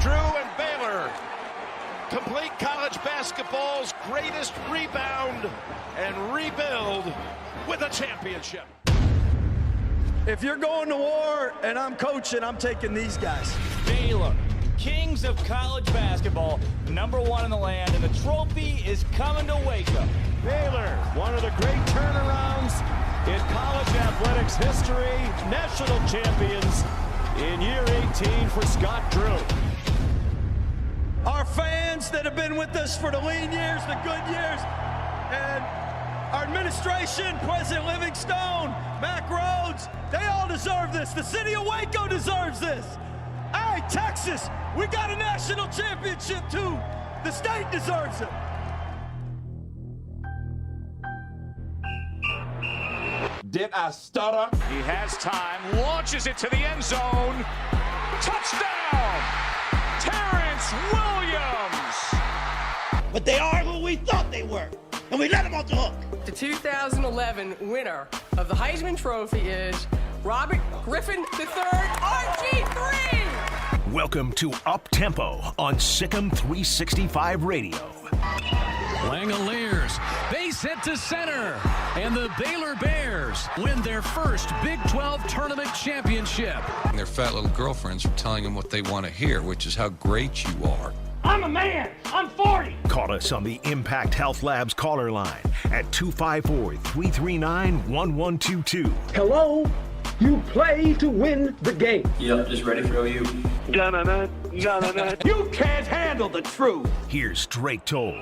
Drew and Baylor complete college basketball's greatest rebound and rebuild with a championship. If you're going to war and I'm coaching, I'm taking these guys. Baylor, kings of college basketball, #1 in the land, and the trophy is coming to Waco. Baylor, one of the great turnarounds in college athletics history, national champions in year 18 for Scott Drew. Our fans that have been with us for the lean years, the good years, and our administration, President Livingstone, Mac Rhodes, they all deserve this. The city of Waco deserves this. Hey, Texas, we got a national championship too. The state deserves it. Did I stutter? He has time, launches it to the end zone. Touchdown! Terrence Williams! But they are who we thought they were, and we let them off the hook. The 2011 winner of the Heisman Trophy is Robert Griffin III, RG3! Welcome to Up Tempo on SicEm365 Radio. Langoliers, base hit to center, and the Baylor Bears win their first Big 12 tournament championship. Their fat little girlfriends are telling them what they want to hear, which is how great you are. I'm a man. I'm 40. Call us on the Impact Health Labs caller line at 254-339-1122. Hello? You play to win the game. Yep, just ready for OU. You can't handle the truth. Here's Drake Toll.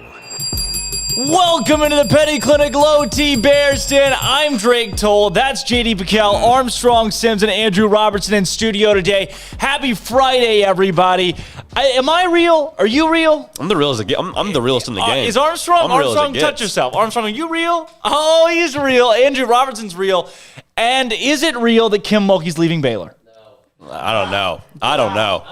Welcome into the Petty Clinic Low T Bears Den. I'm Drake Toll. That's J.D. Pickell, Armstrong Sims, and Andrew Robertson in studio today. Happy Friday, everybody. Am I real? Are you real? I'm the realest. I'm the realest in the game. Is Armstrong? Armstrong, touch yourself. Armstrong, are you real? Oh, he's real. Andrew Robertson's real. And is it real that Kim Mulkey's leaving Baylor? No. I don't know.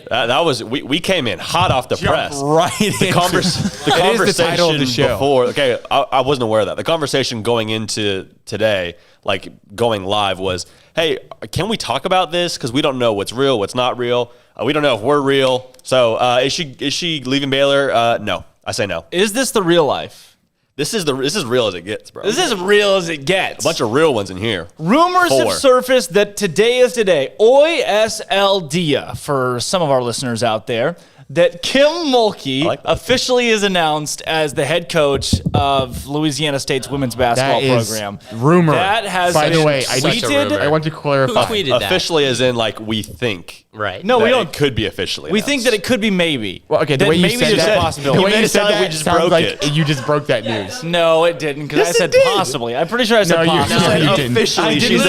That was we came in hot off the press. Right. The conversation the title of the show. Before. Okay, I wasn't aware of that. The conversation going into today, like going live, was, hey, can we talk about this? Because we don't know what's real, what's not real. We don't know if we're real. So is she leaving Baylor? No, I say no. Is this the real life? This is real as it gets, bro. This is as real as it gets. A bunch of real ones in here. Rumors have surfaced that today is today. Hoy es el dia for some of our listeners out there. That Kim Mulkey officially is announced as the head coach of Louisiana State's women's basketball program. Rumor. That has By the way, tweeted. I want to clarify. Who tweeted that? Officially, as in like we think. Right. No, we don't. It could be officially. We think that it could be maybe. Well, okay, the way you said that, possibility. the way you said that, we just sounds broke like it. You just broke that news. No, it didn't, because I said possibly. I'm pretty sure I said possibly. No, you didn't. Officially, You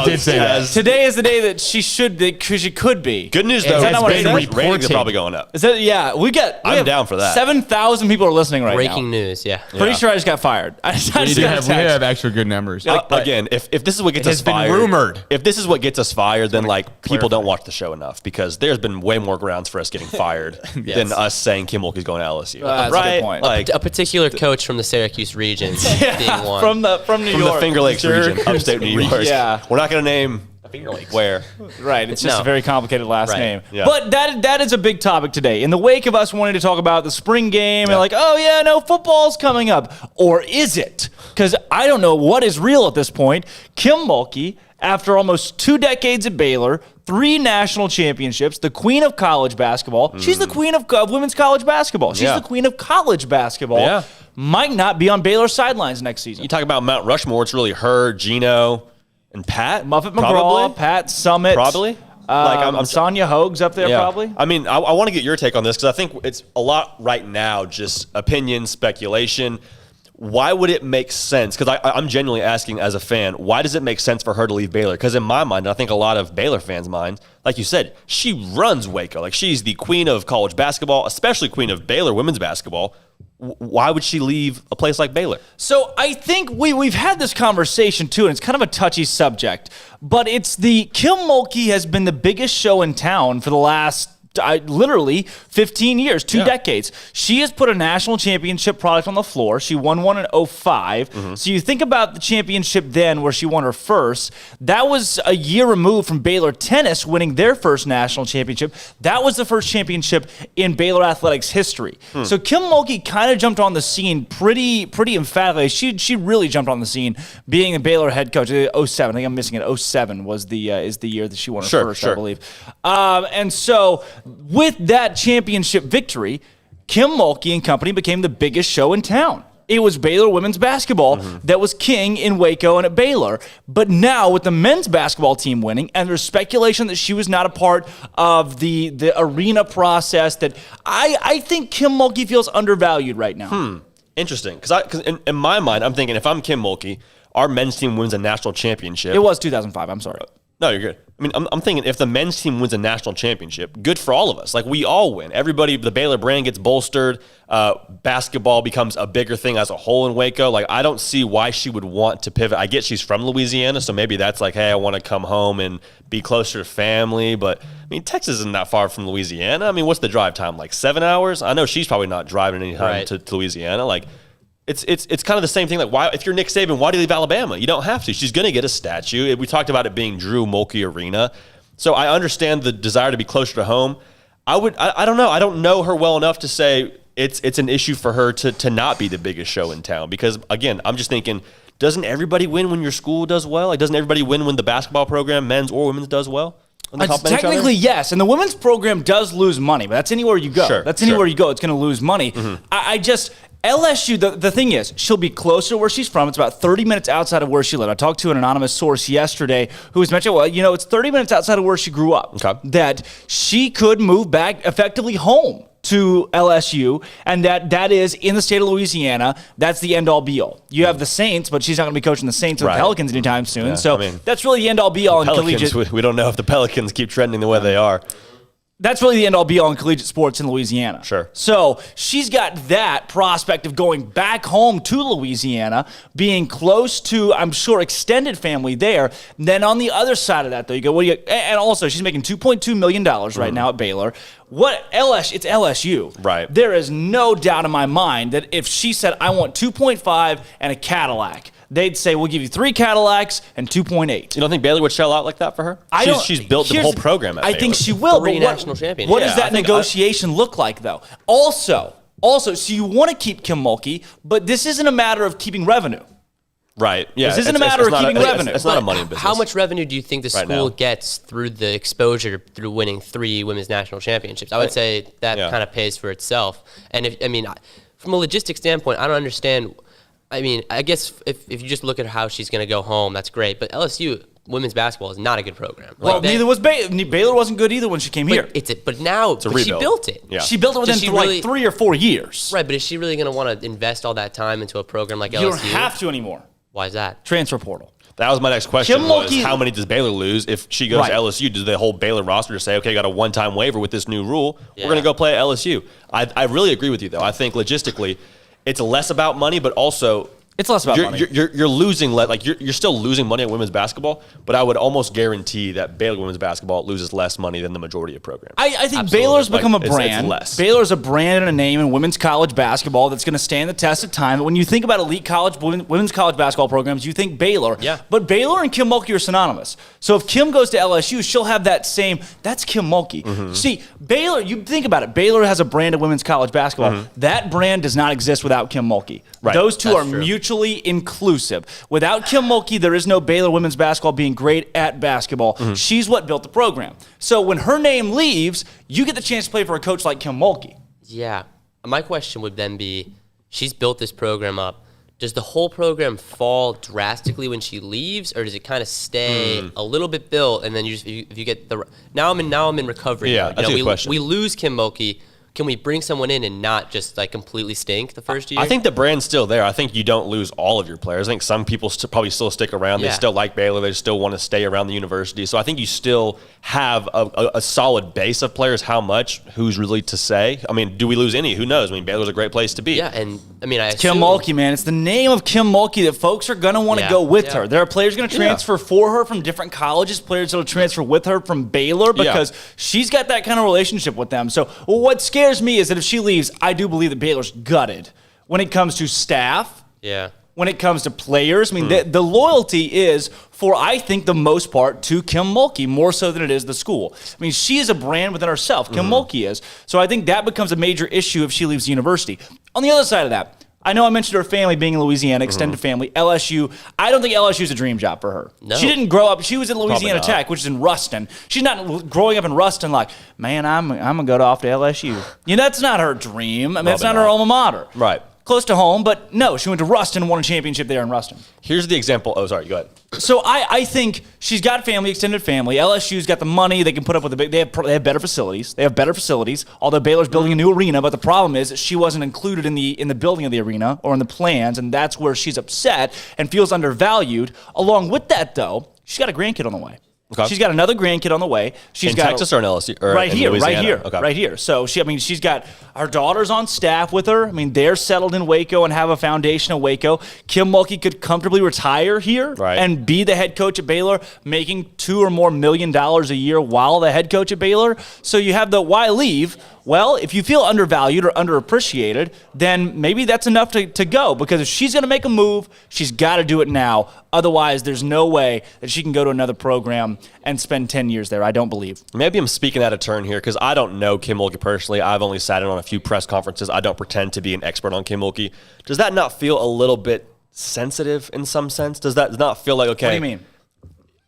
did say that. Today is the day that she could be. Good news though. Ratings are probably going up. Is that I'm down for that. 7,000 people are listening right now. Breaking news, yeah. Pretty sure I just got fired. We have extra good numbers. Again, if this is what gets us fired, rumored. If this is what gets us fired, then like people don't watch the show enough, because there's been way more grounds for us getting fired than us saying Kim Mulkey's going to LSU. That's a good point. Like a particular coach from the Syracuse region being one. From New York. From the Finger Lakes region, upstate New York. Yeah. We're not going to name where. Right. It's just a very complicated last name. Yeah. But that is a big topic today. In the wake of us wanting to talk about the spring game and like, oh yeah, no, football's coming up. Or is it? Because I don't know what is real at this point. Kim Mulkey, after almost 2 decades at Baylor, 3 national championships, the queen of college basketball. She's the queen of women's college basketball. She's the queen of college basketball. Yeah. Might not be on Baylor's sidelines next season. You talk about Mount Rushmore, it's really her, Gino, and Pat. Muffet McGraw, Pat Summit. Probably. I'm Sonia Hogue's up there probably. I mean, I want to get your take on this, because I think it's a lot right now, just opinion, speculation. Why would it make sense? Because I'm genuinely asking as a fan, why does it make sense for her to leave Baylor? Because in my mind, and I think a lot of Baylor fans' minds, like you said, she runs Waco. Like, she's the queen of college basketball, especially queen of Baylor women's basketball. Why would she leave a place like Baylor? So I think we've had this conversation too, and it's kind of a touchy subject, but it's Kim Mulkey has been the biggest show in town for the last literally 15 years, 2 decades. She has put a national championship product on the floor. She won one in 2005. So you think about the championship then where she won her first. That was a year removed from Baylor tennis winning their first national championship. That was the first championship in Baylor athletics history. So Kim Mulkey kind of jumped on the scene pretty emphatically. She really jumped on the scene being a Baylor head coach. 07, I think I'm missing it. 07 was is the year that she won her first, I believe. And so with that championship victory, Kim Mulkey and company became the biggest show in town. It was Baylor women's basketball that was king in Waco and at Baylor. But now with the men's basketball team winning, and there's speculation that she was not a part of the arena process, that I think Kim Mulkey feels undervalued right now. Interesting. Because in my mind, I'm thinking if I'm Kim Mulkey, our men's team wins a national championship. It was 2005. I'm sorry. No, you're good. I mean, I'm thinking if the men's team wins a national championship, good for all of us. Like, we all win. Everybody, the Baylor brand gets bolstered. Basketball becomes a bigger thing as a whole in Waco. Like, I don't see why she would want to pivot. I get she's from Louisiana, so maybe that's like, hey, I want to come home and be closer to family. But, I mean, Texas isn't that far from Louisiana. I mean, what's the drive time? Like 7 hours? I know she's probably not driving any time to Louisiana. Like, It's kind of the same thing. Like, why, if you're Nick Saban, why do you leave Alabama? You don't have to. She's going to get a statue. We talked about it being Drew Mulkey Arena. So I understand the desire to be closer to home. I don't know. I don't know her well enough to say it's an issue for her to not be the biggest show in town. Because, again, I'm just thinking, doesn't everybody win when your school does well? Like, doesn't everybody win when the basketball program, men's or women's, does well? Technically, yes. And the women's program does lose money, but that's anywhere you go. Anywhere you go, it's going to lose money. LSU, the thing is, she'll be closer to where she's from. It's about 30 minutes outside of where she lived. I talked to an anonymous source yesterday who was mentioning, well, it's 30 minutes outside of where she grew up. That she could move back effectively home to LSU, and that is in the state of Louisiana. That's the end-all, be-all. You have the Saints, but she's not going to be coaching the Saints or the Pelicans anytime soon. Yeah, so that's really the end-all, be-all in collegiate. We don't know if the Pelicans keep trending the way they are. That's really the end-all, be-all in collegiate sports in Louisiana. So she's got that prospect of going back home to Louisiana, being close to, I'm sure, extended family there. And then on the other side of that, though, you go, and also she's making $2.2 million right now at Baylor. It's LSU. Right. There is no doubt in my mind that if she said, I want 2.5 and a Cadillac, they'd say, we'll give you 3 Cadillacs and 2.8. You don't think Baylor would shell out like that for her? She's built the whole program at Baylor. I think she will. 3 national championships. What does that negotiation look like, though? Also, so you want to keep Kim Mulkey, but this isn't a matter of keeping revenue. Right. Yeah. This isn't a matter of keeping revenue. It's not a money business. How much revenue do you think the school gets through the exposure through winning 3 women's national championships? I would say that kind of pays for itself. And from a logistics standpoint, I don't understand. I mean, I guess if you just look at how she's going to go home, that's great. But LSU women's basketball is not a good program. Neither was Baylor. Baylor wasn't good either when she came here. But now she built it. Yeah. She built it within 3 or 4 years. Right, but is she really going to want to invest all that time into a program like LSU? You don't have to anymore. Why is that? Transfer portal. That was my next question. How many does Baylor lose if she goes to LSU? Does the whole Baylor roster say, okay, got a one-time waiver with this new rule? We're going to go play at LSU. I really agree with you, though. I think logistically, it's less about money, but also it's less about money. You're losing, you're still losing money at women's basketball, but I would almost guarantee that Baylor women's basketball loses less money than the majority of programs. I think Baylor's become a brand. Baylor's a brand and a name in women's college basketball that's going to stand the test of time. When you think about elite women's college basketball programs, you think Baylor. Yeah. But Baylor and Kim Mulkey are synonymous. So if Kim goes to LSU, she'll have that same, that's Kim Mulkey. See, Baylor, you think about it. Baylor has a brand of women's college basketball. That brand does not exist without Kim Mulkey. Right. Those two are mutually inclusive. Without Kim Mulkey, there is no Baylor women's basketball being great at basketball. She's what built the program. So when her name leaves, you get the chance to play for a coach like Kim Mulkey. Yeah. My question would then be, she's built this program up. Does the whole program fall drastically when she leaves, or does it kind of stay a little bit built, and then if you get the now I'm in recovery. Yeah, that's a good question. We lose Kim Mulkey. can we bring someone in and not just like completely stink the first year? I think the brand's still there. I think you don't lose all of your players. I think some people probably still stick around. They still like Baylor. They still want to stay around the university. So I think you still have a solid base of players. How much? Who's really to say? I mean, do we lose any? Who knows? I mean, Baylor's a great place to be. Yeah, and I mean, Kim Mulkey, man. It's the name of Kim Mulkey that folks are going to want to go with her. There are players going to transfer for her from different colleges, players that will transfer with her from Baylor because she's got that kind of relationship with them. So what scares me is that if she leaves, I do believe that Baylor's gutted when it comes to staff. Yeah. When it comes to players, I mean, the loyalty is, for I think the most part, to Kim Mulkey, more so than it is the school. I mean, she is a brand within herself. Kim Mulkey is. So I think that becomes a major issue if she leaves the university. On the other side of that, I know I mentioned her family being in Louisiana, extended family, LSU. I don't think LSU is a dream job for her. No. She didn't grow up. She was at Louisiana Tech, which is in Ruston. She's not growing up in Ruston like, man, I'm going to go off to LSU. That's not her dream. I mean, that's not her alma mater. Right. Close to home, but no, she went to Ruston and won a championship there in Ruston. Here's the example. Oh, sorry, go ahead. So I think she's got family, extended family. LSU's got the money. They can put up with they have better facilities. They have better facilities, although Baylor's building a new arena. But the problem is that she wasn't included in the building of the arena or in the plans, and that's where she's upset and feels undervalued. Along with that, though, she's got a grandkid on the way. Okay. She's got another grandkid on the way. She's in got Texas or in LSU? Or right in here, Louisiana? right here. So she's got her daughters on staff with her. I mean, they're settled in Waco and have a foundation in Waco. Kim Mulkey could comfortably retire here and be the head coach at Baylor, making $2 or more million a year while the head coach at Baylor. So you have the why leave? Well, if you feel undervalued or underappreciated, then maybe that's enough to go. Because if she's going to make a move, she's got to do it now. Otherwise, there's no way that she can go to another program and spend 10 years there. I don't believe. Maybe I'm speaking out of turn here because I don't know Kim Mulkey personally. I've only sat in on a few press conferences. I don't pretend to be an expert on Kim Mulkey. Does that not feel a little bit sensitive in some sense? Does that not feel like, okay. What do you mean?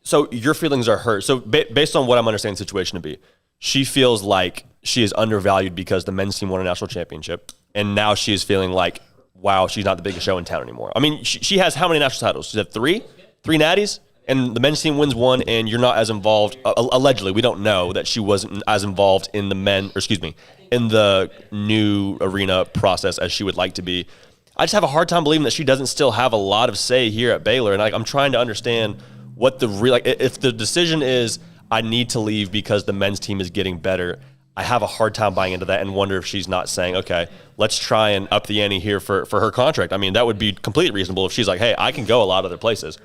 So your feelings are hurt. So based on what I'm understanding the situation to be, she feels like she is undervalued because the men's team won a national championship, and now she is feeling like, wow, she's not the biggest show in town anymore. I mean, she has how many national titles? She's had three natties, and the men's team wins one, and you're not as involved. Allegedly, we don't know that she wasn't as involved in in the new arena process as she would like to be. I just have a hard time believing that she doesn't still have a lot of say here at Baylor, and I'm trying to understand what the real if the decision is I need to leave because the men's team is getting better. I have a hard time buying into that and wonder if she's not saying, okay, let's try and up the ante here for her contract. I mean, that would be completely reasonable if she's like, hey, I can go a lot of other places.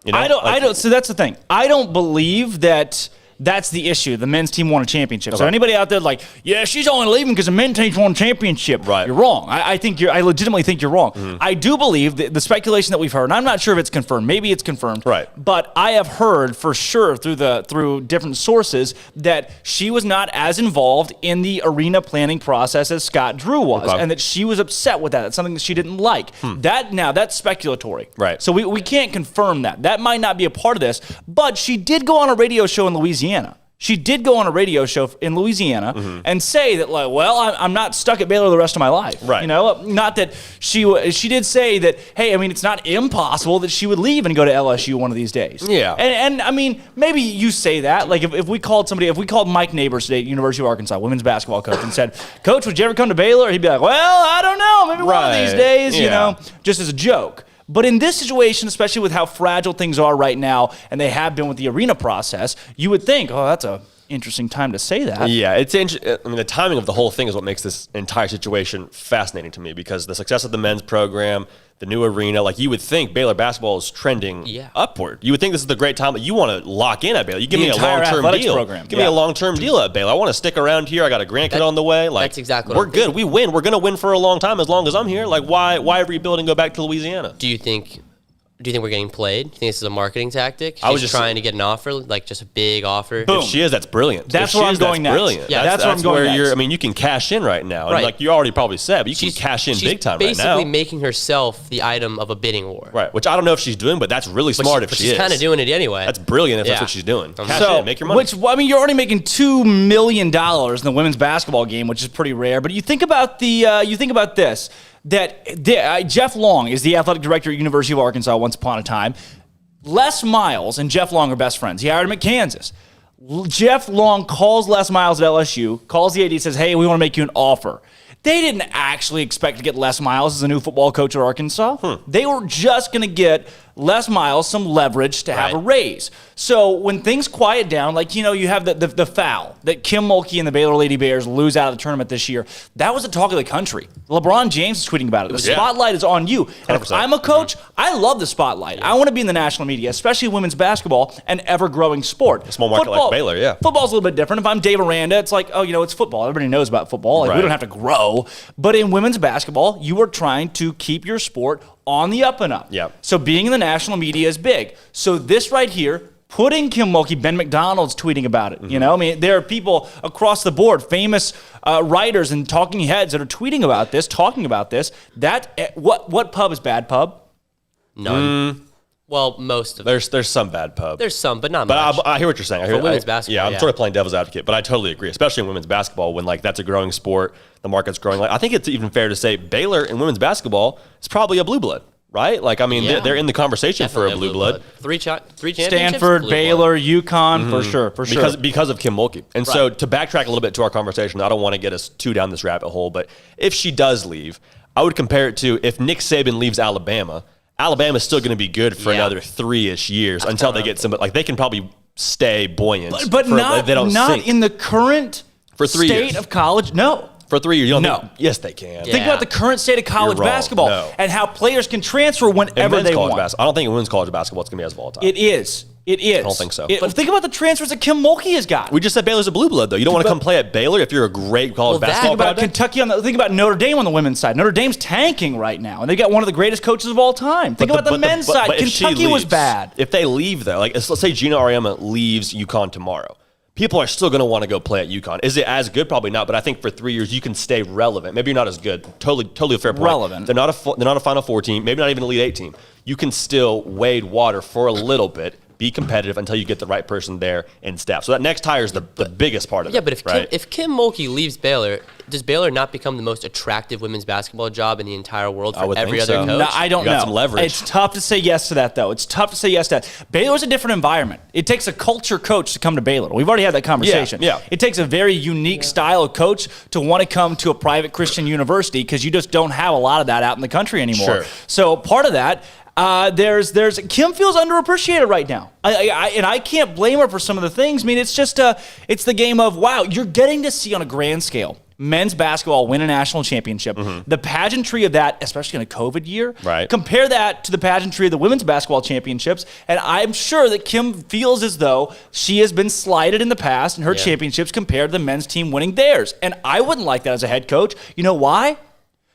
You know? I don't. So that's the thing. I don't believe that that's the issue. The men's team won a championship. Okay. So anybody out there like, yeah, she's only leaving because the men's team won a championship. Right. You're wrong. I legitimately think you're wrong. Mm-hmm. I do believe that the speculation that we've heard, and I'm not sure if it's confirmed. Maybe it's confirmed. Right. But I have heard for sure through different sources that she was not as involved in the arena planning process as Scott Drew was, and that she was upset with that. That's something that she didn't like. That's speculatory. Right. So we can't confirm that. That might not be a part of this. But she did go on a radio show in Louisiana. She did go on a radio show in Louisiana and say that, like, well, I'm not stuck at Baylor the rest of my life. Right. You know, not that she did say that, hey, I mean, it's not impossible that she would leave and go to LSU one of these days. Yeah. And I mean, maybe you say that. Like, if we called Mike Neighbors today at University of Arkansas, women's basketball coach, and said, Coach, would you ever come to Baylor? He'd be like, well, I don't know. Maybe one of these days, you know, just as a joke. But in this situation, especially with how fragile things are right now, and they have been with the arena process, you would think, oh, that's a interesting time to say that. Yeah, it's interesting. I mean, the timing of the whole thing is what makes this entire situation fascinating to me, because the success of the men's program, the new arena, like, you would think Baylor basketball is trending upward. You would think this is the great time that you want to lock in at Baylor. You give me a long-term deal. Program. Give me a long-term deal at Baylor. I want to stick around here. I got a grandkid on the way. Like, that's exactly what we're good. We win. We're going to win for a long time as long as I'm here. Like, why rebuild and go back to Louisiana? Do you think we're getting played? Do you think this is a marketing tactic? She's just trying to get an offer, like just a big offer. Boom. If she is, that's brilliant. That's where I'm going next. Brilliant. Yeah, that's where I'm going next. I mean, you can cash in right now. Right. And like you already probably said, but you can cash in big time right now. She's basically making herself the item of a bidding war. Right, which I don't know if she's doing, but that's really smart if she is. She's kind of doing it anyway. That's brilliant if that's what she's doing. Cash in, make your money. Which, I mean, you're already making $2 million in the women's basketball game, which is pretty rare. But you think about this. Jeff Long is the athletic director at University of Arkansas once upon a time. Les Miles and Jeff Long are best friends. He hired him at Kansas. Jeff Long calls Les Miles at LSU, calls the AD, says, hey, we want to make you an offer. They didn't actually expect to get Les Miles as a new football coach at Arkansas. They were just going to get Les Miles some leverage to have a raise. So when things quiet down, like, you have the foul that Kim Mulkey and the Baylor Lady Bears lose out of the tournament this year, that was the talk of the country. LeBron James is tweeting about it. The spotlight is on you. And if I'm a coach, I love the spotlight. I want to be in the national media, especially women's basketball, an ever-growing sport. A small market like Baylor, yeah. Football's a little bit different. If I'm Dave Aranda, it's like, it's football. Everybody knows about football. Like, we don't have to grow. But in women's basketball, you are trying to keep your sport on the up and up. Yep. So being in the national media is big. So this right here, putting Kim Mulkey, Ben McDonald's tweeting about it. There are people across the board, famous writers and talking heads that are tweeting about this, talking about this. What pub is bad pub? None. Well, most of them. There's some bad pub. There's some, but not much. But I hear what you're saying. For women's basketball, I'm sort of playing devil's advocate, but I totally agree, especially in women's basketball when that's a growing sport, the market's growing. I think it's even fair to say Baylor in women's basketball is probably a blue blood, right? They're in the conversation Definitely for a blue blood. Three championships. Stanford, Baylor, UConn, for sure. Because of Kim Mulkey. And so to backtrack a little bit to our conversation, I don't want to get us too down this rabbit hole, but if she does leave, I would compare it to if Nick Saban leaves Alabama. Alabama's still going to be good for another 3-ish years until they get some. They can probably stay buoyant, but not they don't sink. In the current for 3 state years of college. No, for 3 years. You don't No. think, yes, they can. Think about the current state of college basketball and how players can transfer whenever they want. I don't think in women's college basketball it's going to be as volatile. It is. I don't think so. But think about the transfers that Kim Mulkey has got. We just said Baylor's a blue blood, though. You don't want to come play at Baylor if you're a great college basketball player. Kentucky think about Notre Dame on the women's side. Notre Dame's tanking right now, and they got one of the greatest coaches of all time. Think about the men's side. Kentucky was bad. If they leave, though, let's say Gina Auriemma leaves UConn tomorrow, people are still going to want to go play at UConn. Is it as good? Probably not. But I think for 3 years you can stay relevant. Maybe you're not as good. Totally a fair point. Relevant. They're not a Final Four team. Maybe not even an Elite Eight team. You can still wade water for a little bit. Be competitive until you get the right person there in staff. So that next hire is the biggest part of it. Yeah, but if Kim Mulkey leaves Baylor, does Baylor not become the most attractive women's basketball job in the entire world for every other coach? No, I don't know. Some leverage. It's tough to say yes to that, though. It's tough to say yes to that. Baylor's a different environment. It takes a culture coach to come to Baylor. We've already had that conversation. Yeah. It takes a very unique style of coach to want to come to a private Christian university because you just don't have a lot of that out in the country anymore. Sure. So part of that, there's Kim feels underappreciated right now, and I can't blame her for some of the things. I mean, it's just it's the game of wow, you're getting to see on a grand scale men's basketball win a national championship. The pageantry of that, especially in a COVID year, right? Compare that to the pageantry of the women's basketball championships, and I'm sure that Kim feels as though she has been slighted in the past in her championships compared to the men's team winning theirs, and I wouldn't like that as a head coach. You know why?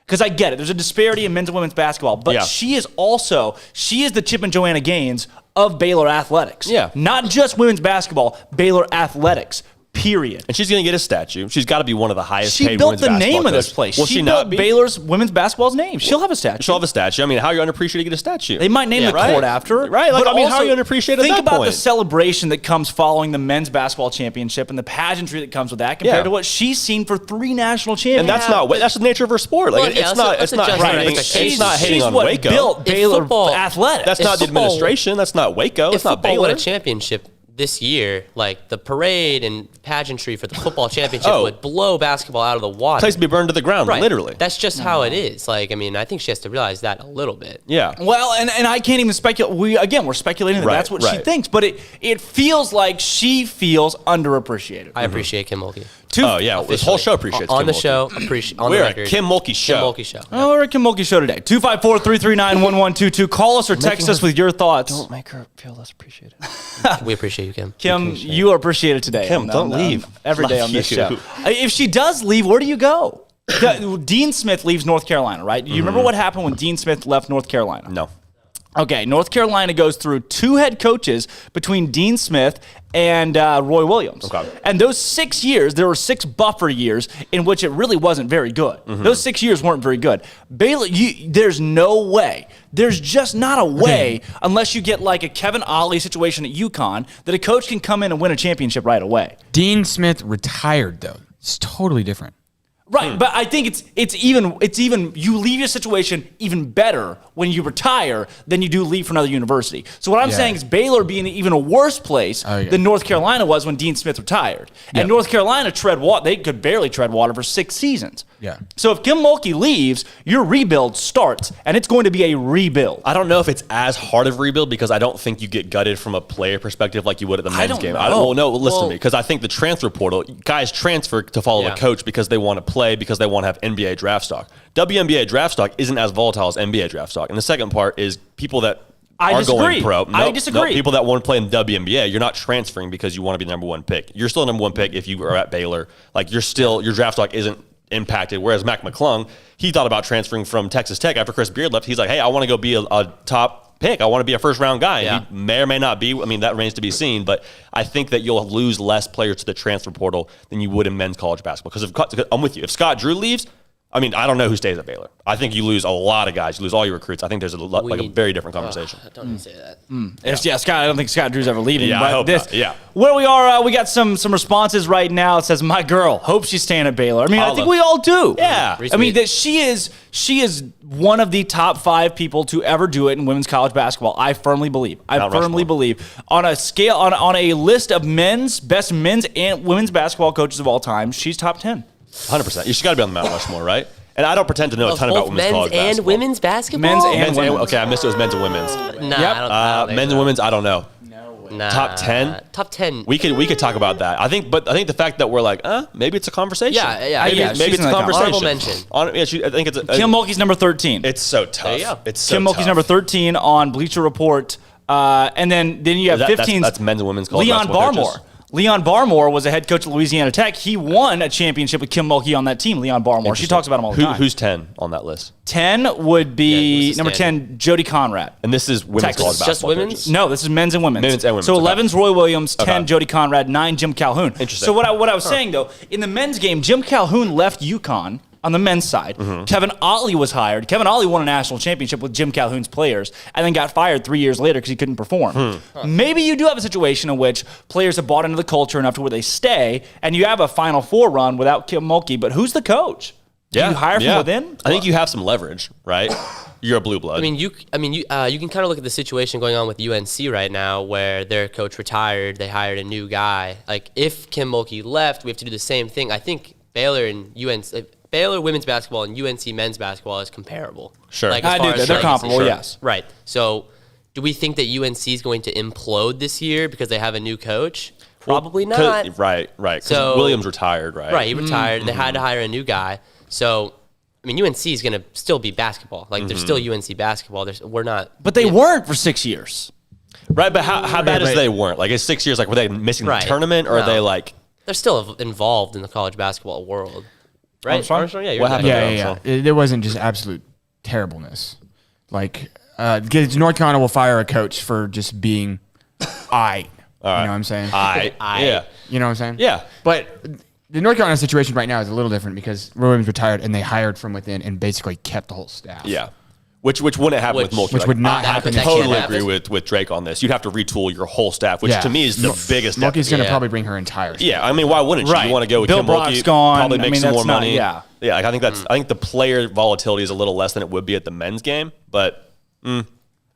Because I get it. There's a disparity in men's and women's basketball. But she is the Chip and Joanna Gaines of Baylor athletics. Yeah. Not just women's basketball, Baylor athletics. Period. And she's going to get a statue. She's got to be one of the highest paid She built women's the basketball name of this coaches. place. Will She not built be? Baylor's women's basketball's name. She'll have a statue. She'll have a statue. I mean, how are you unappreciated to get a statue? They might name the court after it. Right. But how are you unappreciated at think that about point? the celebration that comes following the men's basketball championship and the pageantry that comes with that compared to what she's seen for 3 national championships. And that's the nature of her sport. It's not hating on Waco. Built Baylor athletics. That's not the administration. That's not Waco. It's not Baylor. Won a championship this year, like the parade and pageantry for the football championship would blow basketball out of the water. Place to be burned to the ground, literally. That's just how it is. I think she has to realize that a little bit. Yeah. Well, and I can't even speculate. We're speculating that that's what she thinks, but it feels like she feels underappreciated. I appreciate Kim Mulkey. This whole show appreciates on Kim the Mulkey. show. On we're the record. a Kim Mulkey show. Oh, we're a Kim Mulkey show today. 254-339-1122. Call us or text us with your thoughts. Don't make her feel less appreciated. We appreciate you, Kim. Kim, you are appreciated today. Kim, don't leave. Every day on this show. If she does leave, where do you go? Dean Smith leaves North Carolina, right? You remember what happened when Dean Smith left North Carolina? No. Okay, North Carolina goes through 2 head coaches between Dean Smith and Roy Williams. Okay. And those 6 years, there were 6 buffer years in which it really wasn't very good. Those 6 years weren't very good. Baylor, there's no way. There's just not a way, unless you get like a Kevin Ollie situation at UConn, that a coach can come in and win a championship right away. Dean Smith retired, though. It's totally different. Right, but I think it's even you leave your situation even better when you retire than you do leave for another university. So what I'm saying is Baylor being even a worse place than North Carolina was when Dean Smith retired. And North Carolina they could barely tread water for 6 seasons. Yeah. So if Kim Mulkey leaves, your rebuild starts, and it's going to be a rebuild. I don't know if it's as hard of a rebuild because I don't think you get gutted from a player perspective like you would at the men's game. Listen to me, because I think the transfer portal, guys transfer to follow a coach because they want to play, because they want to have NBA draft stock. WNBA draft stock isn't as volatile as NBA draft stock. And the second part is people that are going pro. I disagree. People that want to play in the WNBA, you're not transferring because you want to be the number 1 pick. You're still the number 1 pick if you are at Baylor. Like your draft stock isn't impacted. Whereas Mac McClung, he thought about transferring from Texas Tech after Chris Beard left. He's like, hey, I want to go be a top pick. I want to be a first-round guy. Yeah. He may or may not be. I mean, that remains to be seen. But I think that you'll lose less players to the transfer portal than you would in men's college basketball. Because I'm with you. If Scott Drew leaves, I mean, I don't know who stays at Baylor. I think you lose a lot of guys. You lose all your recruits. I think there's a very different conversation. Don't even say that. Scott. I don't think Scott Drew's ever leaving. Yeah, but I hope not. Yeah. Where we are, we got some responses right now. It says, "My girl, hope she's staying at Baylor." I mean, I think we all do. Yeah. I mean, that she is one of the top 5 people to ever do it in women's college basketball. I firmly believe. On a scale, on a list of best men's and women's basketball coaches of all time, she's top 10. 100%. She's got to be on the Mount Rushmore, right? And I don't pretend to know a ton about women's college basketball. Men's and women's basketball? Men's and okay, I missed it was men's and women's. Men's and women's, I don't know. Nah. Top 10? Top 10. We could talk about that. I think the fact that we're like, maybe it's a conversation. Maybe it's a conversation. Honorable mention. I think it's Kim Mulkey's number 13. It's so tough. Kim Mulkey's number 13 on Bleacher Report. And then you have 15. That's men's and women's college Leon Barmore. Leon Barmore was a head coach at Louisiana Tech. He won a championship with Kim Mulkey on that team, Leon Barmore. She talks about him all the time. Who's 10 on that list? 10 would be number 10, Jody Conrad. And this is women's college basketball. Just women's? Coaches. No, this is men's and women's. Men's and women's. So 11's Roy Williams, 10 Jody Conrad, 9 Jim Calhoun. Interesting. So what I was saying, though, in the men's game, Jim Calhoun left UConn on the men's side. Kevin Otley was hired. Kevin Otley won a national championship with Jim Calhoun's players and then got fired 3 years later because he couldn't perform. Maybe you do have a situation in which players have bought into the culture enough to where they stay and you have a Final Four run without Kim Mulkey, but who's the coach? Do you hire from within? I think you have some leverage, right? You're a blue blood. I mean, you can kind of look at the situation going on with UNC right now, where their coach retired, they hired a new guy. Like, if Kim Mulkey left, we have to do the same thing. I think Baylor women's basketball and UNC men's basketball is comparable. Sure, I do. They're comparable. Yes, right. So, do we think that UNC is going to implode this year because they have a new coach? Probably not. Right. So Williams retired, right? Right, he retired. They had to hire a new guy. So, I mean, UNC is going to still be basketball. Like, there's still UNC basketball. We're not. But they weren't for 6 years. Right, but how bad as they weren't? Like, is 6 years, like, were they missing the tournament, or are they, like... They're still involved in the college basketball world. Right? Armstrong? Yeah, what happened? Yeah. There wasn't just absolute terribleness. Like, because North Carolina will fire a coach for just being I. You know what I'm saying? Yeah. You know what I'm saying? Yeah. But the North Carolina situation right now is a little different because Roy Williams retired and they hired from within and basically kept the whole staff. Yeah. Which wouldn't happen with Mulkey. Which would not happen. I totally agree with Drake on this. You'd have to retool your whole staff, which to me is the biggest step. Mulkey's going to probably bring her entire staff. Yeah, I mean, why wouldn't you? Right. You want to go with Bill Kim Brock's Mulkey, gone. probably make some more money. Yeah. Like, I think I think the player volatility is a little less than it would be at the men's game, but I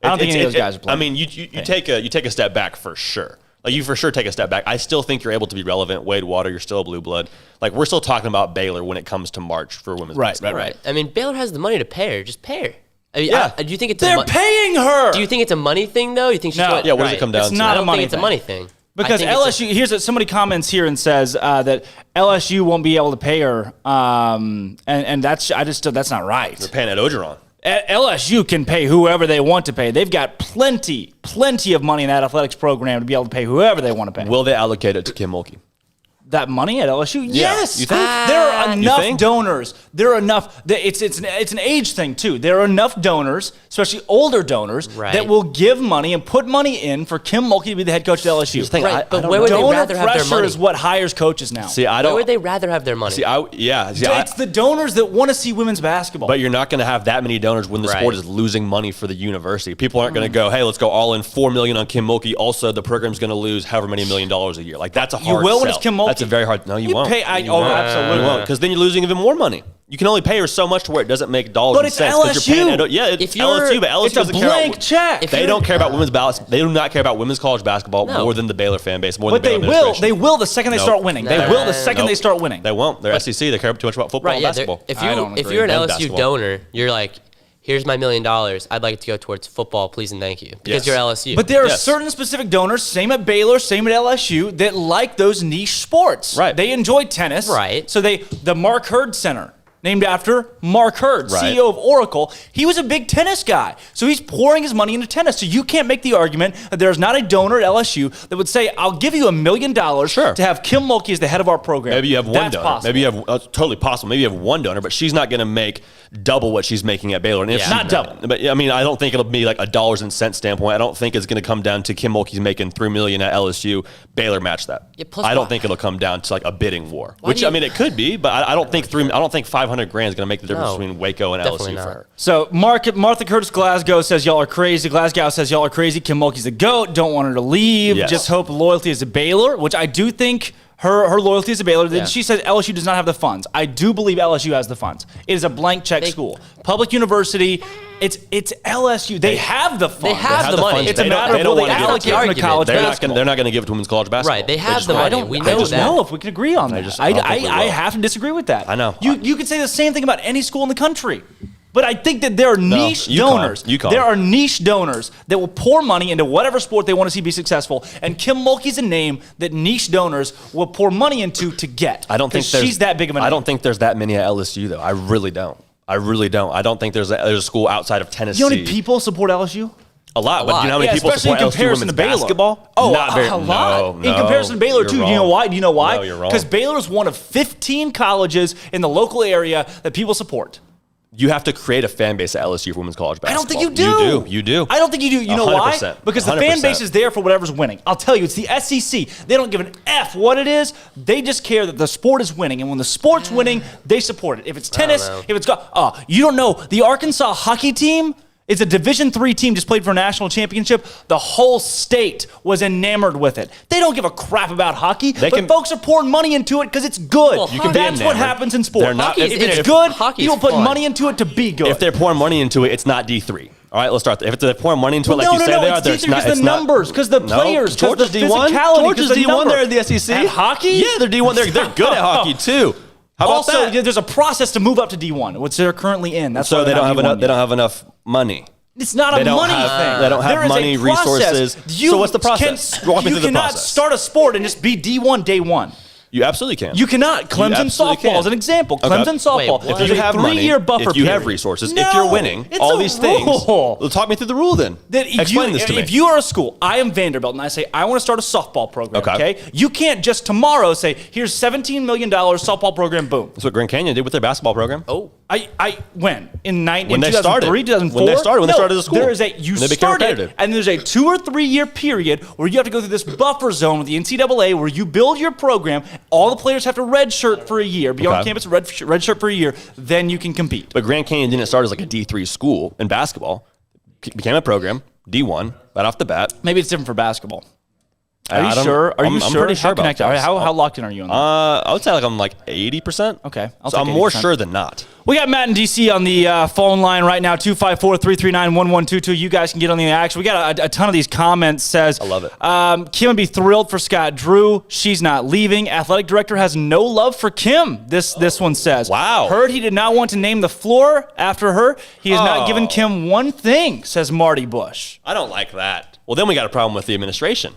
don't think any of those guys are playing. I mean, you take a step back for sure. Like, you for sure take a step back. I still think you're able to be relevant. Wade Water, you're still a blue blood. Like, we're still talking about Baylor when it comes to March for women's basketball. Right. I mean, Baylor has the money to pay her. Just pay her. I mean, do you think it's they're paying her? Do you think it's a money thing though? You think she's no? Yeah, what does it come down to? It's not I don't a money think it's thing. a money thing. Because LSU, somebody comments here and says that LSU won't be able to pay her, and that's not right. They're paying Ed Ogeron. LSU can pay whoever they want to pay. They've got plenty of money in that athletics program to be able to pay whoever they want to pay. Will they allocate it to Kim Mulkey? That money at LSU? Yeah. Yes. You think? There are enough donors. There are enough. It's an age thing, too. There are enough donors, especially older donors, that will give money and put money in for Kim Mulkey to be the head coach at LSU. But where would they rather have their pressure money? is what hires coaches now. See, I don't. Where would they rather have their money? It's the donors that want to see women's basketball. But you're not going to have that many donors when the sport is losing money for the university. People aren't going to go, hey, let's go all in $4 million on Kim Mulkey. Also, the program's going to lose however many $1 million a year. Like, that's a hard You will sell. when it's Kim Mulkey. That's a very hard. No, you won't. Absolutely. You won't, because then you're losing even more money. You can only pay her so much to where it doesn't make dollars But and it's cents. LSU. It's LSU, but LSU it's a doesn't care blank about, check. They don't care about women's ballots. They do not care about women's college basketball more than the Baylor fan base, more but than the Baylor administration. They will the second they start winning. They will the second they start winning. They won't. They're SEC. They care too much about football and basketball. If you're an LSU donor, you're like, here's my $1 million. I'd like it to go towards football, please and thank you, because you're LSU. But there are certain specific donors, same at Baylor, same at LSU, that like those niche sports. Right. They enjoy tennis. Right. So the Mark Hurd Center, named after Mark Hurd, Right. CEO of Oracle. He was a big tennis guy. So he's pouring his money into tennis. So you can't make the argument that there's not a donor at LSU that would say, I'll give you $1 million to have Kim Mulkey as the head of our program. Maybe you have one That's donor. possible. Maybe you have totally possible. Maybe you have one donor, but she's not going to make double what she's making at Baylor. And if Not double. But I mean, I don't think it'll be like a dollars and cents standpoint. I don't think it's going to come down to Kim Mulkey's making $3 million at LSU. Baylor match that. Yeah, plus I don't why- think it'll come down to like a bidding war. Why Which do you- I mean, it could be, but I don't think $500,000 is going to make the difference No, between Waco and definitely LSU for not. her. So Martha Curtis Glasgow says y'all are crazy. Glasgow says y'all are crazy. Kim Mulkey's the GOAT. Don't want her to leave. Yes. Just hope loyalty is a Baylor, which I do think her loyalty is a Baylor. Yeah. She says LSU does not have the funds. I do believe LSU has the funds. It is a blank check school. Public university. It's LSU. They have the funds. They have the money. funds. It's a They don't- matter they of don't will they wanna give it allocate to them them. to college They're basketball. not going to give it to women's college basketball. Right, they have the money. We I know don't that. know if we can agree on that. I don't think we I will. have to disagree with that. I know. You could say the same thing about any school in the country. But I think that there are niche donors. There are niche donors that will pour money into whatever sport they want to see be successful. And Kim Mulkey's a name that niche donors will pour money into to get. I don't think she's that big of a name. I don't think there's that many at LSU though. I really don't. I don't think there's a school outside of Tennessee. You know how many people support LSU? A lot, but do you know how many people especially support in LSU comparison women's to Baylor. basketball? Oh, Not very, a lot. No, in comparison to Baylor, too. You're Do you know wrong. why? Do you know why? No, you're wrong. Because Baylor is one of 15 colleges in the local area that people support. You have to create a fan base at LSU for women's college I basketball. don't think you do. You do. I don't think you do. You know why? 100%. Because the fan 100%. base is there for whatever's winning. I'll tell you, it's the SEC. They don't give an F what it is. They just care that the sport is winning. And when the sport's winning, they support it. If it's tennis, if it's you don't know. The Arkansas hockey team is a Division III team, just played for a national championship. The whole state was enamored with it. They don't give a crap about hockey, but folks are pouring money into it because it's good. Well, That's what happens in sports. They're not- If it's if- good, hockey's you will put fun. money into it to be good. If they're pouring money into it, it's not D3. All right, let's start there. If they're pouring money into it like you say they are, it's it's D3 not. because the numbers, because the players, because the Georgia's D1. physicality, Georgia's 'cause the D1. They're in number. the SEC. At hockey? Yeah, they're D1. They're good at hockey too. How about Also, that? there's a process to move up to D1, which they're currently in. That's So why they they're don't not have D1 enough. They yet. don't have enough money. It's not They a don't money have- thing. they don't have There is a money, process. resources. So what's the process? Walk me You through the cannot process. start a sport and just be D1 day one. You absolutely can. You cannot. Clemson absolutely softball is an example. Clemson softball. Wait, If you have money, year buffer if you have period. resources, No, if you're winning, it's all a these things. rule. Well, talk me through the rule then. That if Explain this to me. If you are a school, I am Vanderbilt, and I say, I want to start a softball program, Okay. okay? You can't just tomorrow say, here's $17 million softball program, boom. That's what Grand Canyon did with their basketball program. Oh. When? In When 2003, they started. 2004? When they started as a school. There is And they became started, competitive. and there's a 2 or 3 year period where you have to go through this buffer zone with the NCAA where you build your program, all the players have to redshirt for a year, be on Okay. campus, redshirt for a year, then you can compete. But Grand Canyon didn't start as like a D3 school in basketball. Became a program, D1, right off the bat. Maybe it's different for basketball. Are I you don't- sure? Are you I'm sure? pretty sure How about connected? this. How locked in are you on that? I would say like I'm like 80%. Okay. So I'm more sure than not. We got Matt in DC on the phone line right now, 254-339-1122. You guys can get on the action. We got a ton of these comments. Says, I love it. Kim would be thrilled for Scott Drew. She's not leaving. Athletic director has no love for Kim. This one says. Wow. Heard he did not want to name the floor after her. He has not given Kim one thing, says Marty Bush. I don't like that. Well, then we got a problem with the administration.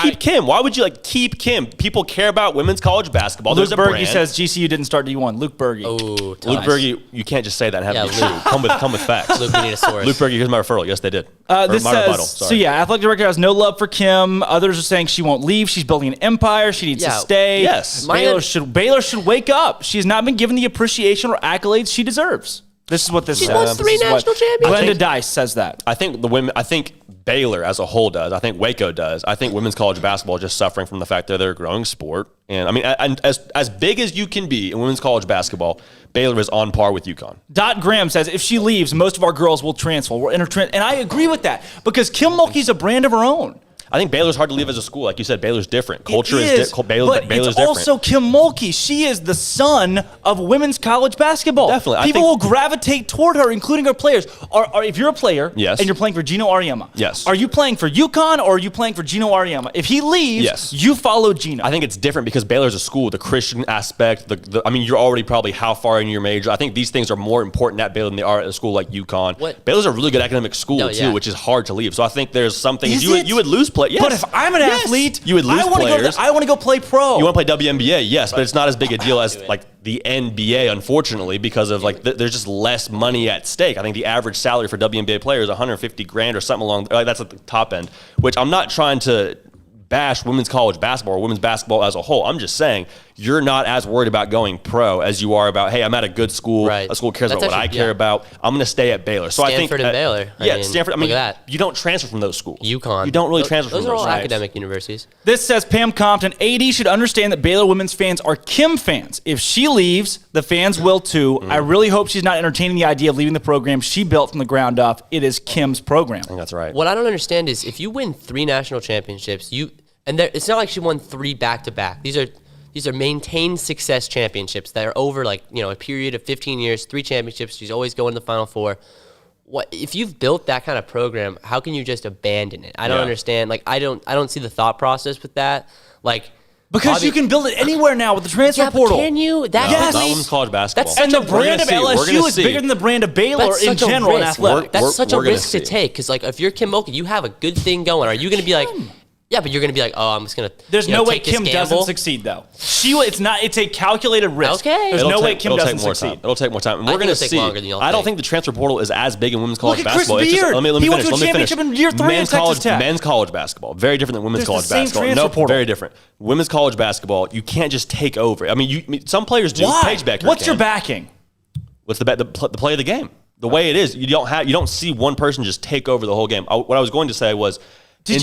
Keep Kim. Why would you keep Kim? People care about women's college basketball. Luke There's a Berge brand. says GCU didn't start D1. Luke Berge. Oh, Luke Berge, you can't just say that and have it be Luke. true. Come with facts. Luke, we need a source. Luke Berge, here's my referral. Yes, they did. This my says, rebuttal. so Sorry. yeah, athletic director has no love for Kim. Others are saying she won't leave. She's building an empire. She needs to stay. Yes. Baylor should wake up. She has not been given the appreciation or accolades she deserves. This is what this She's says. won This 3 is what national championships. Glenda Dice says that. I think Baylor as a whole does. I think Waco does. I think women's college basketball is just suffering from the fact that they're a growing sport. And I mean, and as big as you can be in women's college basketball, Baylor is on par with UConn. Dot Graham says, if she leaves, most of our girls will transfer. And I agree with that because Kim Mulkey's a brand of her own. I think Baylor's hard to leave as a school. Like you said, Baylor's different. Culture is but Baylor's it's different. also Kim Mulkey. She is the son of women's college basketball. Definitely. People will gravitate toward her, including her players. If you're a player yes. and you're playing for Gino Auriemma, yes. Are you playing for UConn or are you playing for Gino Auriemma? If he leaves, yes. you follow Gino. I think it's different because Baylor's a school, the Christian aspect, you're already probably how far in your major. I think these things are more important at Baylor than they are at a school like UConn. Baylor's a really good academic school too, which is hard to leave. So I think there's some things you would lose play. Yes. But if I'm an athlete, you would lose players. I want to go play pro. You want to play WNBA, yes, but it's not as big a deal as like the NBA, unfortunately, because of there's just less money at stake. I think the average salary for WNBA players is $150,000 or something along. That's at the top end. Which I'm not trying to bash women's college basketball or women's basketball as a whole. I'm just saying you're not as worried about going pro as you are about, hey, I'm at a good school. A school cares about what I care about. I'm going to stay at Baylor. So Stanford and Baylor. Stanford. Look at that. You don't transfer from those schools. UConn. You don't really transfer from those. Those are all academic universities. This says Pam Compton. AD should understand that Baylor women's fans are Kim fans. If she leaves, the fans will too. I really hope she's not entertaining the idea of leaving the program she built from the ground up. It is Kim's program. I think that's right. What I don't understand is if you win 3 national championships, it's not like she won 3 back-to-back. These are maintained success championships that are over a period of 15 years, 3 championships. She's always going to the Final Four. What if you've built that kind of program? How can you just abandon it? I don't understand. I don't see the thought process with that. Because you can build it anywhere now with the transfer portal. Can you? Yes. Not women's college basketball. And the brand of LSU is bigger than the brand of Baylor in general in athletics. That's such a risk to take because if you're Kim Mulkey, you have a good thing going. Are you going to be like? Yeah, but you're going to be like, oh, I'm just going to. There's no way Kim doesn't succeed, though. It's a calculated risk. Okay. There's no way Kim doesn't succeed. It'll take more time. And we're going to see. I don't think the transfer portal is as big in women's college basketball. Chris Beard. Let me He went finish. to a championship in year 3 at Texas Tech. Men's college basketball, very different than women's college basketball. Transfer portal. Very different. Women's college basketball, you can't just take over. I mean, some players do. Why? Paige Becker What's your backing? What's the play of the game? The way it is, you don't see one person just take over the whole game. What I was going to say was,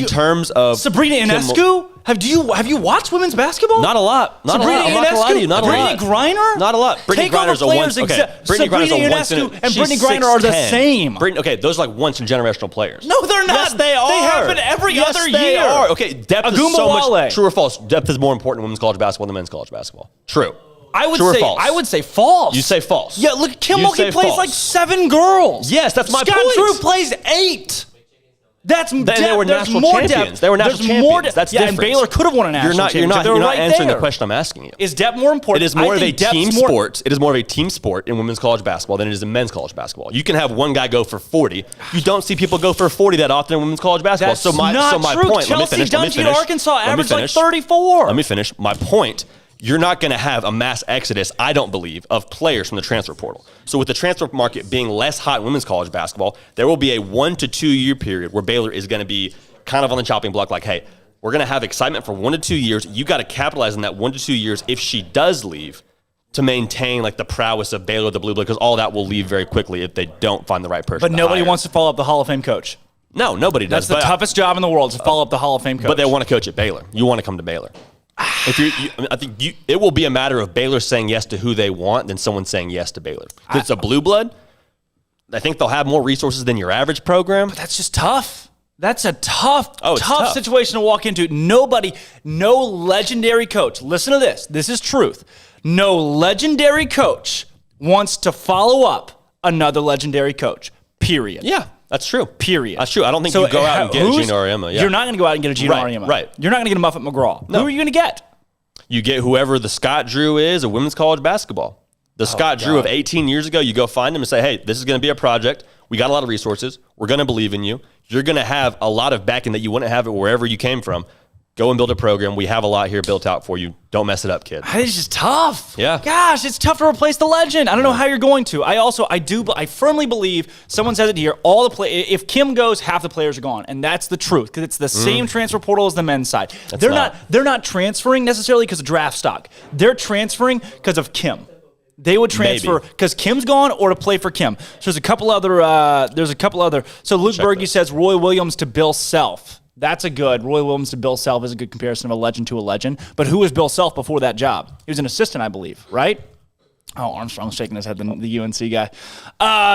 terms of Sabrina Ionescu, have you watched women's basketball? Not a lot. Sabrina Ionescu, Brittany Griner, not a lot. Brittany Griner's a once. Okay, Sabrina Ionescu and Brittany Griner are the same. Those are once in generational players. No, they're not. Yes, they are. They happen every other year. They are. Okay, depth is so much. True or false? Depth is more important in women's college basketball than men's college basketball. True. I would say false. You say false. Yeah, look, Kim Mulkey plays 7 girls. Yes, that's my point. Scott Drew plays 8. They were national champions. They were national champions. That's different. And Baylor could have won a national championship. You're not answering the question I'm asking you. Is depth more important? It is more of a team sport. It is more of a team sport in women's college basketball than it is in men's college basketball. You can have one guy go for 40. You don't see people go for 40 that often in women's college basketball. That's not true. Point. Chelsea Dungy at Arkansas averaged 34. Let me finish. My point. You're not going to have a mass exodus, I don't believe, of players from the transfer portal. So with the transfer market being less hot in women's college basketball, there will be a 1 to 2 year period where Baylor is going to be kind of on the chopping block like, hey, we're going to have excitement for 1 to 2 years. You got to capitalize on that 1 to 2 years if she does leave to maintain the prowess of Baylor, the Blue Blood, because all that will leave very quickly if they don't find the right person. But nobody wants to follow up the Hall of Fame coach. No, nobody does. That's the toughest job in the world, to follow up the Hall of Fame coach. But they want to coach at Baylor. You want to come to Baylor. I think it will be a matter of Baylor saying yes to who they want than someone saying yes to Baylor. If it's a blue blood, I think they'll have more resources than your average program. But that's just tough. That's a tough situation to walk into. No legendary coach. Listen to this. This is truth. No legendary coach wants to follow up another legendary coach. Period. Yeah. That's true. Period. That's true. I don't think you go out and get a Gino Auriemma. Yeah. You're not going to go out and get a Gino Auriemma. Right. You're not going to get a Muffet McGraw. No. Who are you going to get? You get whoever the Scott Drew is of women's college basketball. The Scott Drew of 18 years ago, you go find him and say, hey, this is going to be a project. We got a lot of resources. We're going to believe in you. You're going to have a lot of backing that you wouldn't have it wherever you came from. Go and build a program. We have a lot here built out for you. Don't mess it up, kid. It's just tough. Yeah. Gosh, it's tough to replace the legend. I don't know how you're going to. I firmly believe, someone says it here, if Kim goes, half the players are gone. And that's the truth, because it's the same transfer portal as the men's side. They're not transferring necessarily because of draft stock. They're transferring because of Kim. They would transfer because Kim's gone or to play for Kim. So there's a couple other. So Luke Berge says Roy Williams to Bill Self. That's Roy Williams to Bill Self is a good comparison of a legend to a legend. But who was Bill Self before that job? He was an assistant, I believe, right? Oh, Armstrong's shaking his head, the UNC guy.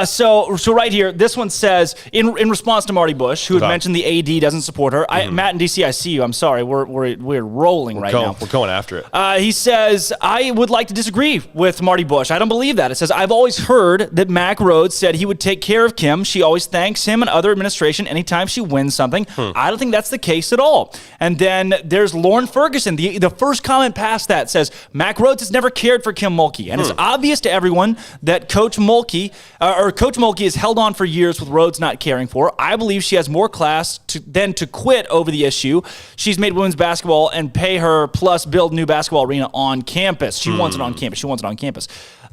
So right here, this one says, in response to Marty Bush, who had mentioned the AD doesn't support her. Matt and DC, I see you. I'm sorry. We're rolling now. We're going after it. He says, I would like to disagree with Marty Bush. I don't believe that. It says, I've always heard that Mack Rhoades said he would take care of Kim. She always thanks him and other administration anytime she wins something. I don't think that's the case at all. And then there's Lauren Ferguson. The first comment past that says, Mack Rhoades has never cared for Kim Mulkey. And it's obvious to everyone that Coach Mulkey has held on for years with Rhoades not caring for her. I believe she has more class than to quit over the issue. She's made women's basketball and pay her plus build new basketball arena on campus. She wants it on campus.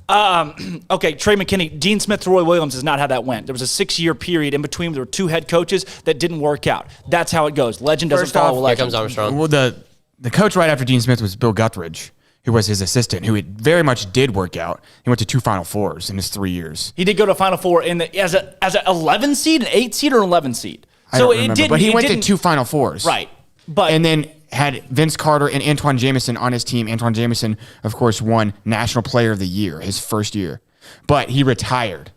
Okay, Trey McKinney, Gene Smith to Roy Williams is not how that went. There was a 6-year period in between. There were 2 head coaches that didn't work out. That's how it goes. Legend doesn't follow legend. Here comes Armstrong. Well, the coach right after Gene Smith was Bill Guthridge, who was his assistant, who very much did work out. He went to 2 Final Fours in his 3 years. He did go to Final Four as an 11 seed, an 8 seed, or 11 seed. So it didn't. But he went to 2 Final Fours, right? And then had Vince Carter and Antoine Jamison on his team. Antoine Jamison, of course, won National Player of the Year his first year, but he retired.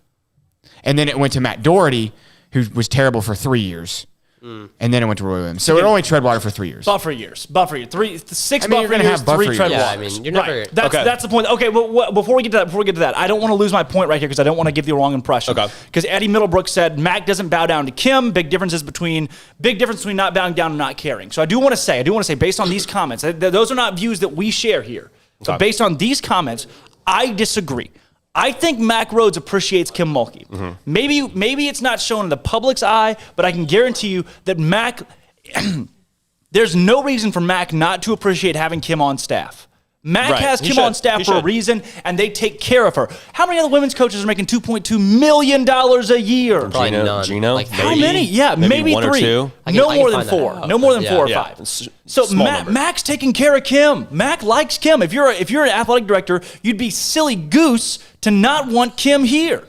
And then it went to Matt Doherty, who was terrible for 3 years. And then it went to Roy Williams. So it only tread water for 3 years. Buffer years. 6 buffer years, 3 tread Yeah, waters. I mean, you're never. Right. That's the point. Okay, well, before we get to that, I don't want to lose my point right here because I don't want to give the wrong impression. Okay. Because Eddie Middlebrook said Mac doesn't bow down to Kim. Big difference between not bowing down and not caring. So I do want to say, based on these comments, those are not views that we share here. So based on these comments, I disagree. I think Mack Rhoades appreciates Kim Mulkey. Maybe it's not shown in the public's eye, but I can guarantee you that Mack, there's no reason for Mack not to appreciate having Kim on staff. Mack has Kim on staff for a reason, and they take care of her. How many other women's coaches are making $2.2 million a year? Probably none. Gino? Like how many? Yeah, maybe 3. 1 or 2. No more than 4. No more than 4 or 5. So Mack's taking care of Kim. Mack likes Kim. If you're an athletic director, you'd be silly goose to not want Kim here.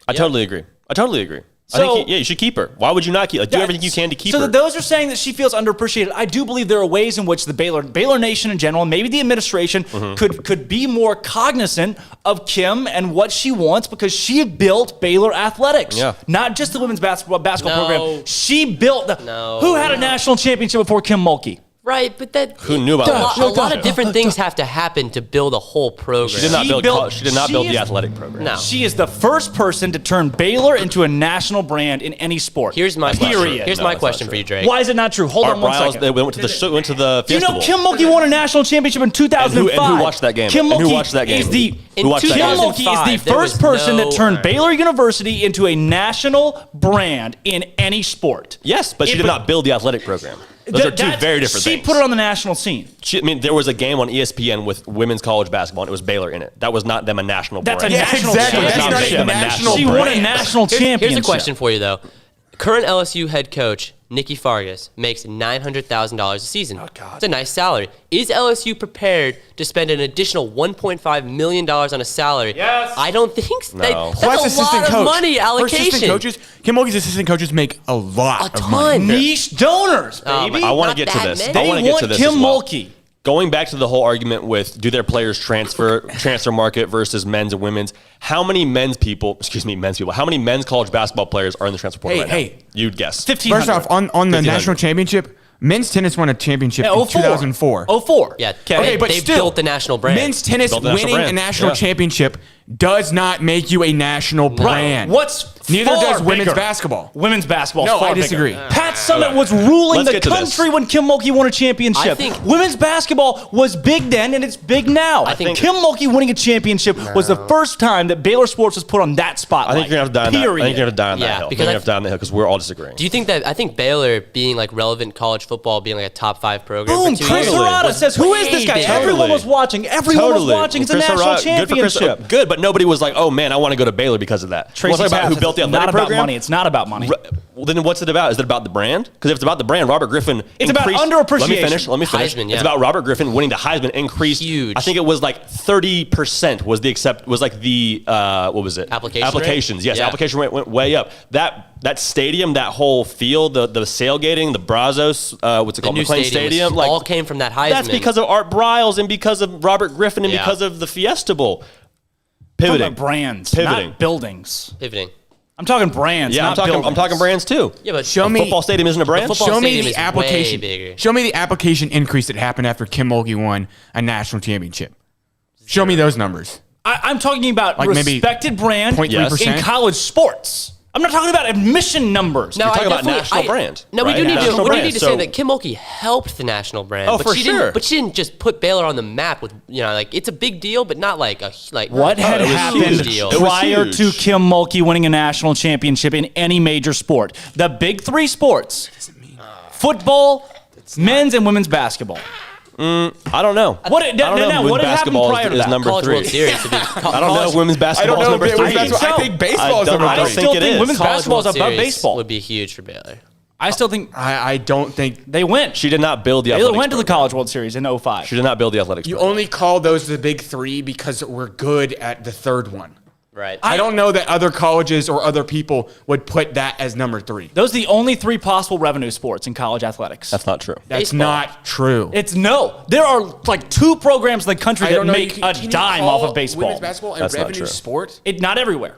I totally agree. I think you should keep her. Why would you not keep her? Do everything you can to keep her. So those are saying that she feels underappreciated. I do believe there are ways in which the Baylor Nation in general, maybe the administration, could be more cognizant of Kim and what she wants because she built Baylor athletics. Yeah. Not just the women's basketball program. She built who had a national championship before Kim Mulkey? Right, but who knew about that? A lot of different things have to happen to build a whole program. She did not build the athletic program. No. She is the first person to turn Baylor into a national brand in any sport. Here's my question for you, Drake. Why is it not true? Hold on one second. They went to the Fiesta Do you know Kim Mulkey won a national championship in 2005? And who watched that game? Kim Who watched that game? Kim Mulkey is the first person that turned Baylor University into a national brand in any sport. Yes, but she did not build the athletic program. Those are 2 very different things. She put it on the national scene. There was a game on ESPN with women's college basketball, and it was Baylor in it. That was not them a national brand. That's a national championship. She won a national championship. Here's a question for you, though. Current LSU head coach Nikki Fargas makes $900,000 a season. Oh, God. It's a nice salary. Is LSU prepared to spend an additional $1.5 million on a salary? Yes. I don't think so. No. That's a lot of money allocation. Kim Mulkey's assistant coaches make a lot of money. money. Niche donors, baby. I want to get to this. They want Kim Mulkey. Going back to the whole argument with do their players transfer market versus men's and women's, how many men's college basketball players are in the transfer portal right now? You'd guess. 1,500. First off, on the national championship, men's tennis won a championship in 2004. 04. Yeah, but they still, built the national brand. Men's tennis winning a national championship does not make you a national brand. Neither does women's basketball. Women's basketball. No, I disagree. Pat Summitt was ruling the country when Kim Mulkey won a championship. Women's basketball was big then, and it's big now. I think Kim Mulkey winning a championship was the first time that Baylor sports was put on that spotlight. I think you're gonna have to die on that. I think you're gonna have to die on that hill. You're gonna have to die on the hill because we're all disagreeing. Do you think that? I think Baylor being like relevant college football, being like a top 5 program. Boom! Chris Harada says, "Who is this guy?" Everyone was watching. Everyone was watching. It's a national championship. Good, but nobody was like, "Oh man, I want to go to Baylor because of that." Tracy about who built the athletic program. It's not about money. Well, then what's it about? Is it about the brand? Because if it's about the brand, Robert Griffin It's about underappreciation. Let me finish. Heisman, yeah. It's about Robert Griffin winning the Heisman increased. Huge. I think it was like 30% was the what was it? Applications. Yes, application rate went way up. That stadium, that whole field, the sailgating, the Brazos, what's it called? McLean Stadium. All came from that Heisman. That's because of Art Briles and because of Robert Griffin and because of the Fiesta Bowl. Pivoting. I'm talking about brands, Pivoting. not buildings. Pivoting. I'm talking brands. Yeah, not I'm talking brands too. Yeah, but Show me football stadium isn't a brand. Show me stadium the is application. way bigger. Show me the application increase that happened after Kim Mulkey won a national championship. Show me those numbers. I'm talking about Like maybe respected brand 0.3%? in college sports. I'm not talking about admission numbers. No, You're talking I about definitely- national brand. No, right? we do need National to. We brand. need to So- say that Kim Mulkey helped the national brand. Oh, but for she sure. Didn't, but she didn't just put Baylor on the map with like it's a big deal, but not like What had it was happened huge. It was prior huge. to Kim Mulkey winning a national championship in any major sport? The big three sports: football, men's and women's basketball. I don't know. What I don't know if what women's had happened basketball prior to is that? number College 3. World Series. would be- I don't know if women's basketball is number 3. I think baseball is I don't- number I don't 3. think it is. Women's College basketball is World above Series baseball. would be huge for Baylor. I still think I don't think they went. She did not build the Baylor athletics went to the program. College World Series in 05. She did not build the athletics you program. only call those the big three because we're good at the third one. Right. I don't know that other colleges or other people would put that as number 3. Those are the only 3 possible revenue sports in college athletics. That's not true. That's Baseball. not true. There are like 2 programs in the country I that don't know, make can a you dime call off of baseball. Women's basketball and That's not revenue true. sport? Not everywhere.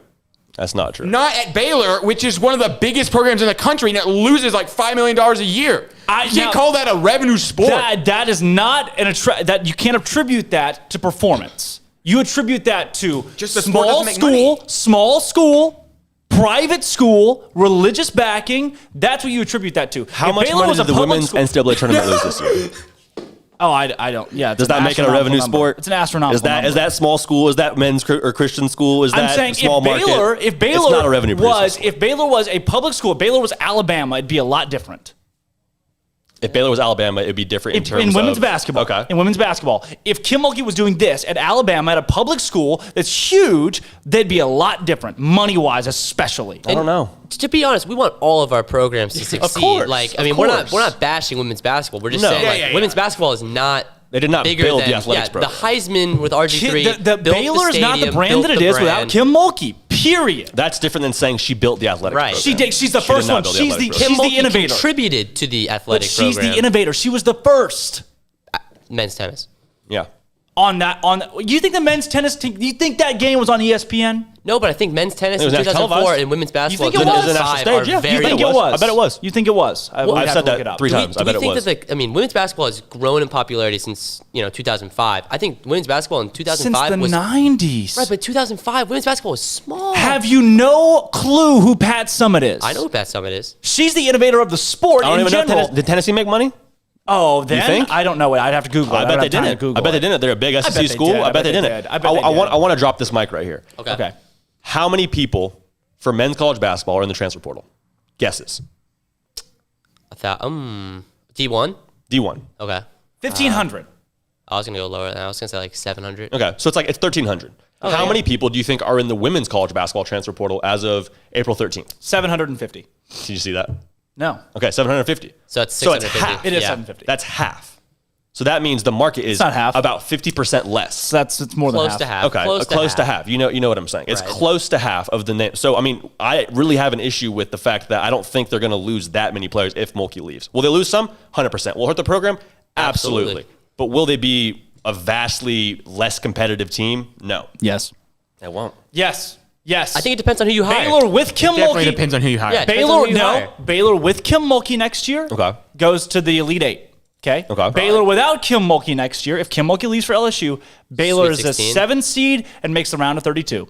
That's not true. Not at Baylor, which is one of the biggest programs in the country, and it loses like $5 million a year. You can't call that a revenue sport. That is not that you can't attribute that to performance. You attribute that to Just the sport doesn't make money. small school, private school, religious backing. That's what you attribute that to. How If much Baylor money was a did the public women's school- NCAA tournament lose this year? Oh, I don't. Yeah, it's Does an that make it a astronomical revenue number. sport? It's an astronomical number. Is that small school? Is that men's or Christian school? Is I'm that saying small market? if Baylor it's not a revenue was producing. if Baylor was a public school, if Baylor was Alabama, it'd be a lot different. If Baylor was Alabama, it'd be different in terms in women's of basketball. Okay. In women's basketball, if Kim Mulkey was doing this at Alabama at a public school that's huge, they'd be a lot different, money-wise especially. I don't know. To be honest, we want all of our programs to succeed. course, Like, I of mean, course. we're not bashing women's basketball. We're just No. saying Yeah, like women's basketball is not. They did not bigger build than the athletics the program. Heisman with RG3. The built Baylor is not the stadium, brand built that it the is without brand. Kim Mulkey. Period. That's different than saying she built the athletics Right. program. She did. She's the She did first not one. build the She's athletics the Kim she's the Mulkey innovator. contributed to the But athletic she's program. the innovator. She was the first Men's tennis. Yeah. on that. You think the men's tennis team? You think that game was on ESPN? No, but I think men's tennis It in was 2004 televised. and women's basketball think it in was? 2005 It was a national are stage, yeah. very You think it was? was? I bet it was. You think it was? I've We'd have said to look that it up. 3 Do we, times. do I we bet it think was. that women's basketball has grown in popularity since 2005? I think women's basketball in 2005 Since the was 90s. right, but 2005 women's basketball was small. Have you no clue who Pat Summitt is? I know who Pat Summitt is. She's the innovator of the sport I don't in even know. general. Did Tennessee make money? Oh, then think? I don't know it. I'd have to Google it. I bet don't they have time to didn't. Google I bet they it. didn't. They're a big bet SEC they school. did. I bet they didn't. I bet they did. I want to drop this mic right here. Okay. How many people for men's college basketball are in the transfer portal? Guesses. I thought, D1. D1. Okay. 1,500. I was gonna go lower than that. I was gonna say like 700. Okay, so it's 1,300. How many people do you think are in the women's college basketball transfer portal as of April 13th? 750. Did you see that? No. Okay, 750. So it's So it's 650. half. It is Yeah. 750. That's half. So that means the market is not half. about 50% less. It's more than Close half. to half. Okay, Close to half. You know what I'm saying. It's Right. close to half of the name. So I mean, I really have an issue with the fact that I don't think they're going to lose that many players if Mulkey leaves. Will they lose some? 100%. Will it hurt the program? Absolutely. But will they be a vastly less competitive team? No, Yes. they won't. Yes. Yes. I think it depends on who you hire. Baylor with Kim Definitely Mulkey. depends on who you hire. Yeah, depends on Baylor, who you hire. Baylor with Kim Mulkey next year goes to the Elite Eight. Okay. Baylor without Kim Mulkey next year. If Kim Mulkey leaves for LSU, Baylor is Sweet a 16. 7 seed and makes the round of 32.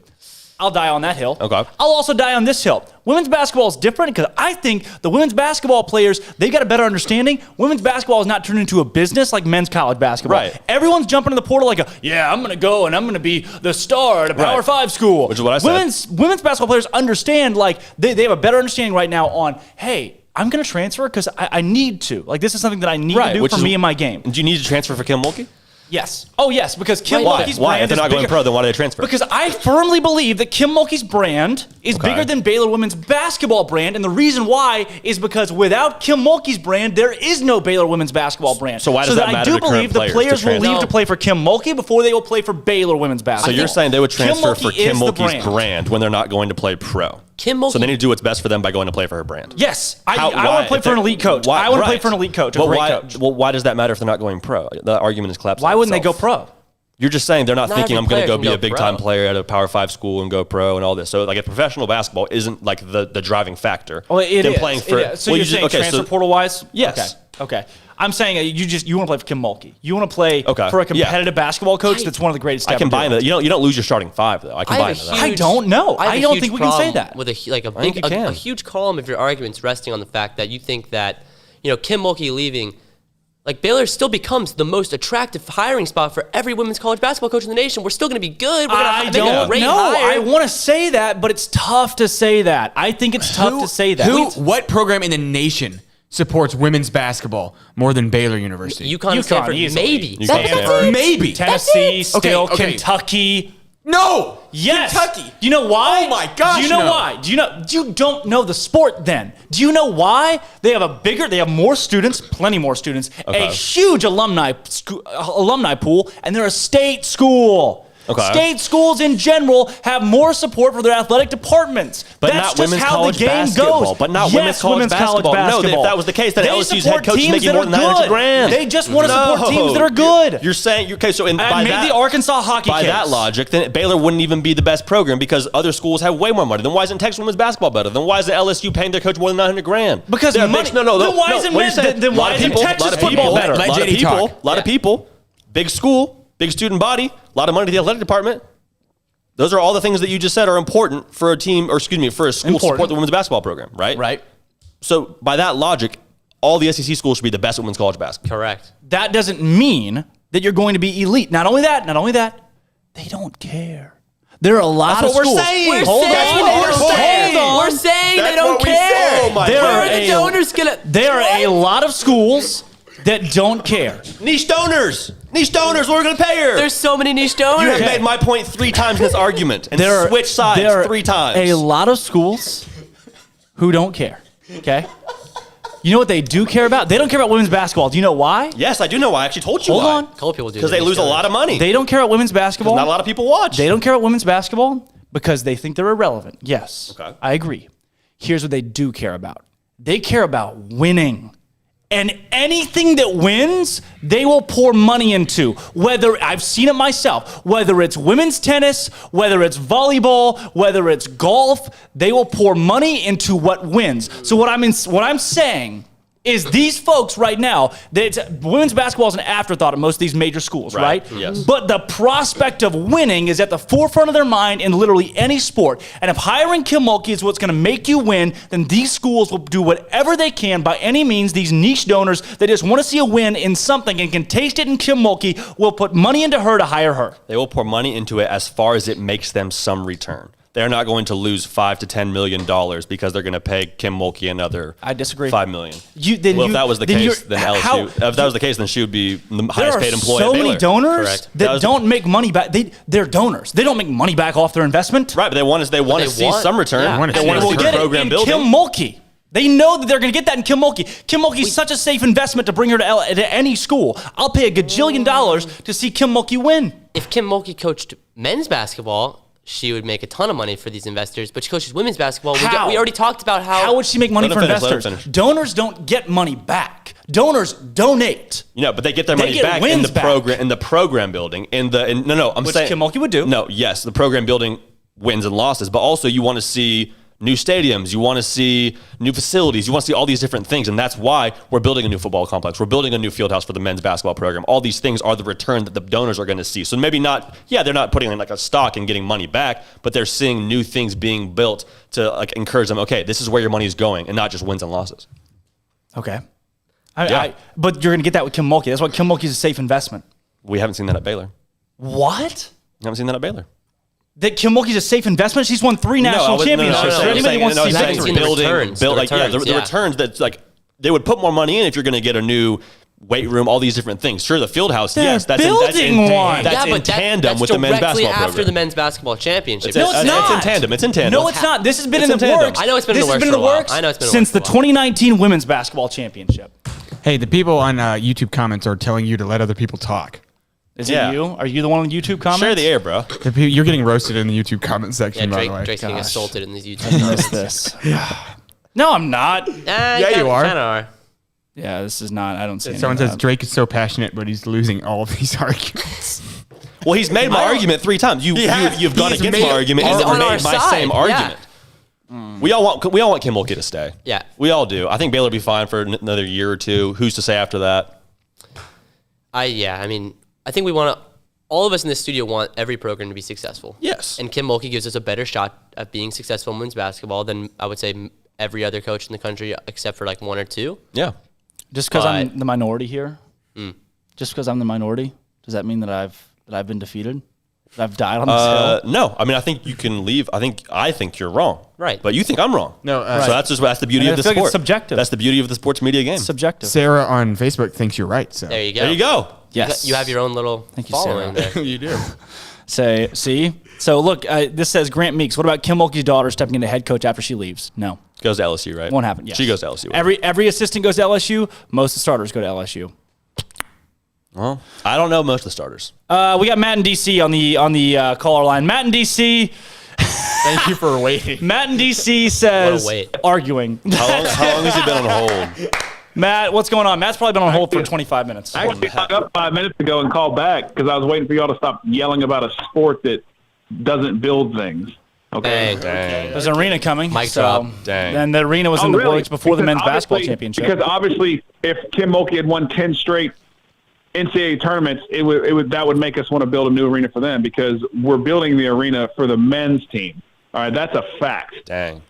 I'll die on that hill. Okay. I'll also die on this hill. Women's basketball is different because I think the women's basketball players, they got a better understanding. Women's basketball is not turned into a business like men's college basketball. Right. Everyone's jumping in the portal like, I'm going to go and I'm going to be the star at a Power Right. 5 school. Which is what I said. Women's basketball players understand, like, they have a better understanding right now on, hey, I'm going to transfer because I need to. Like, this is something that I need to do which for is- me in my game. Do you need to transfer for Kim Mulkey? Yes. Oh, yes, because Kim Why? Mulkey's Why? brand If they're is not going bigger. pro, then why do they transfer? Because I firmly believe that Kim Mulkey's brand is bigger than Baylor women's basketball brand, and the reason why is because without Kim Mulkey's brand, there is no Baylor women's basketball brand. So why does that I matter do to current believe the players players to will leave transfer? to play for Kim Mulkey before they will play for Baylor women's basketball. So you're saying they would transfer for Kim is the Mulkey's brand when they're not going to play pro? Kim Mulkey. So they need to do what's best for them by going to play for her brand. Yes. I How- want why? to play If for an they- elite coach. why- I want to play right. for an elite coach, a But great why, coach. Well, why does that matter if they're not going pro? The argument is collapsing. Why wouldn't they go itself. pro? You're just saying they're not thinking I'm going to go be a big-time pro. player at a Power 5 school and go pro and all this. So, like, professional basketball isn't, like, the driving factor. Well, it is. Playing for, So you're saying transfer portal-wise? Yes. Okay. I'm saying you want to play for Kim Mulkey. You want to play for a competitive basketball coach that's one of the greatest. I can buy that. You don't lose your starting 5 though. I can buy that. I don't know. I don't think we can say that. With a huge column of your arguments resting on the fact that you think that Kim Mulkey leaving, like Baylor still becomes the most attractive hiring spot for every women's college basketball coach in the nation. We're still going to be good. We're I don't know. I want to say that, but it's tough to say that. I think it's tough to say that. What program in the nation supports women's basketball more than Baylor University? UConn, Stanford, easily. maybe. Stanford, maybe. Tennessee, still Okay. Kentucky. No. Yes. Kentucky. Do you know why? Oh my gosh. Do you know why? You don't know the sport then. Do you know why? They have more students, plenty more students, a huge alumni pool, and they're a state school. Okay. State schools in general have more support for their athletic departments. But That's not women's just how college the game basketball. goes. But not yes, women's college basketball. No, if that was the case, then they LSU's support head coach is teams making that more are than $900 good. grand. They just want to support teams that are good. You're saying okay. So I made the Arkansas hockey by case. that logic, then Baylor wouldn't even be the best program because other schools have way more money. Then why isn't Texas women's basketball better? Then why is the LSU paying their coach more than $900 grand? Because Then money. Then why isn't Texas football better? A lot of people, big school, big student body, a lot of money to the athletic department. Those are all the things that you just said are important for a team, for a school to support the women's basketball program, right? Right. So by that logic, all the SEC schools should be the best at women's college basketball. Correct. That doesn't mean that you're going to be elite. Not only that, they don't care. There are a lot of schools. We're saying they don't care. Where are the donors gonna? There are a lot of schools that don't care. Niche donors. We're going to pay her. There's so many niche donors. You have made my point 3 times in this argument and switched sides 3 times. A lot of schools who don't care. Okay. You know what they do care about? They don't care about women's basketball. Do you know why? Yes, I do know why. I actually told you why. why. Hold on. A couple people do. Because they lose a lot of money. They don't care about women's basketball. Not a lot of people watch. They don't care about women's basketball because they think they're irrelevant. Yes. Okay. I agree. Here's what they do care about. They care about winning. And anything that wins, they will pour money into. Whether, I've seen it myself, whether it's women's tennis, whether it's volleyball, whether it's golf, they will pour money into what wins. So what I'm saying is these folks right now, women's basketball is an afterthought at most of these major schools, right? Yes. But the prospect of winning is at the forefront of their mind in literally any sport. And if hiring Kim Mulkey is what's going to make you win, then these schools will do whatever they can by any means. These niche donors that just want to see a win in something and can taste it in Kim Mulkey will put money into her to hire her. They will pour money into it as far as it makes them some return. They're not going to lose $5 to $10 million because they're going to pay Kim Mulkey another. I disagree. $5 million. If that was the case, then LSU. If that was the case, then she would be the highest paid employee. There are so many donors Correct. that don't make money back. They're donors. They don't make money back off their investment. Right, but they want to see some return. Yeah. They want to see the program building. Kim Mulkey. They know that they're going to get that in Kim Mulkey. Kim Mulkey's such a safe investment to bring her to any school. I'll pay $1 gajillion to see Kim Mulkey win. If Kim Mulkey coached men's basketball, she would make a ton of money for these investors, but she coaches women's basketball. We already talked about how would she make money for investors? Donors don't get money back. Donors donate. But they get their money back in the program building. Which Kim Mulkey would do. No, yes, the program building wins and losses, but also you want to see new stadiums, you want to see new facilities, you want to see all these different things, and that's why we're building a new football complex. We're building a new field house for the men's basketball program. All these things are the return that the donors are going to see. So maybe not, they're not putting in like a stock and getting money back, but they're seeing new things being built to like encourage them, okay, this is where your money is going, and not just wins and losses. Okay. But you're going to get that with Kim Mulkey. That's why Kim Mulkey is a safe investment. We haven't seen that at Baylor. What? We haven't seen that at Baylor. That Kim Mulkey's a safe investment? She's won 3 national championships. No. Anybody wants to see victory? The returns that's like they would put more money in if you're going to get a new weight room, all these different things. Sure, the field house, They're building one. That's in tandem with the men's basketball program. After the men's basketball championship. No, it's not. It's in tandem. No, it's not. This has been in the works. I know it's been in the works for a while. Since the 2019 women's basketball championship. Hey, the people on YouTube comments are telling you to let other people talk. Is it you? Are you the one on the YouTube comments? Share the air, bro. You're getting roasted in the YouTube comment section, by the way. Drake's getting assaulted in these YouTube comments. This. No, I'm not. Yeah, you are. Kind of are. Yeah, this is not. I don't see. Someone says Drake is so passionate, but he's losing all of these arguments. Well, he's made my argument 3 times. You've gone against my argument. He's made my same argument. We all want Kim Mulkey to stay. Yeah. We all do. I think Baylor will be fine for another year or 2. Who's to say after that? I think we want to. All of us in this studio want every program to be successful. Yes. And Kim Mulkey gives us a better shot at being successful in women's basketball than I would say every other coach in the country, except for like 1 or 2. Yeah. Just because I'm the minority here. Just because I'm the minority, does that mean that I've been defeated? That I've died on this hill? No. I mean, I think you can leave. I think you're wrong. Right. But you think I'm wrong. No. So that's the beauty of the sport. Like it's subjective. That's the beauty of the sports media game. It's subjective. Sarah on Facebook thinks you're right. So There you go. There you go. Yes. You have your own little following there. you do. See? So look, this says Grant Meeks. What about Kim Mulkey's daughter stepping into head coach after she leaves? No. Goes to LSU, right? Won't happen. Yes. She goes to LSU. Every assistant goes to LSU. Most of the starters go to LSU. Well, I don't know most of the starters. We got Matt in DC on the caller line. Matt in DC. Thank you for waiting. Matt in DC says arguing. How long has he been on hold? Matt, what's going on? Matt's probably been on hold for 25 minutes. I actually hung up 5 minutes ago and called back because I was waiting for y'all to stop yelling about a sport that doesn't build things. Okay. Dang. There's an arena coming. Mic drop. Dang. And the arena was in the works before the men's basketball championship. Because obviously, if Kim Mulkey had won 10 straight NCAA tournaments, that would make us want to build a new arena for them because we're building the arena for the men's team. All right, that's a fact. Dang.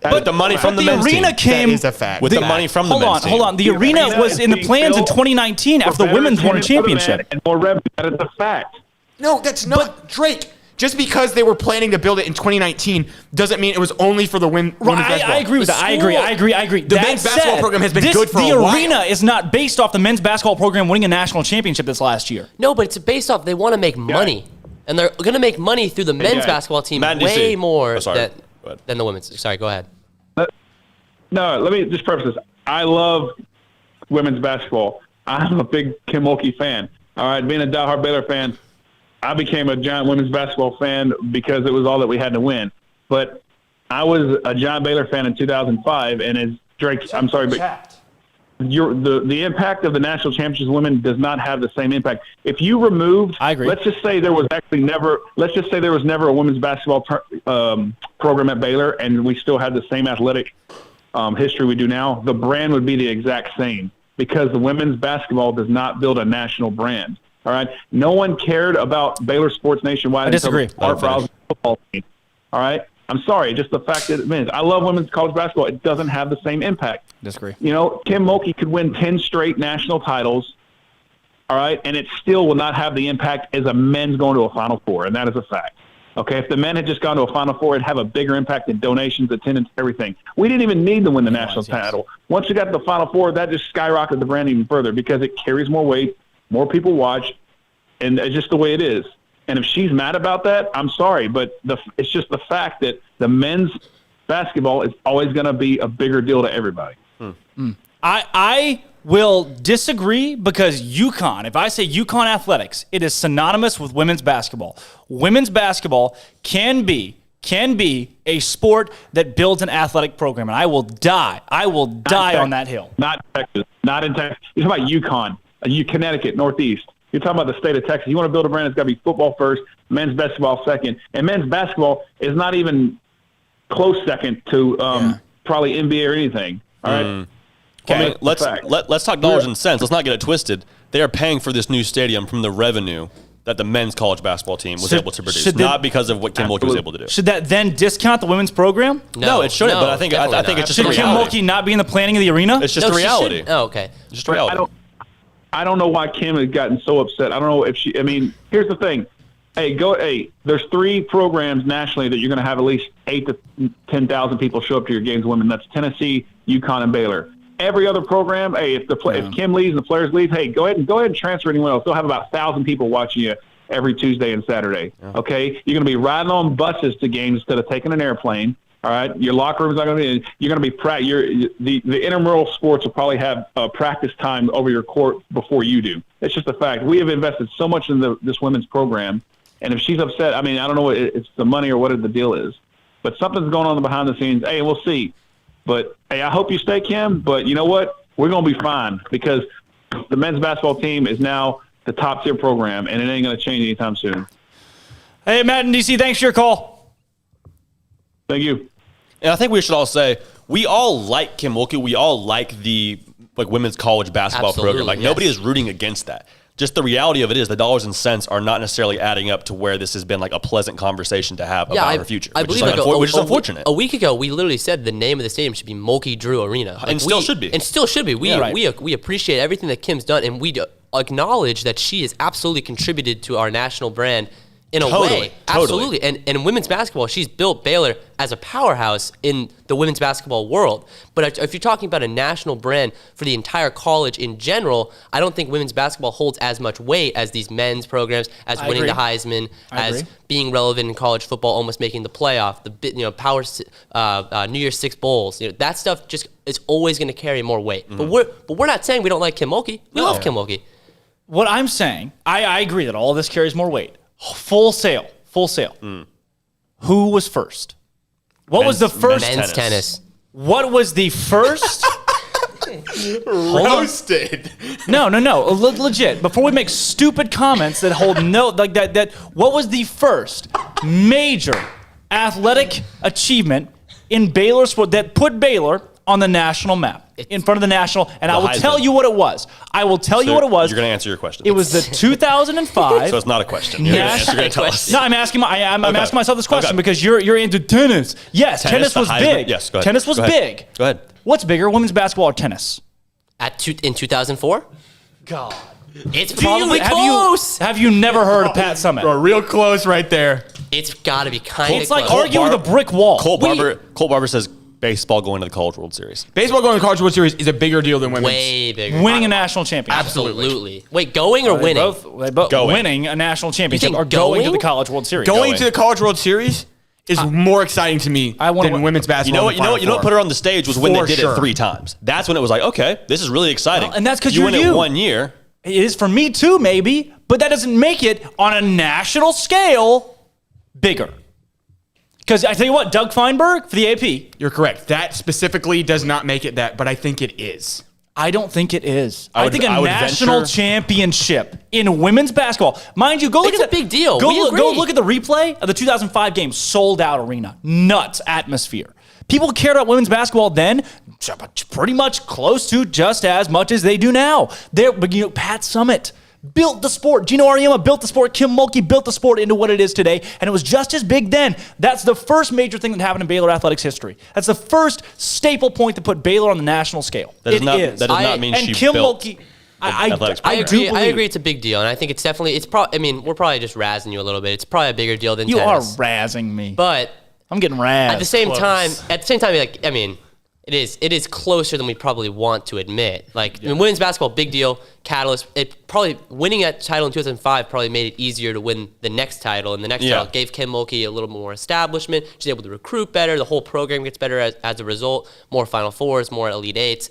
But the money from the men's arena team. came That is a fact. With the money from the men's team. Hold on. The arena was in the plans in 2019 after the women's won a championship. And more revenue. That is a fact. No, that's not Drake. Just because they were planning to build it in 2019 doesn't mean it was only for the women's basketball. I agree with that. I agree. The men's basketball program has been good for a while. The arena is not based off the men's basketball program winning a national championship this last year. No, but it's based off they want to make money. And they're going to make money through the men's basketball team way more than the women's. Sorry, go ahead. No, let me just preface this. I love women's basketball. I'm a big Kim Mulkey fan. All right, being a diehard Baylor fan, I became a giant women's basketball fan because it was all that we had to win. But I was a giant Baylor fan in 2005, and as Drake, I'm sorry, but the impact of the national championships women does not have the same impact. If you removed, I agree. Let's just say there was never a women's basketball program at Baylor, and we still had the same athletic history we do now. The brand would be the exact same because the women's basketball does not build a national brand. All right. No one cared about Baylor sports nationwide. I disagree. Art Browse football team. All right. I'm sorry. Just the fact that it means I love women's college basketball. It doesn't have the same impact. Disagree. You know, Kim Mulkey could win 10 straight national titles. All right. And it still will not have the impact as a men's going to a Final Four. And that is a fact. Okay. If the men had just gone to a Final Four, it'd have a bigger impact in donations, attendance, everything. We didn't even need to win the national title. Once we got to the Final Four, that just skyrocketed the brand even further because it carries more weight. More people watch, and it's just the way it is. And if she's mad about that, I'm sorry, but it's just the fact that the men's basketball is always going to be a bigger deal to everybody. I will disagree because UConn, if I say UConn athletics, it is synonymous with women's basketball. Women's basketball can be a sport that builds an athletic program, and I will die on that hill. Not Texas. Not in Texas. You're talking about UConn. Connecticut, Northeast. You're talking about the state of Texas. You want to build a brand, it's got to be football first, men's basketball second. And men's basketball is not even close second to probably NBA or anything. All right? Okay, let's talk dollars and cents. Let's not get it twisted. They are paying for this new stadium from the revenue that the men's college basketball team was able to produce, not because of what Kim Mulkey was able to do. Should that then discount the women's program? No, it shouldn't, but I think it's just a reality. Should Kim Mulkey not be in the planning of the arena? It's just a reality. Oh, okay. It's just a reality. I don't know why Kim has gotten so upset. I don't know if here's the thing. There's 3 programs nationally that you're going to have at least 8,000 to 10,000 people show up to your games women. That's Tennessee, UConn, and Baylor. Every other program, if Kim leaves and the players leave, go ahead and transfer anyone else. They'll have about 1,000 people watching you every Tuesday and Saturday. Yeah. Okay, you're going to be riding on buses to games instead of taking an airplane. All right, your locker room's not going to be. You're going to be the intramural sports will probably have practice time over your court before you do. It's just a fact. We have invested so much in this women's program, and if she's upset, I don't know if it's the money or what the deal is, but something's going on behind the scenes. Hey, we'll see. But hey, I hope you stay, Kim. But you know what? We're going to be fine because the men's basketball team is now the top tier program, and it ain't going to change anytime soon. Hey, Matt in DC, thanks for your call. Thank you. And I think we should all say we all like Kim Mulkey. We all like the women's college basketball program. Nobody is rooting against that. Just the reality of it is the dollars and cents are not necessarily adding up to where this has been a pleasant conversation to have about our future. I believe which is unfortunate. A week ago, we literally said the name of the stadium should be Mulkey Drew Arena. And still should be. And still should be. We appreciate everything that Kim's done, and we acknowledge that she has absolutely contributed to our national brand in a way. Absolutely. And in women's basketball, she's built Baylor as a powerhouse in the women's basketball world. But if you're talking about a national brand for the entire college in general, I don't think women's basketball holds as much weight as these men's programs, as winning the Heisman, as being relevant in college football, almost making the playoff, New Year's Six bowls. That stuff just is always going to carry more weight. But we're not saying we don't like Kim Mulkey. We love Kim Mulkey. What I'm saying, I agree that all of this carries more weight. Full sale. Who was first? What was the first? Men's tennis. What was the first? Roasted. No. Legit. Before we make stupid comments that hold no, that. What was the first major athletic achievement in Baylor sport that put Baylor on the national map? In front of the national, and I will tell you what it was. You're going to answer your question. It was the 2005. So it's not a question. You're going to tell us. No, I'm asking myself this question because you're into tennis. Yes, tennis was big. Yes, go ahead. Tennis was big. Go ahead. What's bigger, women's basketball or tennis? In 2004? God. It's probably close. Have you never heard of Pat Summitt? Bro, real close right there. It's got to be kind of close. It's like arguing with a brick wall. Colt Barber says baseball going to the College World Series. Baseball going to the College World Series is a bigger deal than women's. Way bigger. Winning a national championship. Absolutely. Wait, going or winning? Both winning a national championship or going to the College World Series. Going to the College World Series is more exciting to me than women's basketball. You know what put her on the stage was when they did it 3 times. That's when it was like, okay, this is really exciting. Well, and that's because you win it 1 year. It is for me too, maybe, but that doesn't make it on a national scale bigger. Because I tell you what, Doug Feinberg for the AP. You're correct. That specifically does not make it that, but I think it is. I don't think it is. I think a national championship in women's basketball. Mind you, it's a big deal. Go look at the replay of the 2005 game, sold out arena, nuts atmosphere. People cared about women's basketball then, pretty much close to just as much as they do now. Pat Summitt built the sport. Gino Auriemma built the sport. Kim Mulkey built the sport into what it is today, and it was just as big then. That's the first major thing that happened in Baylor athletics history. That's the first staple point to put Baylor on the national scale. That does not mean she Kim built Mulkey. I agree. It's a big deal, and I think it's definitely. We're probably just razzing you a little bit. It's probably a bigger deal than you tennis. are razzing me, but I'm getting razzed. At the same time, it is closer than we probably want to admit. Women's basketball, big deal, catalyst. It probably winning that title in 2005 probably made it easier to win the next title, and the next title gave Kim Mulkey a little more establishment. She's able to recruit better. The whole program gets better as a result. More Final Fours, more Elite Eights.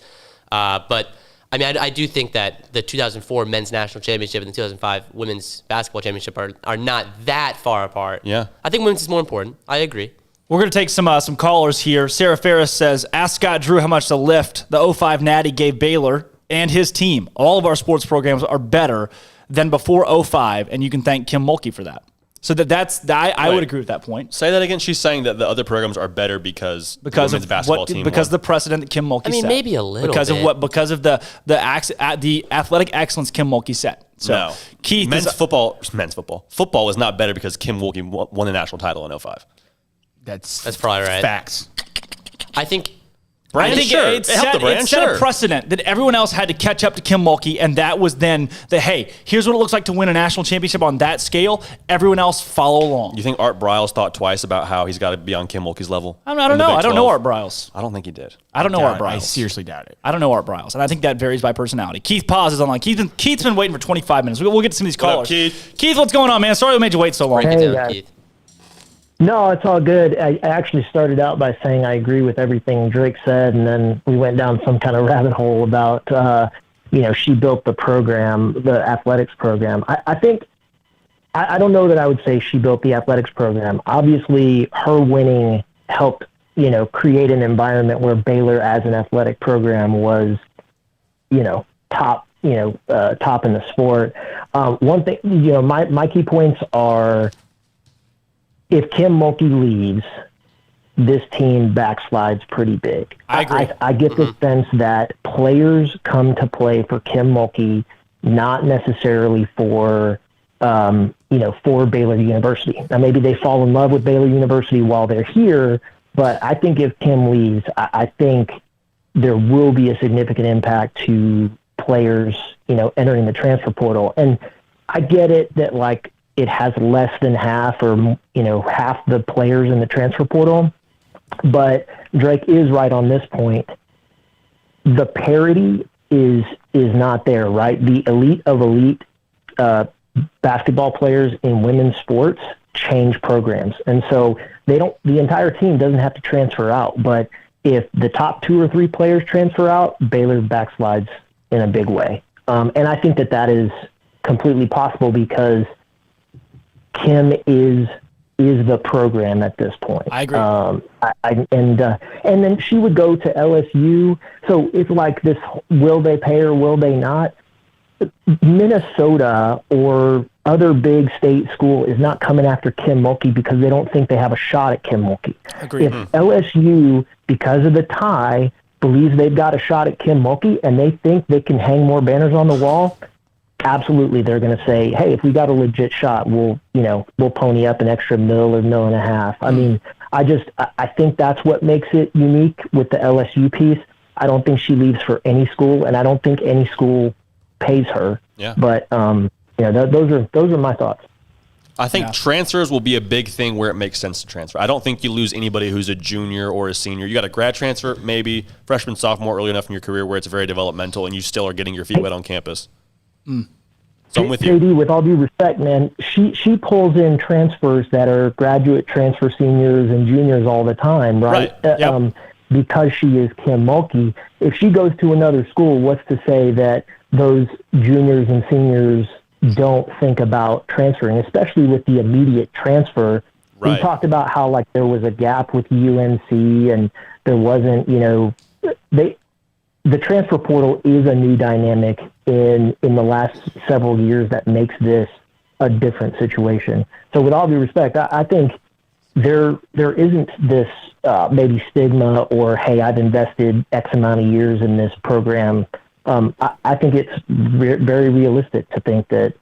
But I do think that the 2004 men's national championship and the 2005 women's basketball championship are not that far apart. Yeah, I think women's is more important. I agree. We're going to take some callers here. Sarah Ferris says, ask Scott Drew how much the lift the 05 Natty gave Baylor and his team. All of our sports programs are better than before 05, and you can thank Kim Mulkey for that. So I would agree with that point. Say that again. She's saying that the other programs are better because the women's basketball team because the precedent that Kim Mulkey set. Maybe a little because bit. of what? Because of the athletic excellence Kim Mulkey set. So no. Keith, football is not better because Kim Mulkey won the national title in 05. That's probably right. Facts. I think it set a precedent that everyone else had to catch up to Kim Mulkey, and that was then here's what it looks like to win a national championship on that scale. Everyone else follow along. You think Art Briles thought twice about how he's got to be on Kim Mulkey's level? I don't know. I don't know Art Briles. I don't think he did. I don't know Art Briles. I seriously doubt it. I don't know Art Briles, and I think that varies by personality. Keith Paz is online. Keith's been waiting for 25 minutes. We'll get to some of these callers. Keith, what's going on, man? Sorry we made you wait so long. Keith. No, it's all good. I actually started out by saying I agree with everything Drake said, and then we went down some kind of rabbit hole about, she built the program, the athletics program. I think, I don't know that I would say she built the athletics program. Obviously, her winning helped, create an environment where Baylor as an athletic program was, top top in the sport. One thing, my key points are, if Kim Mulkey leaves, this team backslides pretty big. I agree. I get the sense that players come to play for Kim Mulkey, not necessarily for Baylor University. Now, maybe they fall in love with Baylor University while they're here, but I think if Kim leaves, I think there will be a significant impact to players, entering the transfer portal. And I get it that it has less than half or, half the players in the transfer portal, but Drake is right on this point. The parity is not there, right? The elite of elite basketball players in women's sports change programs. And so the entire team doesn't have to transfer out, but if the top 2 or 3 players transfer out, Baylor backslides in a big way. And I think that is completely possible because Kim is the program at this point. I agree. And then she would go to LSU. So it's like this, will they pay or will they not? Minnesota or other big state school is not coming after Kim Mulkey because they don't think they have a shot at Kim Mulkey. Agreed. If LSU, because of the tie, believes they've got a shot at Kim Mulkey and they think they can hang more banners on the wall, absolutely they're going to say, hey, if we got a legit shot, we'll pony up an extra $1 or $1.5 million. I mean, I think that's what makes it unique with the LSU piece. I don't think she leaves for any school, and I don't think any school pays her. Yeah. But those are my thoughts. I think transfers will be a big thing where it makes sense to transfer. I don't think you lose anybody who's a junior or a senior. You got a grad transfer, maybe freshman, sophomore, early enough in your career where it's very developmental and you still are getting your feet wet on campus. So I'm with you. JD, with all due respect, man, she pulls in transfers that are graduate transfer seniors and juniors all the time, right? Yep. Because she is Kim Mulkey. If she goes to another school, what's to say that those juniors and seniors don't think about transferring, especially with the immediate transfer? Right. We talked about how there was a gap with UNC and there wasn't, the transfer portal is a new dynamic in the last several years that makes this a different situation. So with all due respect, I think there isn't this maybe stigma or, hey, I've invested X amount of years in this program. I think it's very realistic to think that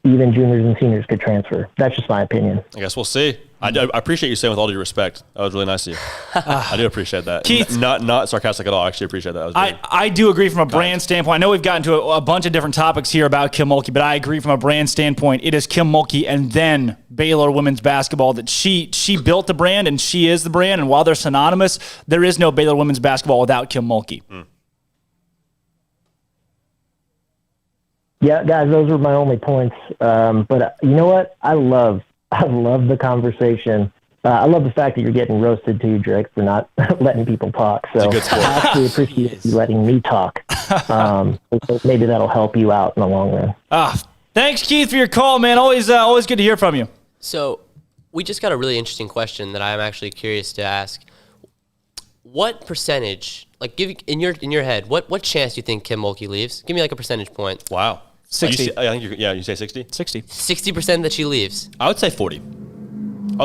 even juniors and seniors could transfer. That's just my opinion. I guess we'll see. I appreciate you saying with all due respect. That was really nice of you. I do appreciate that. Keith, not sarcastic at all. I actually appreciate that. I do agree from a brand standpoint. I know we've gotten to a bunch of different topics here about Kim Mulkey, but I agree from a brand standpoint. It is Kim Mulkey and then Baylor women's basketball that she built the brand and she is the brand. And while they're synonymous, there is no Baylor women's basketball without Kim Mulkey. Yeah, guys, those were my only points. But you know what? I love the conversation. I love the fact that you're getting roasted too, Drake, for not letting people talk. So I actually appreciate you letting me talk. Maybe that'll help you out in the long run. Thanks, Keith, for your call, man. Always good to hear from you. So we just got a really interesting question that I'm actually curious to ask. What percentage, give in your head, what chance do you think Kim Mulkey leaves? Give me a percentage point. Wow. 60. I think you say 60? 60. 60% that she leaves. I would say 40.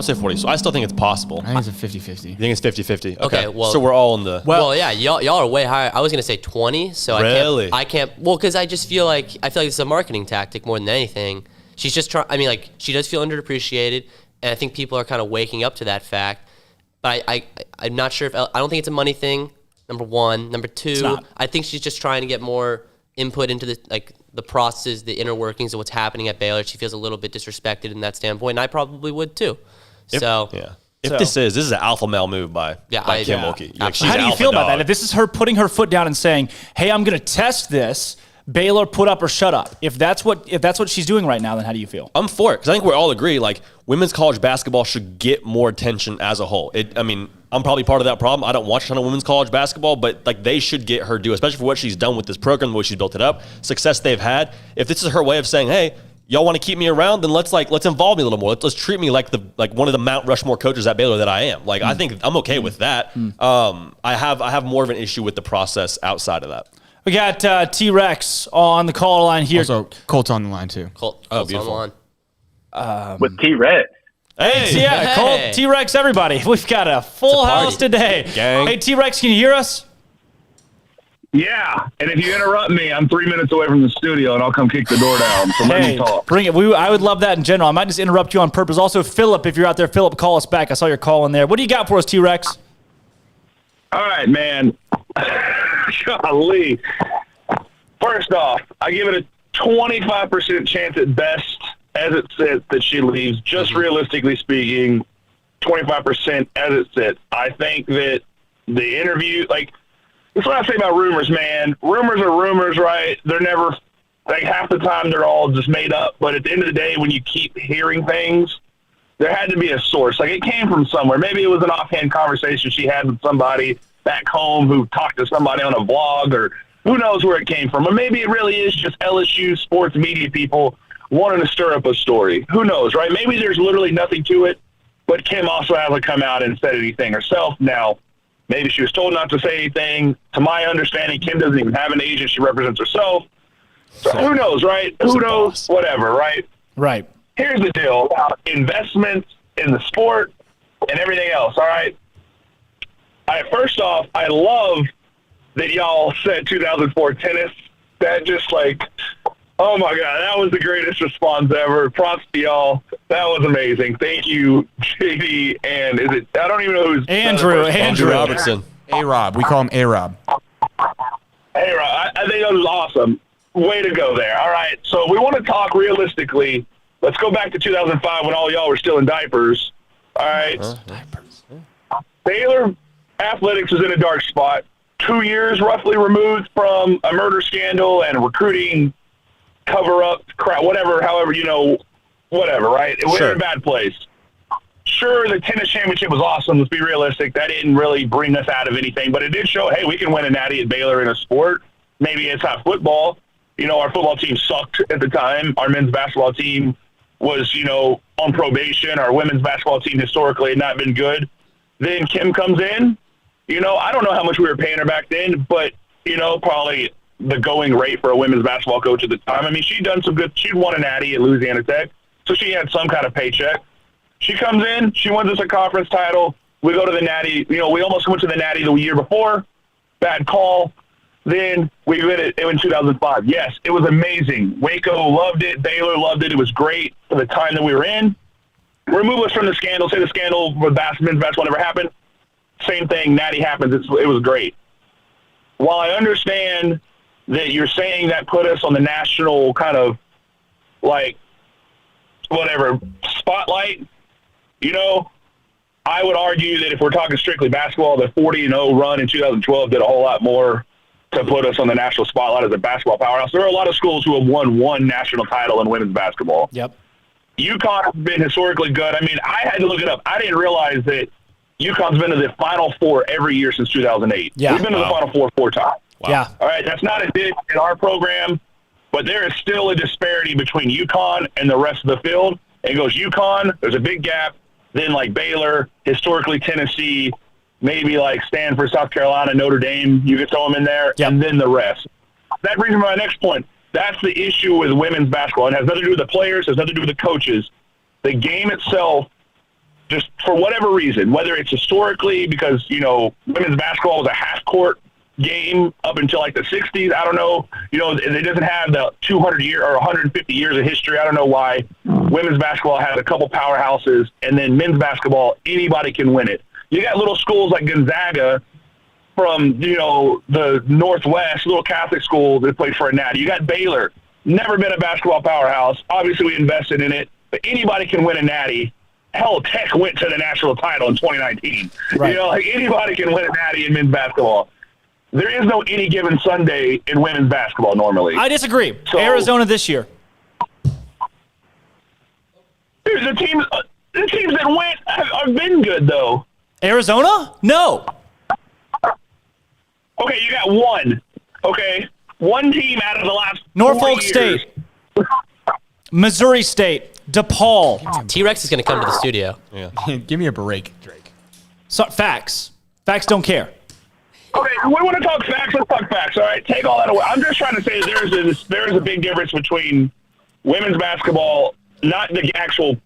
So I still think it's possible. I think it's a 50-50. You think it's 50-50? Okay, well. So we're all in the... Well, yeah, y'all are way higher. I was going to say 20, so really? I can't, because I just feel like this is a marketing tactic more than anything. She's just trying, she does feel underappreciated, and I think people are kind of waking up to that fact. But I'm not sure I don't think it's a money thing, number one. Number two, I think she's just trying to get more input into the processes, the inner workings of what's happening at Baylor. She feels a little bit disrespected in that standpoint, and I probably would too. This is an alpha male move by Kim Mulkey. How do you feel about that? If this is her putting her foot down and saying, hey, I'm going to test this, Baylor, put up or shut up. If that's what she's doing right now, then how do you feel? I'm for it because I think we all agree women's college basketball should get more attention as a whole. I'm probably part of that problem. I don't watch a ton of women's college basketball, but they should get her due, especially for what she's done with this program, the way she's built it up, success they've had. If this is her way of saying, hey, y'all want to keep me around, then let's involve me a little more. Let's treat me like one of the Mount Rushmore coaches at Baylor that I am. I think I'm okay with that. I have more of an issue with the process outside of that. We got T-Rex on the call line here. Also, Colt's on the line, too. Colt's on the line. With T-Rex. Hey, yeah, Colt, T-Rex, everybody. We've got a full house today. Gang. Hey, T-Rex, can you hear us? Yeah, and if you interrupt me, I'm 3 minutes away from the studio, and I'll come kick the door down. So let me talk. Bring it. I would love that in general. I might just interrupt you on purpose. Also, Philip, if you're out there, Philip, call us back. I saw your call in there. What do you got for us, T-Rex? All right, man. Golly. First off, I give it a 25% chance at best, as it sits, that she leaves. Just realistically speaking, 25% as it sits. I think that the interview, that's what I say about rumors, man. Rumors are rumors, right? They're never, half the time they're all just made up. But at the end of the day, when you keep hearing things, there had to be a source. It came from somewhere. Maybe it was an offhand conversation she had with somebody back home who talked to somebody on a blog, or who knows where it came from. Or maybe it really is just LSU sports media people wanting to stir up a story. Who knows, right? Maybe there's literally nothing to it, but Kim also hasn't come out and said anything herself. Now, maybe she was told not to say anything. To my understanding, Kim doesn't even have an agent. She represents herself. So who knows, right? Who knows? Whatever, right? Right. Here's the deal about investments in the sport and everything else, all right? First off, I love that y'all said 2004 tennis. That just oh my God, that was the greatest response ever. Props to y'all. That was amazing. Thank you, J.D. and I don't even know who's Andrew Robertson. A-Rob. We call him A-Rob. A-Rob. I think that was awesome. Way to go there. All right, so we want to talk realistically. Let's go back to 2005 when all y'all were still in diapers. All right. Diapers. Baylor athletics is in a dark spot. 2 years roughly removed from a murder scandal and a recruiting cover-up, crap, whatever, whatever, right? We're in a bad place. Sure, the tennis championship was awesome. Let's be realistic. That didn't really bring us out of anything, but it did show, hey, we can win a natty at Baylor in a sport. Maybe it's not football. Our football team sucked at the time. Our men's basketball team was, on probation. Our women's basketball team historically had not been good. Then Kim comes in. I don't know how much we were paying her back then, but, probably the going rate for a women's basketball coach at the time. I mean, she'd done some good. She'd won a natty at Louisiana Tech, so she had some kind of paycheck. She comes in. She wins us a conference title. We go to the natty. We almost went to the natty the year before. Bad call. Then we win it in 2005. Yes, it was amazing. Waco loved it. Baylor loved it. It was great for the time that we were in. Remove us from the scandal. Say the scandal with men's basketball never happened. Same thing. Natty happens. It was great. While I understand that you're saying that put us on the national kind of spotlight, I would argue that if we're talking strictly basketball, the 40-0 run in 2012 did a whole lot more to put us on the national spotlight as a basketball powerhouse. There are a lot of schools who have won one national title in women's basketball. Yep. UConn has been historically good. I mean, I had to look it up. I didn't realize that UConn's been to the Final Four every year since 2008. Yeah. We've been to the Final Four 4 times. Wow. Yeah. All right, that's not a dig in our program, but there is still a disparity between UConn and the rest of the field. It goes UConn, there's a big gap, then Baylor, historically Tennessee, maybe Stanford, South Carolina, Notre Dame, you could throw them in there, and then the rest. That brings me to my next point. That's the issue with women's basketball. It has nothing to do with the players, it has nothing to do with the coaches. The game itself, just for whatever reason, whether it's historically because, women's basketball was a half-court game up until the 60s. I don't know. It doesn't have the 200 year or 150 years of history. I don't know why women's basketball has a couple powerhouses, and then men's basketball, anybody can win it. You got little schools like Gonzaga from, the Northwest, little Catholic school that played for a natty. You got Baylor, never been a basketball powerhouse. Obviously, we invested in it, but anybody can win a natty. Hell, Tech went to the national title in 2019. Right. Anybody can win a natty in men's basketball. There is no any given Sunday in women's basketball normally. I disagree. So, Arizona this year. Dude, the teams that went have been good, though. Arizona? No. Okay, you got one. Okay, one team out of the last Norfolk State. Missouri State. DePaul. T-Rex is going to come to the studio. Yeah. Give me a break, Drake. So, facts. Facts don't care. Okay, we want to talk facts. Let's talk facts. All right, take all that away. I'm just trying to say there is a big difference between women's basketball, not the actual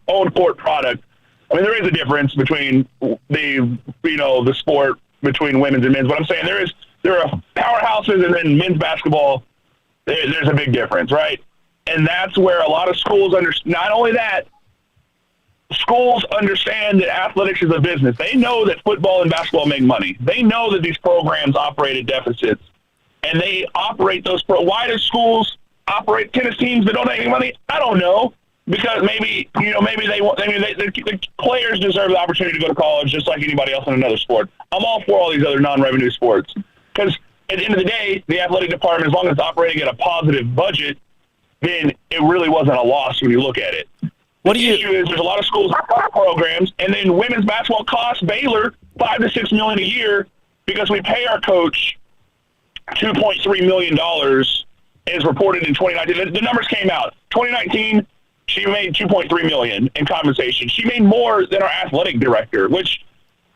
own court product. I mean, there is a difference between the sport between women's and men's. But I'm saying there are powerhouses, and then men's basketball, there's a big difference, right? And that's where a lot of schools not only that, schools understand that athletics is a business. They know that football and basketball make money. They know that these programs operate at deficits, and they operate those. Why do schools operate tennis teams that don't make any money? I don't know, because maybe the players deserve the opportunity to go to college just like anybody else in another sport. I'm all for all these other non-revenue sports, because at the end of the day, the athletic department, as long as it's operating at a positive budget, then it really wasn't a loss when you look at it. The issue is there's a lot of schools that have programs, and then women's basketball costs Baylor $5 to $6 million a year because we pay our coach $2.3 million, as reported in 2019. The numbers came out. 2019, she made $2.3 million in compensation. She made more than our athletic director, which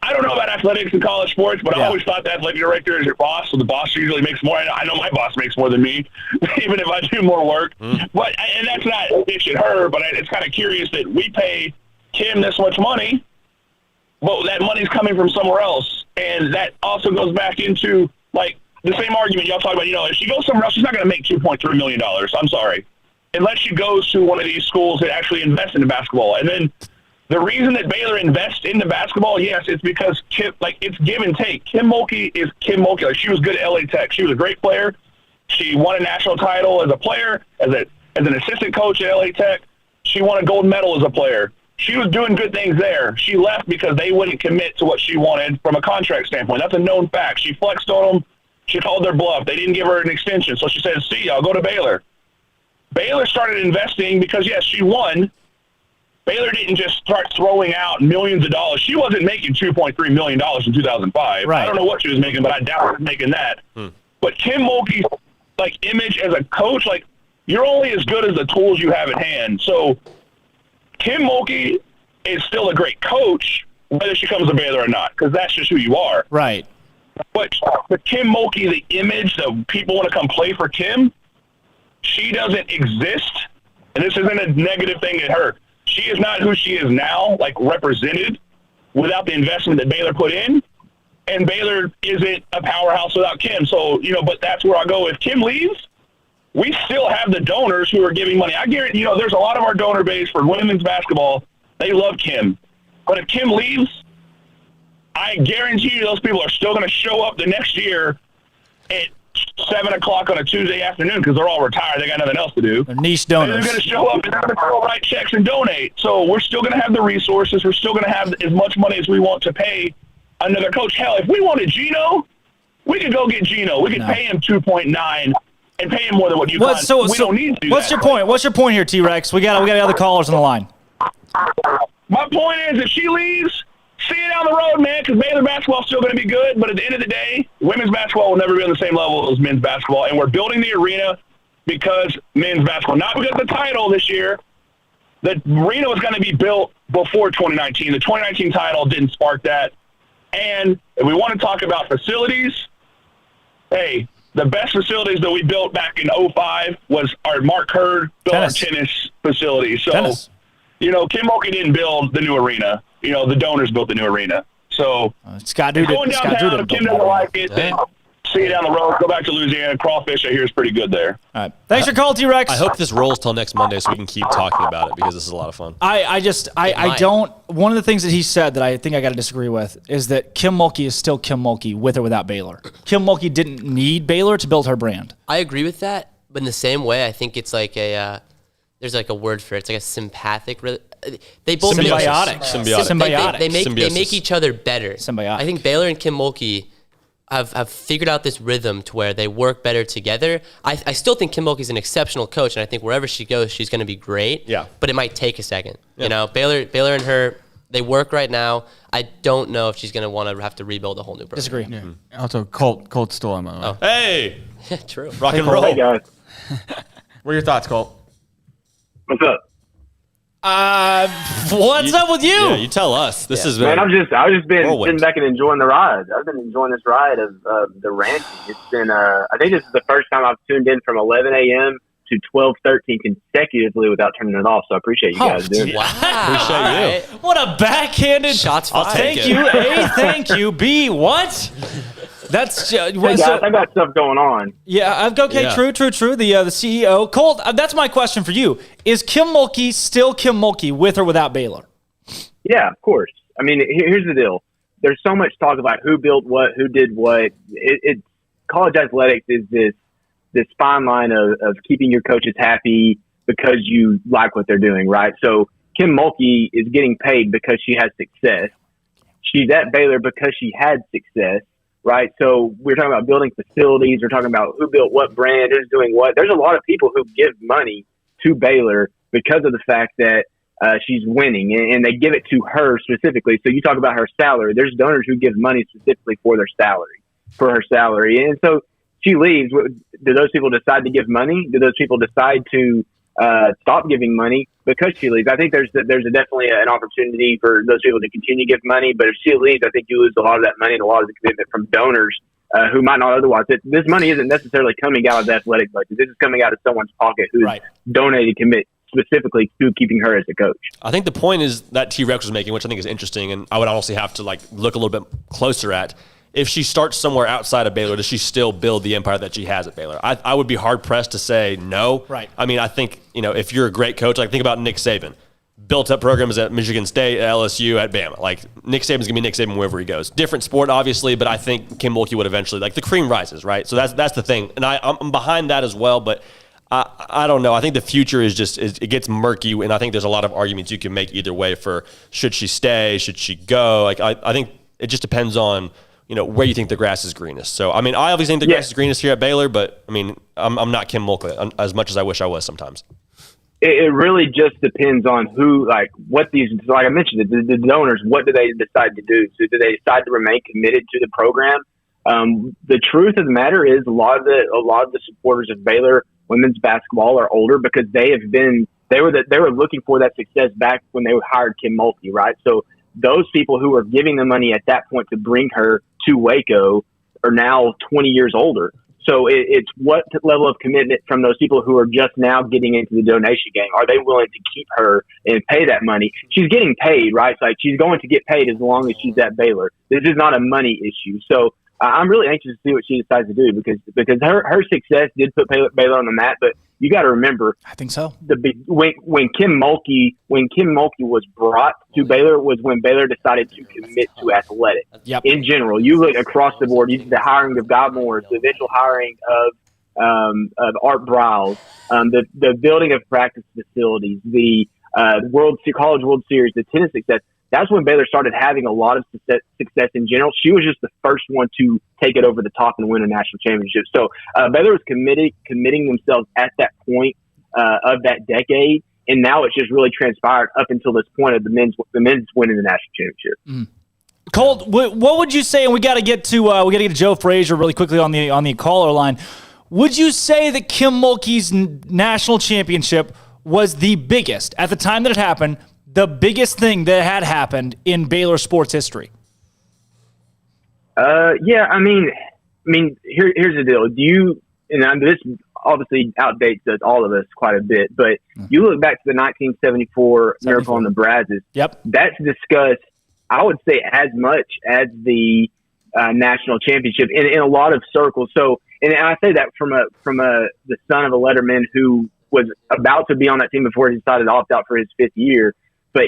I don't know about athletics in college sports, but I always thought the athletic director is your boss, so the boss usually makes more. I know my boss makes more than me, even if I do more work. But and that's not bitching her, but it's kind of curious that we pay Kim this much money, but that money's coming from somewhere else. And that also goes back into, like, the same argument y'all talk about, if she goes somewhere else, she's not going to make $2.3 million. I'm sorry. Unless she goes to one of these schools that actually invest in basketball. And then the reason that Baylor invests into basketball, yes, it's because it's give and take. Kim Mulkey is Kim Mulkey. Like, she was good at LA Tech. She was a great player. She won a national title as a player, as an assistant coach at LA Tech. She won a gold medal as a player. She was doing good things there. She left because they wouldn't commit to what she wanted from a contract standpoint. That's a known fact. She flexed on them. She called their bluff. They didn't give her an extension. So she said, see, I'll go to Baylor. Baylor started investing because, yes, she won. Baylor didn't just start throwing out millions of dollars. She wasn't making $2.3 million in 2005. Right. I don't know what she was making, but I doubt she was making that. But Kim Mulkey's image as a coach, you're only as good as the tools you have at hand. So Kim Mulkey is still a great coach, whether she comes to Baylor or not, because that's just who you are. Right. But Kim Mulkey, the image that people want to come play for Kim, she doesn't exist. And this isn't a negative thing at her. She is not who she is now, represented, without the investment that Baylor put in. And Baylor isn't a powerhouse without Kim. So, but that's where I go. If Kim leaves, we still have the donors who are giving money. I guarantee, there's a lot of our donor base for women's basketball. They love Kim. But if Kim leaves, I guarantee you those people are still going to show up the next year at 7 o'clock on a Tuesday afternoon because they're all retired. They got nothing else to do. They're niche donors. And they're going to show up and they're going to write checks and donate. So we're still going to have the resources. We're still going to have as much money as we want to pay another coach. Hell, if we wanted Gino, we could go get Gino. We could pay him 2.9 and pay him more than what you got. We don't need to do what's that. Your point? What's your point here, T-Rex? We got other callers on the line. My point is, if she leaves, see it down the road, man, because Baylor basketball is still going to be good. But at the end of the day, women's basketball will never be on the same level as men's basketball. And we're building the arena because men's basketball, not because of the title this year. The arena was going to be built before 2019. The 2019 title didn't spark that. And if we want to talk about facilities, hey, the best facilities that we built back in 2005 was our Mark Hurd built our tennis facility. So, Kim Mulkey didn't build the new arena. The donors built the new arena. So Scott going downtown, if Kim doesn't like it, then see it down the road. Go back to Louisiana. Crawfish, I hear, is pretty good there. All right. Thanks for calling, T-Rex. I hope this rolls till next Monday so we can keep talking about it because this is a lot of fun. I don't. One of the things that he said that I think I got to disagree with is that Kim Mulkey is still Kim Mulkey with or without Baylor. Kim Mulkey didn't need Baylor to build her brand. I agree with that, but in the same way, I think it's like there's a word for it. It's like a sympathetic. They both symbiotic. They make each other better. Symbiotic. I think Baylor and Kim Mulkey have figured out this rhythm to where they work better together. I still think Kim Mulkey's an exceptional coach, and I think wherever she goes, she's going to be great. Yeah. But it might take a second. Yeah. Baylor and her, they work right now. I don't know if she's going to want to have to rebuild a whole new program. Disagree. Yeah. Also, Colt stole him. Oh. Hey. True. Rock and roll. Hey, guys. What are your thoughts, Colt? What's up? What's up with you? Yeah, you tell us. This is man. I've just been sitting back and enjoying the ride. I've been enjoying this ride of the ranching. It's been. I think this is the first time I've tuned in from 11 a.m. to 12:13 consecutively without turning it off. So I appreciate you guys doing it. Wow. Appreciate you. What a backhanded shots fired. Thank you. A, thank you. B, what? That's hey guys, I got stuff going on. Yeah, okay, Yeah. true. The CEO. Colt, that's my question for you. Is Kim Mulkey still Kim Mulkey with or without Baylor? Yeah, of course. I mean, here's the deal. There's so much talk about who built what, who did what. College athletics is this fine line of keeping your coaches happy because you like what they're doing, right? So Kim Mulkey is getting paid because she has success. She's at Baylor because she had success. Right. So we're talking about building facilities. We're talking about who built what brand, who's doing what. There's a lot of people who give money to Baylor because of the fact that she's winning, and they give it to her specifically. So you talk about her salary. There's donors who give money specifically for her salary. And so she leaves. Do those people decide to give money? Do those people decide to stop giving money because she leaves? I think there's definitely an opportunity for those people to continue to give money, but if she leaves, I think you lose a lot of that money and a lot of the commitment from donors who might not otherwise. This money isn't necessarily coming out of the athletic budget. This is coming out of someone's pocket who's donated commit specifically to keeping her as a coach. I think the point is that T-Rex was making, which I think is interesting, and I would honestly have to look a little bit closer at. If she starts somewhere outside of Baylor, does she still build the empire that she has at Baylor? I would be hard-pressed to say no. Right. I mean, I think, if you're a great coach, think about Nick Saban. Built up programs at Michigan State, at LSU, at Bama. Nick Saban's going to be Nick Saban wherever he goes. Different sport, obviously, but I think Kim Mulkey would eventually, the cream rises, right? So that's the thing. And I'm behind that as well, but I don't know. I think the future is it gets murky, and I think there's a lot of arguments you can make either way for should she stay, should she go? I think it just depends on where you think the grass is greenest. So, I mean, I obviously think the grass is greenest here at Baylor, but, I mean, I'm not Kim Mulkey as much as I wish I was sometimes. It really just depends on what these, like I mentioned, the donors, what do they decide to do? So do they decide to remain committed to the program? The truth of the matter is a lot of the supporters of Baylor women's basketball are older because they were looking for that success back when they hired Kim Mulkey, right? So those people who were giving the money at that point to bring her to Waco are now 20 years older. So it's what level of commitment from those people who are just now getting into the donation game. Are they willing to keep her and pay that money? She's getting paid, right? It's she's going to get paid as long as she's at Baylor. This is not a money issue. So I'm really anxious to see what she decides to do because her success did put Baylor on the map, but you got to remember, I think so. When Kim Mulkey was brought to Baylor was when Baylor decided to commit to athletics. Yep. In general, you look across the board. The hiring of Guy Moore, the eventual hiring of Art Briles, the building of practice facilities, the College World Series, the tennis success. That's when Baylor started having a lot of success in general. She was just the first one to take it over the top and win a national championship. So Baylor was committing themselves at that point of that decade, and now it's just really transpired up until this point of the men's winning the national championship. Mm. Colt, what would you say? And we got to get to Joe Frazier really quickly on the caller line. Would you say that Kim Mulkey's national championship was the biggest at the time that it happened? The biggest thing that had happened in Baylor sports history? Yeah, I mean, here's the deal. This obviously outdates all of us quite a bit, but you look back to the 1974 Miracle on the Brazos. Yep. That's discussed, I would say, as much as the national championship in a lot of circles. So, and I say that from the son of a letterman who was about to be on that team before he decided to opt out for his fifth year. But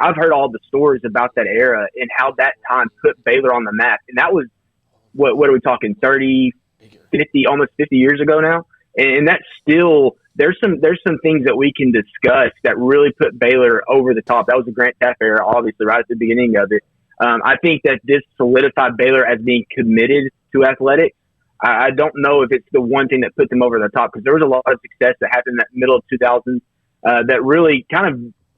I've heard all the stories about that era and how that time put Baylor on the map. And that was, what are we talking, 30, 50, almost 50 years ago now? And that's still, there's some things that we can discuss that really put Baylor over the top. That was the Grant Teaff era, obviously, right at the beginning of it. I think that this solidified Baylor as being committed to athletics. I don't know if it's the one thing that put them over the top, because there was a lot of success that happened in that middle of 2000s that really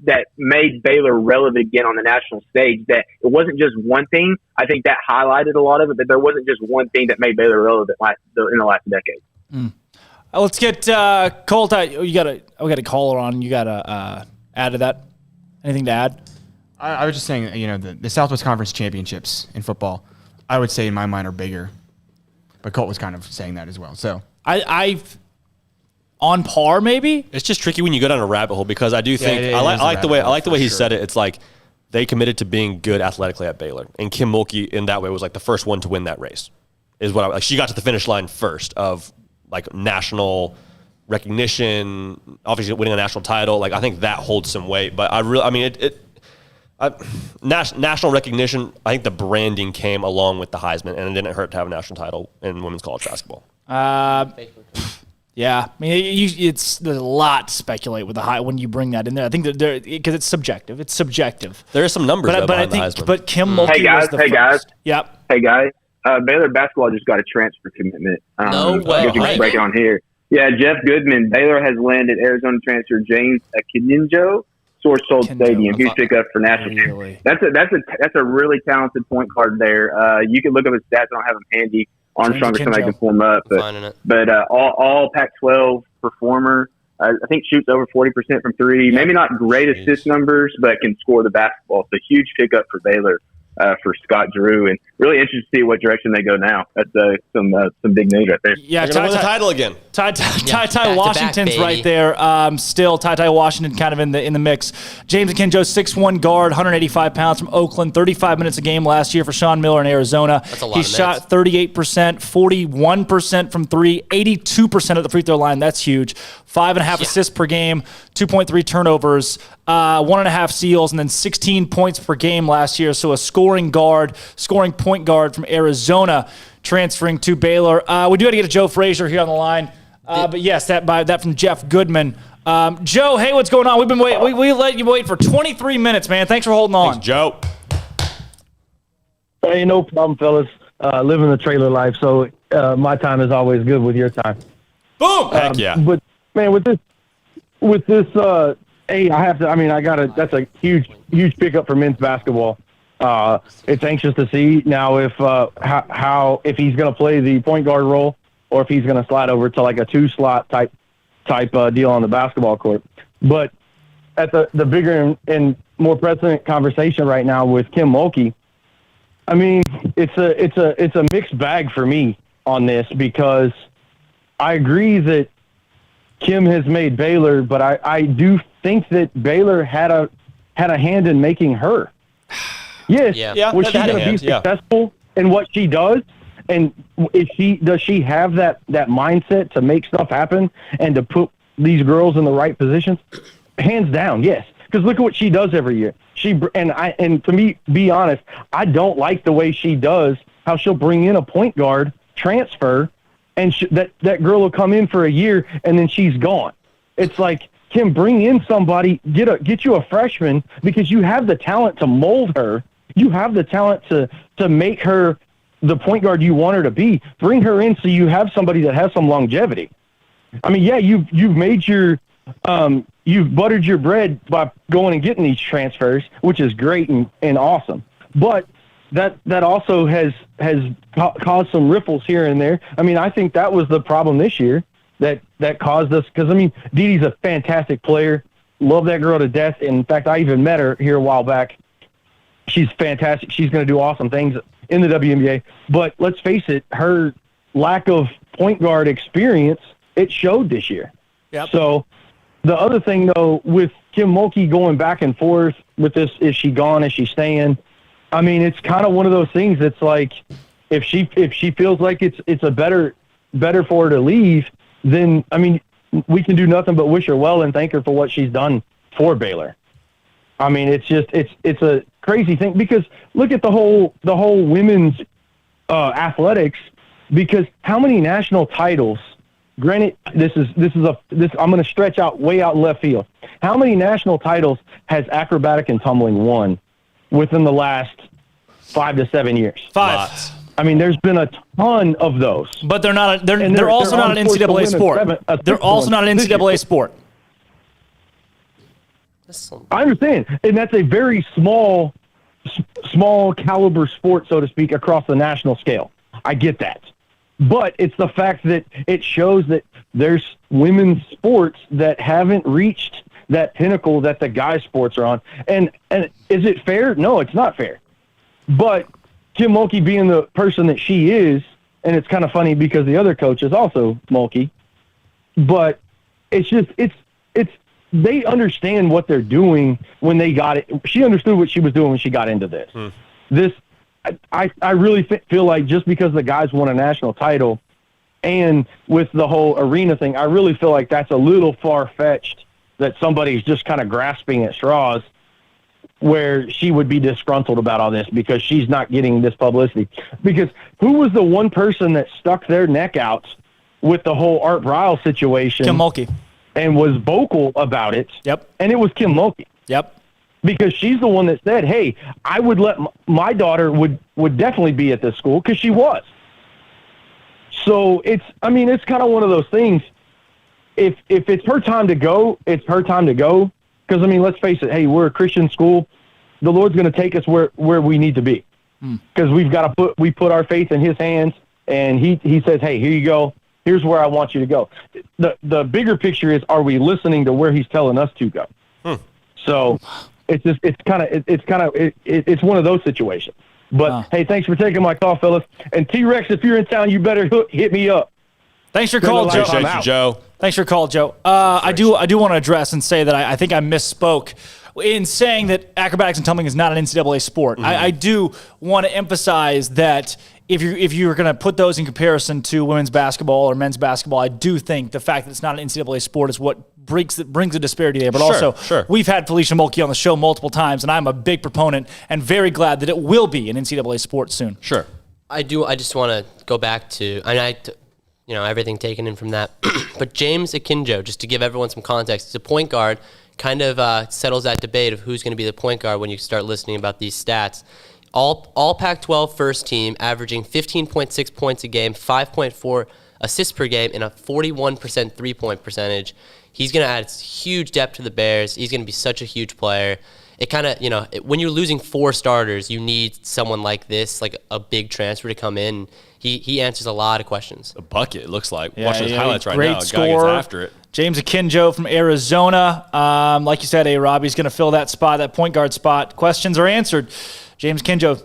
that made Baylor relevant again on the national stage. That it wasn't just one thing. I think that highlighted a lot of it, but there wasn't just one thing that made Baylor relevant in the last decade. Let's get Colt. We got a caller on. You got a add to that? Anything to add? I was just saying, the Southwest Conference championships in football, I would say in my mind are bigger. But Colt was kind of saying that as well. So I've on par maybe. It's just tricky when you go down a rabbit hole because I do think I like the way he said it. It's like they committed to being good athletically at Baylor, and Kim Mulkey in that way was like the first one to win that race. Is what she got to the finish line first of like national recognition, obviously winning a national title. Like I think that holds some weight. But national recognition, I think the branding came along with the Heisman, and it didn't hurt to have a national title in women's college basketball. Yeah, I mean, there's a lot to speculate with when you bring that in there. I think that because it's subjective. It's subjective. There are some numbers, but I think, but Kim Mulkey was the first. Guys. Yep. Hey guys, Baylor basketball just got a transfer commitment. No way. I guess we can break it on here. Yeah, Jeff Goodman. Baylor has landed Arizona transfer James Akinjo. Source told Stadium. Huge pickup for national. Really? That's a really talented point guard there. You can look up his stats. I don't have them handy. Armstrong or somebody can pull him up. But all Pac-12 performer. I think shoots over 40% from three. Maybe not great assist numbers, but can score the basketball. It's a huge pickup for Baylor. For Scott Drew, and really interested to see what direction they go now. That's some big news right there. Yeah, they're going to win the title again. Ty Washington's right there. Still, Ty Washington kind of in the mix. James Akinjo, 6'1" guard, 185 pounds from Oakland, 35 minutes a game last year for Sean Miller in Arizona. That's a lot. He shot 38%, 41% from three, 82% at the free throw line. That's huge. 5.5 assists per game, 2.3 turnovers, 1.5 steals, and then 16 points per game last year. So a scoring point guard from Arizona transferring to Baylor. We do have to get to Joe Frazier here on the line. But yes, that from Jeff Goodman. Joe, hey, what's going on? We've been waiting. We let you wait for 23 minutes, man. Thanks for holding on. Thanks, Joe. Hey, no problem, fellas. Living the trailer life, so my time is always good with your time. Boom! Heck yeah. But man, with this, that's a huge pickup for men's basketball. It's anxious to see now if he's going to play the point guard role or if he's going to slide over to like a 2-slot type deal on the basketball court. But at the bigger and more present conversation right now with Kim Mulkey, I mean, it's a mixed bag for me on this because I agree that Kim has made Baylor, but I do think that Baylor had a hand in making her. Yes. Yeah. Was she going to be successful in what she does? And does she have that mindset to make stuff happen and to put these girls in the right positions? Hands down, yes. Because look at what she does every year. And to me, be honest, I don't like the way she does how she'll bring in a point guard transfer, and that girl will come in for a year and then she's gone. It's like, Kim, bring in somebody, get you a freshman because you have the talent to mold her. You have the talent to make her the point guard you want her to be. Bring her in so you have somebody that has some longevity. I mean, yeah, you've made you've buttered your bread by going and getting these transfers, which is great and awesome. But that also has caused some ripples here and there. I mean, I think that was the problem this year that caused us, because I mean, Dee Dee's a fantastic player. Love that girl to death. In fact, I even met her here a while back. She's fantastic. She's going to do awesome things in the WNBA. But let's face it, her lack of point guard experience, it showed this year. Yep. So the other thing, though, with Kim Mulkey going back and forth with this, is she gone, is she staying? I mean, it's kind of one of those things that's like, if she feels like it's a better for her to leave, then, I mean, we can do nothing but wish her well and thank her for what she's done for Baylor. I mean, it's just it's a crazy thing, because look at the whole women's athletics, because how many national titles, granted, this I'm going to stretch out way out in left field. How many national titles has acrobatic and tumbling won within the last 5 to 7 years? 5. Lots. I mean, there's been a ton of those. But they're not. They're also not an NCAA sport. They're also not an NCAA sport. I understand, and that's a very small caliber sport, so to speak, across the national scale. I get that, but it's the fact that it shows that there's women's sports that haven't reached that pinnacle that the guys sports are on. And is it fair? No, it's not fair. But Kim Mulkey being the person that she is, and it's kind of funny because the other coach is also Mulkey, but it's just, they understand what they're doing when they got it. She understood what she was doing when she got into this. I really feel like just because the guys won a national title and with the whole arena thing, I really feel like that's a little far-fetched that somebody's just kind of grasping at straws where she would be disgruntled about all this because she's not getting this publicity. Because who was the one person that stuck their neck out with the whole Art Briles situation? Kim Mulkey. And was vocal about it. Yep. And it was Kim Mulkey. Yep. Because she's the one that said, hey, I would let my daughter would definitely be at this school because she was. So it's kind of one of those things. If it's her time to go, it's her time to go. Because, let's face it, hey, we're a Christian school. The Lord's going to take us where we need to be. Because we put our faith in his hands, and he says, hey, here you go. Here's where I want you to go. The bigger picture is, are we listening to where he's telling us to go? So it's one of those situations. But hey, thanks for taking my call, fellas. And T-Rex, if you're in town, you better hit me up. Thanks for your call, Joe. Appreciate you, Joe. Thanks for your call, Joe. I do want to address and say that I think I misspoke in saying that acrobatics and tumbling is not an NCAA sport. I do want to emphasize that if you're going to put those in comparison to women's basketball or men's basketball, I do think the fact that it's not an NCAA sport is what brings a disparity there. But we've had Felicia Mulkey on the show multiple times, and I'm a big proponent and very glad that it will be an NCAA sport soon. Sure. I just want to go back to, everything taken in from that. But James Akinjo, just to give everyone some context, is a point guard, kind of settles that debate of who's going to be the point guard when you start listening about these stats. All Pac-12 first team, averaging 15.6 points a game, 5.4 assists per game, and a 41% three-point percentage. He's going to add huge depth to the Bears. He's going to be such a huge player. It kind of, when you're losing 4 starters, you need someone like this, like a big transfer to come in. He answers a lot of questions. A bucket, it looks like. Watching his highlights right great now. Score. Guy gets after it. James Akinjo from Arizona. Like you said, A-Rob, he's going to fill that spot, that point guard spot. Questions are answered. James Akinjo.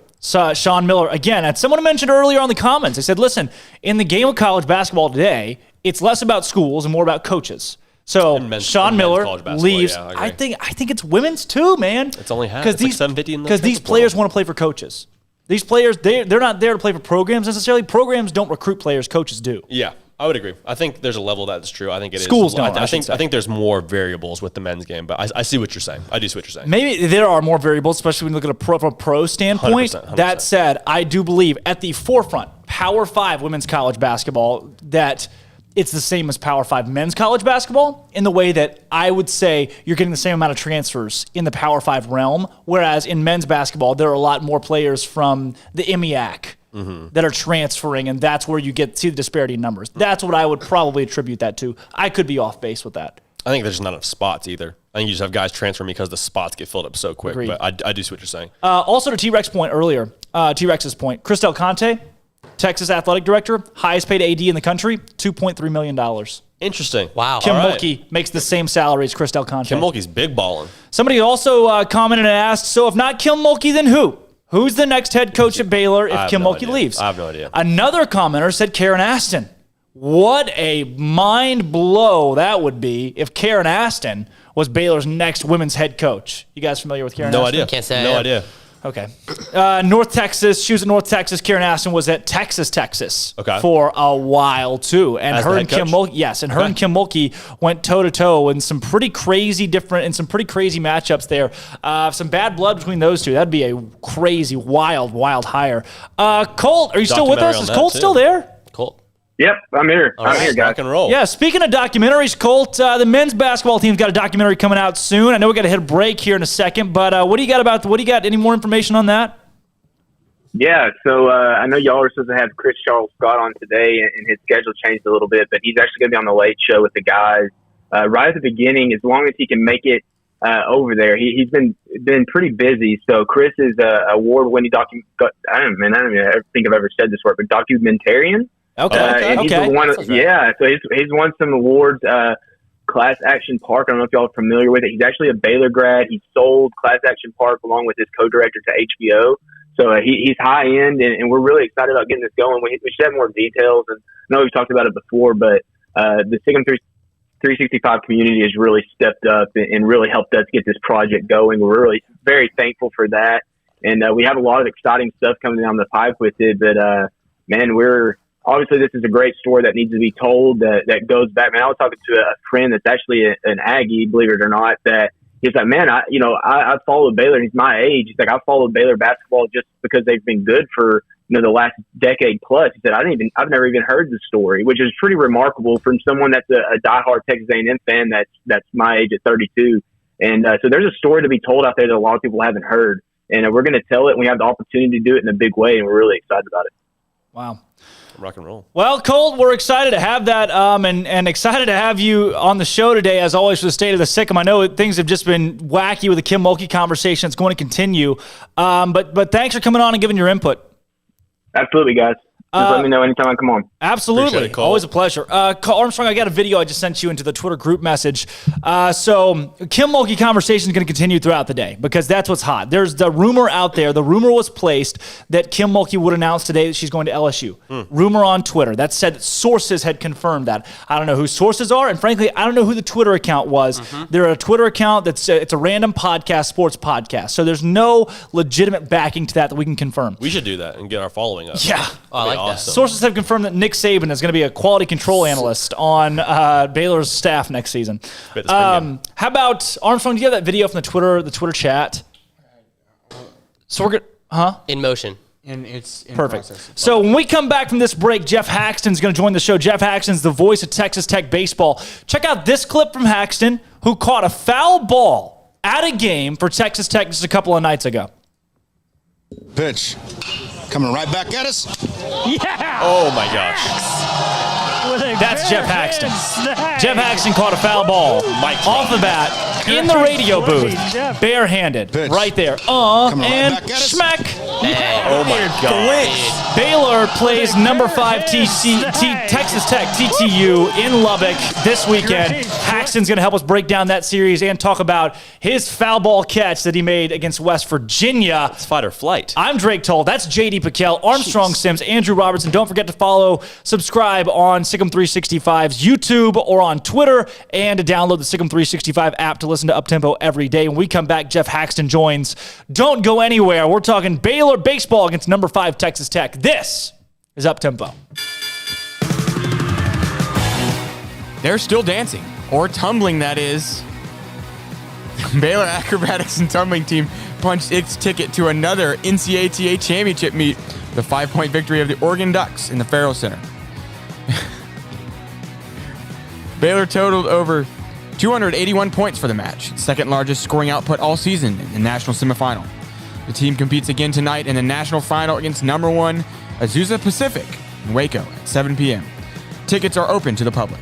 Sean Miller, again, as someone mentioned earlier on the comments, I said, listen, in the game of college basketball today, it's less about schools and more about coaches. So Sean Miller leaves. Yeah, I think it's women's too, man. It's only half. It's like 750 in the because these players want to play for coaches. These players, they're not there to play for programs necessarily. Programs don't recruit players. Coaches do. Yeah, I would agree. I think there's a level that's true. I think it Schools is. don't. I think there's more variables with the men's game, but I see what you're saying. I do see what you're saying. Maybe there are more variables, especially when you look at from a pro standpoint. 100%. That said, I do believe at the forefront, Power 5 women's college basketball, that it's the same as Power 5 men's college basketball in the way that I would say you're getting the same amount of transfers in the Power 5 realm, whereas in men's basketball, there are a lot more players from the MEAC that are transferring, and that's where you see the disparity in numbers. That's what I would probably attribute that to. I could be off base with that. I think there's not enough spots either. I think you just have guys transferring because the spots get filled up so quick. Agreed. But I do see what you're saying. Also to T-Rex's point earlier, Christel Conte, Texas athletic director, highest paid AD in the country, $2.3 million. Interesting. Wow. Kim Mulkey makes the same salary as Christel Conte. Kim Mulkey's big balling. Somebody also commented and asked, so if not Kim Mulkey, then who? Who's the next head coach at Baylor if Kim Mulkey leaves? I have no idea. Another commenter said Karen Aston. What a mind blow that would be if Karen Aston was Baylor's next women's head coach. You guys familiar with Karen Aston? No idea. Can't say. No idea. Okay. North Texas. She was at North Texas. Karen Aston was at Texas for a while too. And her and Kim Mulkey, her and Kim Mulkey went toe to toe in some pretty crazy matchups there. Some bad blood between those two. That'd be a crazy, wild hire. Colt, are you still with us? Is Colt still there? Colt. Yep, I'm here. I'm here, guys. Rock and roll. Yeah, speaking of documentaries, Colt, the men's basketball team's got a documentary coming out soon. I know we got to hit a break here in a second, but what do you got? Any more information on that? Yeah, so I know y'all are supposed to have Chris Charles Scott on today, and his schedule changed a little bit, but he's actually going to be on the Late Show with the guys right at the beginning, as long as he can make it over there. He's been pretty busy. So Chris is a award-winning I don't even think I've ever said this word, but documentarian. Okay. So he's won some awards Class Action Park. I don't know if y'all are familiar with it. He's actually a Baylor grad. He sold Class Action Park along with his co-director to HBO. So he's high end, and we're really excited about getting this going. We should have more details, and I know we've talked about it before, but the SicEm365 community has really stepped up and really helped us get this project going. We're really very thankful for that, and we have a lot of exciting stuff coming down the pipe with it. But man, obviously this is a great story that needs to be told. That goes back. Man, I was talking to a friend that's actually an Aggie, believe it or not, that. He's like, man, I followed Baylor. He's my age. He's like, I followed Baylor basketball just because they've been good for the last decade plus. He said, I've never even heard the story, which is pretty remarkable from someone that's a diehard Texas A&M fan that's my age at 32. And so there's a story to be told out there that a lot of people haven't heard, and we're going to tell it. And we have the opportunity to do it in a big way, and we're really excited about it. Wow. Rock and roll. Well, Colt, we're excited to have that and excited to have you on the show today, as always, for the State of the SicEm. I know things have just been wacky with the Kim Mulkey conversation. It's going to continue. But thanks for coming on and giving your input. Absolutely, guys. Just let me know anytime I come on. Absolutely. Always a pleasure. Armstrong, I got a video I just sent you into the Twitter group message. So Kim Mulkey conversation is going to continue throughout the day because that's what's hot. There's the rumor out there. The rumor was placed that Kim Mulkey would announce today that she's going to LSU. Rumor on Twitter. That said that sources had confirmed that. I don't know who sources are, and frankly, I don't know who the Twitter account was. They're a Twitter account it's a random podcast, sports podcast. So there's no legitimate backing to that we can confirm. We should do that and get our following up. Yeah. I like that. Sources have confirmed that Nick Saban is going to be a quality control analyst on Baylor's staff next season. How about Armstrong? Do you have that video from the Twitter chat? So we're good, in motion. And it's in perfect. Process. So when we come back from this break, Jeff Haxton's going to join the show. Jeff Haxton's the voice of Texas Tech baseball. Check out this clip from Haxton, who caught a foul ball at a game for Texas Tech just a couple of nights ago. Pitch. Coming right back at us. Yeah! Oh, my gosh. That's Jeff Haxton. Jeff Haxton caught a foul ball off the bat in the radio booth, barehanded, right there. And smack. Oh, my God. Baylor plays number 5 Texas Tech, TTU, in Lubbock this weekend. Haxton's going to help us break down that series and talk about his foul ball catch that he made against West Virginia. It's fight or flight. I'm Drake Toll. That's J.D. Pickell, Armstrong Sims, Andrew Robertson. Don't forget to subscribe on SicEm365's YouTube or on Twitter, and to download the SicEm365 app to listen to Uptempo every day. When we come back, Jeff Haxton joins. Don't go anywhere. We're talking Baylor baseball against number 5 Texas Tech. This is Uptempo. They're still dancing, or tumbling, that is. Baylor acrobatics and tumbling team punched its ticket to another NCAA championship meet, the 5-point victory of the Oregon Ducks in the Farrell Center. Baylor totaled over 281 points for the match, second largest scoring output all season in the national semifinal. The team competes again tonight in the national final against number 1 Azusa Pacific in Waco at 7 p.m. Tickets are open to the public.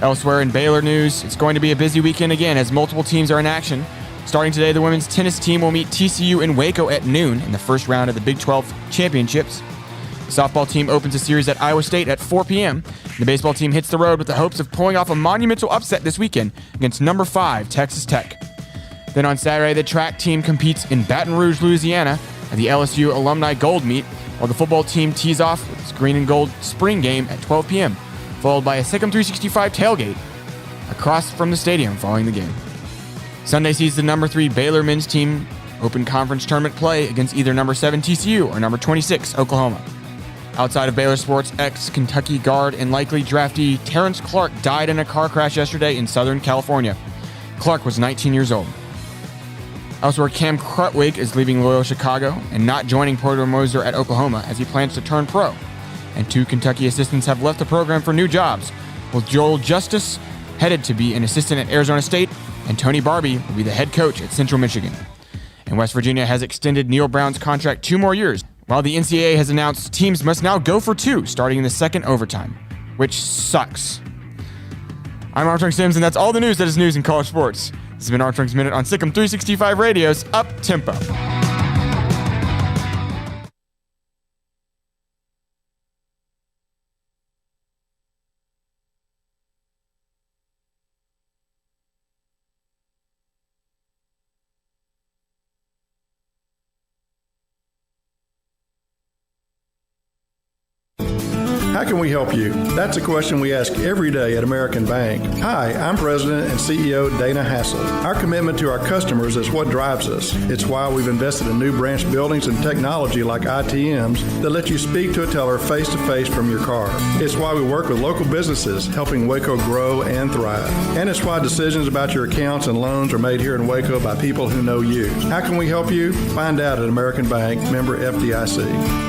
Elsewhere in Baylor news, it's going to be a busy weekend again as multiple teams are in action. Starting today, the women's tennis team will meet TCU in Waco at noon in the first round of the Big 12 championships. The softball team opens a series at Iowa State at 4 p.m. The baseball team hits the road with the hopes of pulling off a monumental upset this weekend against number 5 Texas Tech. Then on Saturday, the track team competes in Baton Rouge, Louisiana at the LSU Alumni Gold Meet, while the football team tees off with its green and gold spring game at 12 p.m., followed by a SicEm365 tailgate across from the stadium following the game. Sunday sees the number 3 Baylor men's team open conference tournament play against either number 7 TCU or number 26 Oklahoma. Outside of Baylor sports, ex-Kentucky guard and likely draftee Terrence Clark died in a car crash yesterday in Southern California. Clark was 19 years old. Elsewhere, Cam Crutwig is leaving Loyola Chicago and not joining Porter Moser at Oklahoma as he plans to turn pro. And 2 Kentucky assistants have left the program for new jobs, with Joel Justice headed to be an assistant at Arizona State, and Tony Barbie will be the head coach at Central Michigan. And West Virginia has extended Neil Brown's contract 2 more years, while the NCAA has announced teams must now go for 2 starting in the second overtime, which sucks. I'm Armstrong Sims, and that's all the news that is news in college sports. This has been Armstrong's Minute on SicEm365 Radio's Up Tempo. How can we help you? That's a question we ask every day at American Bank. Hi, I'm President and CEO Dana Hassel. Our commitment to our customers is what drives us. It's why we've invested in new branch buildings and technology like ITMs that let you speak to a teller face-to-face from your car. It's why we work with local businesses, helping Waco grow and thrive. And it's why decisions about your accounts and loans are made here in Waco by people who know you. How can we help you? Find out at American Bank, member FDIC.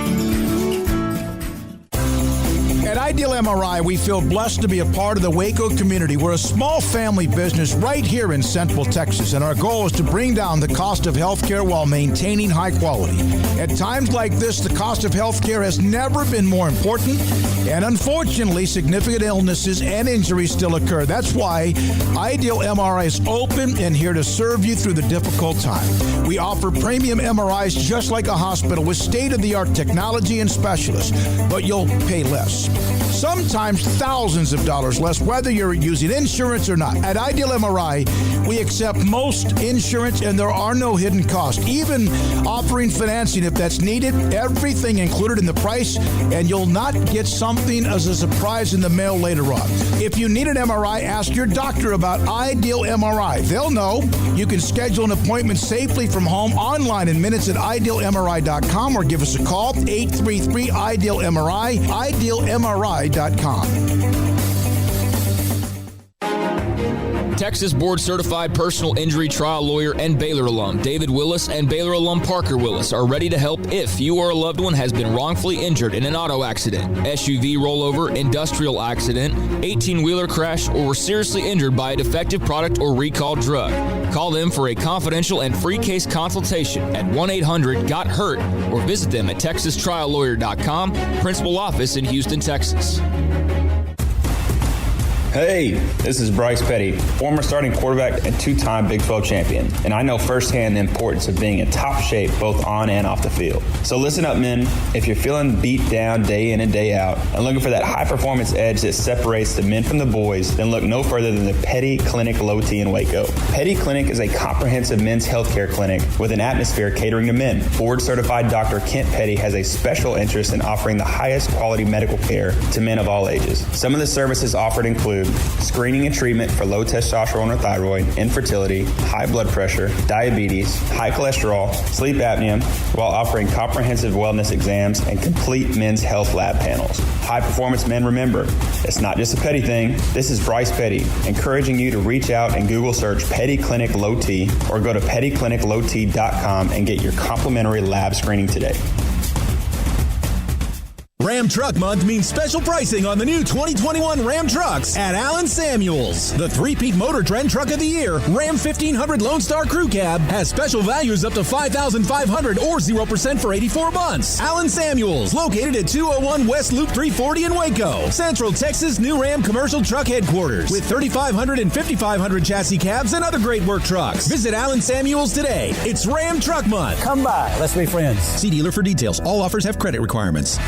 At Ideal MRI, we feel blessed to be a part of the Waco community. We're a small family business right here in Central Texas, and our goal is to bring down the cost of health care while maintaining high quality. At times like this, the cost of health care has never been more important, and unfortunately, significant illnesses and injuries still occur. That's why Ideal MRI is open and here to serve you through the difficult time. We offer premium MRIs just like a hospital with state-of-the-art technology and specialists, but you'll pay less. Sometimes thousands of dollars less, whether you're using insurance or not. At Ideal MRI, we accept most insurance and there are no hidden costs, even offering financing if that's needed. Everything included in the price, and you'll not get something as a surprise in the mail later on. If you need an MRI, ask your doctor about Ideal MRI. They'll know. You can schedule an appointment safely from home online in minutes at idealmri.com or give us a call, 833-IDEAL-MRI, idealmri.com. Texas board-certified personal injury trial lawyer and Baylor alum David Willis and Baylor alum Parker Willis are ready to help if you or a loved one has been wrongfully injured in an auto accident, SUV rollover, industrial accident, 18-wheeler crash, or were seriously injured by a defective product or recalled drug. Call them for a confidential and free case consultation at 1-800-GOT-HURT or visit them at texastriallawyer.com, principal office in Houston, Texas. Hey, this is Bryce Petty, former starting quarterback and two-time Big 12 champion, and I know firsthand the importance of being in top shape both on and off the field. So listen up, men. If you're feeling beat down day in and day out and looking for that high-performance edge that separates the men from the boys, then look no further than the Petty Clinic Low T in Waco. Petty Clinic is a comprehensive men's healthcare clinic with an atmosphere catering to men. Board-certified Dr. Kent Petty has a special interest in offering the highest quality medical care to men of all ages. Some of the services offered include screening and treatment for low testosterone or thyroid, infertility, high blood pressure, diabetes, high cholesterol, sleep apnea, while offering comprehensive wellness exams and complete men's health lab panels. High performance men, remember, it's not just a Petty thing. This is Bryce Petty, encouraging you to reach out and Google search Petty Clinic Low T or go to pettycliniclowt.com and get your complimentary lab screening today. Ram Truck Month means special pricing on the new 2021 Ram trucks at Allen Samuels. The three-peat Motor Trend Truck of the Year, Ram 1500 Lone Star Crew Cab, has special values up to $5,500 or 0% for 84 months. Allen Samuels, located at 201 West Loop 340 in Waco, Central Texas new Ram commercial truck headquarters with 3,500 and 5,500 chassis cabs and other great work trucks. Visit Allen Samuels today. It's Ram Truck Month. Come by. Let's be friends. See dealer for details. All offers have credit requirements.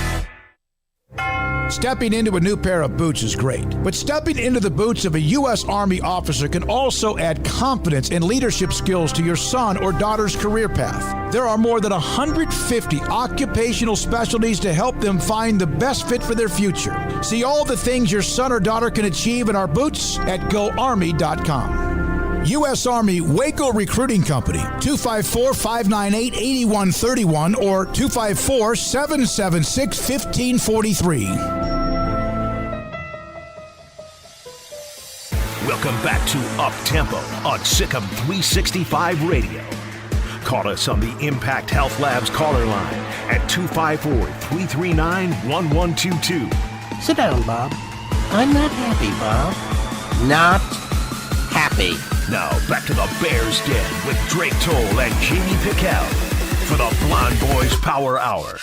Stepping into a new pair of boots is great, but stepping into the boots of a U.S. Army officer can also add confidence and leadership skills to your son or daughter's career path. There are more than 150 occupational specialties to help them find the best fit for their future. See all the things your son or daughter can achieve in our boots at GoArmy.com. U.S. Army Waco Recruiting Company, 254-598-8131 or 254-776-1543. Welcome back to Up Tempo on SicEm365 Radio. Call us on the Impact Health Labs caller line at 254-339-1122. Sit down, Bob. I'm not happy, Bob. Not happy. Now back to the Bears Den with Drake Toll and J.D. Pickell for the Blonde Boys Power Hour.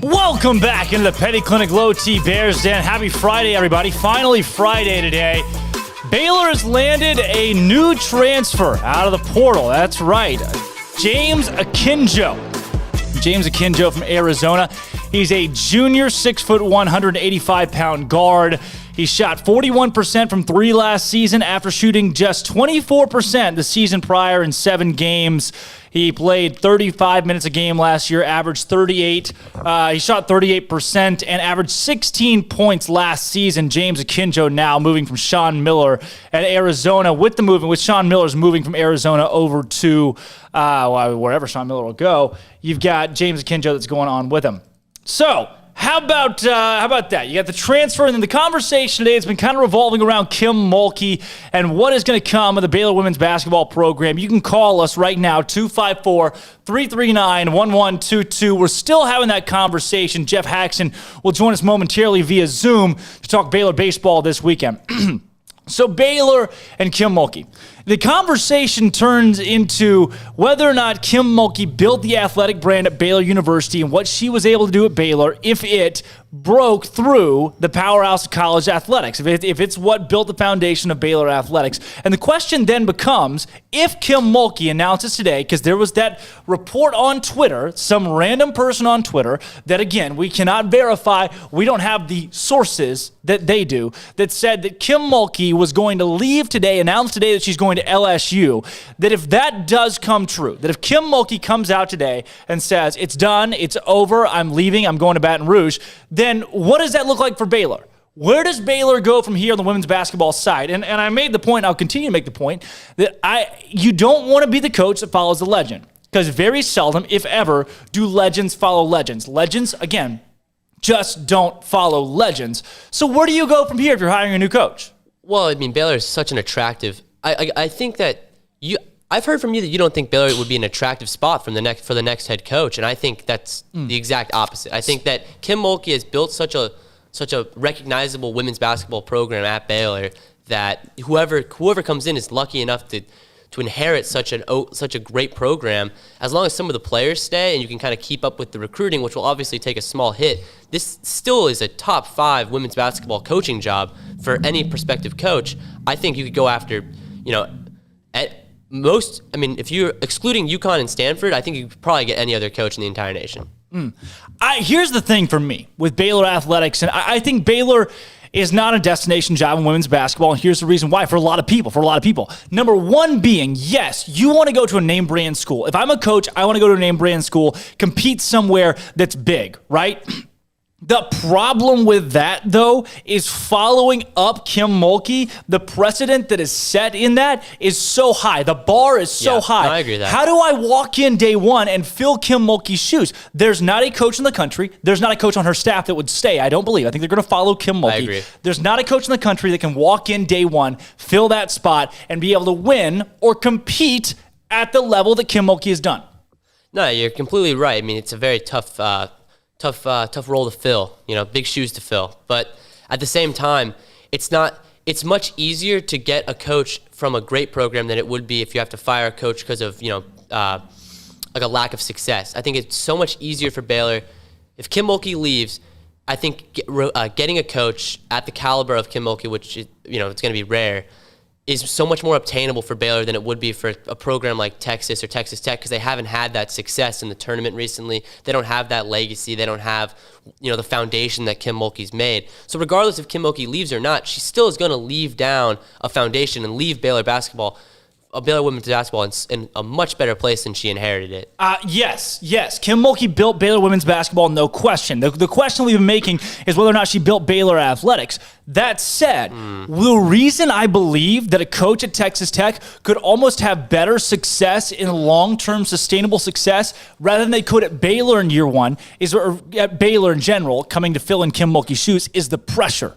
Welcome back into the Petty Clinic Low T Bears Den. Happy Friday, everybody. Finally Friday today. Baylor has landed a new transfer out of the portal. That's right. James Akinjo. James Akinjo from Arizona. He's a junior, 6'1", 185-pound guard. He shot 41% from three last season after shooting just 24% the season prior in 7 games. He played 35 minutes a game last year, averaged 38. He shot 38% and averaged 16 points last season. James Akinjo now moving from Sean Miller at Arizona with Sean Miller's moving from Arizona over to wherever Sean Miller will go. You've got James Akinjo that's going on with him. So, how about that? You got the transfer, and then the conversation today has been kind of revolving around Kim Mulkey and what is going to come of the Baylor women's basketball program. You can call us right now, 254-339-1122. We're still having that conversation. Jeff Haxon will join us momentarily via Zoom to talk Baylor baseball this weekend. So Baylor and Kim Mulkey. The conversation turns into whether or not Kim Mulkey built the athletic brand at Baylor University and what she was able to do at Baylor if it broke through the powerhouse of college athletics, if it's what built the foundation of Baylor athletics. And the question then becomes, if Kim Mulkey announces today, because there was that report on Twitter, some random person on Twitter, that again, we cannot verify, we don't have the sources that they do, that said that Kim Mulkey was going to leave today, announced today that she's going to LSU, that if that does come true, that if Kim Mulkey comes out today and says, it's done, it's over, I'm leaving, I'm going to Baton Rouge, then what does that look like for Baylor? Where does Baylor go from here on the women's basketball side? And I made the point, I'll continue to make the point, that you don't want to be the coach that follows the legend. Because very seldom, if ever, do legends follow legends. Legends, again, just don't follow legends. So where do you go from here if you're hiring a new coach? Well, I mean, Baylor is such an attractive... I think that I've heard from you that you don't think Baylor would be an attractive spot for the next head coach, and I think that's the exact opposite. I think that Kim Mulkey has built such a recognizable women's basketball program at Baylor that whoever comes in is lucky enough to inherit such a great program. As long as some of the players stay and you can kind of keep up with the recruiting, which will obviously take a small hit, this still is a top 5 women's basketball coaching job for any prospective coach. I think you could go after, at most, I mean, if you're excluding UConn and Stanford, I think you could probably get any other coach in the entire nation. Here's the thing for me with Baylor athletics, and I think Baylor is not a destination job in women's basketball, and here's the reason why for a lot of people. Number one being, yes, you want to go to a name brand school. If I'm a coach, I want to go to a name brand school, compete somewhere that's big, right? The problem with that, though, is following up Kim Mulkey. The precedent that is set in that is so high. The bar is so high. No, I agree with that. How do I walk in day one and fill Kim Mulkey's shoes? There's not a coach in the country. There's not a coach on her staff that would stay, I don't believe. I think they're going to follow Kim Mulkey. I agree. There's not a coach in the country that can walk in day one, fill that spot, and be able to win or compete at the level that Kim Mulkey has done. No, you're completely right. I mean, it's a very tough role to fill, big shoes to fill. But at the same time, it's much easier to get a coach from a great program than it would be if you have to fire a coach because of, like a lack of success. I think it's so much easier for Baylor. If Kim Mulkey leaves, I think getting a coach at the caliber of Kim Mulkey, which is, it's going to be rare, is so much more obtainable for Baylor than it would be for a program like Texas or Texas Tech, because they haven't had that success in the tournament recently. They don't have that legacy. They don't have, the foundation that Kim Mulkey's made. So regardless if Kim Mulkey leaves or not, she still is going to leave down a foundation and leave Baylor women's basketball in a much better place than she inherited it. Yes. Kim Mulkey built Baylor women's basketball, no question. The question we've been making is whether or not she built Baylor athletics. That said, the reason I believe that a coach at Texas Tech could almost have better success in long-term sustainable success rather than they could at Baylor in year one, or at Baylor in general, coming to fill in Kim Mulkey's shoes, is the pressure.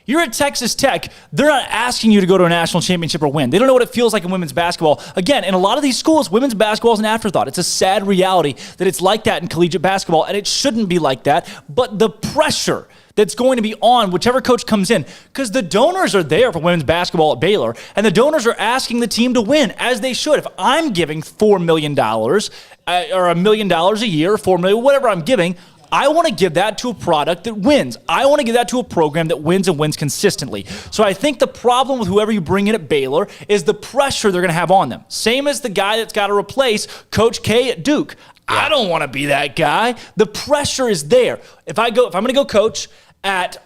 You're at Texas Tech, they're not asking you to go to a national championship or win. They don't know what it feels like in women's basketball. Again, in a lot of these schools, women's basketball is an afterthought. It's a sad reality that it's like that in collegiate basketball, and it shouldn't be like that. But the pressure that's going to be on whichever coach comes in, because the donors are there for women's basketball at Baylor, and the donors are asking the team to win, as they should. If I'm giving $4 million or $1 million a year, $4 million, whatever I'm giving, I want to give that to a product that wins. I want to give that to a program that wins and wins consistently. So I think the problem with whoever you bring in at Baylor is the pressure they're going to have on them. Same as the guy that's got to replace Coach K at Duke. I don't want to be that guy. The pressure is there. If I'm going to go coach at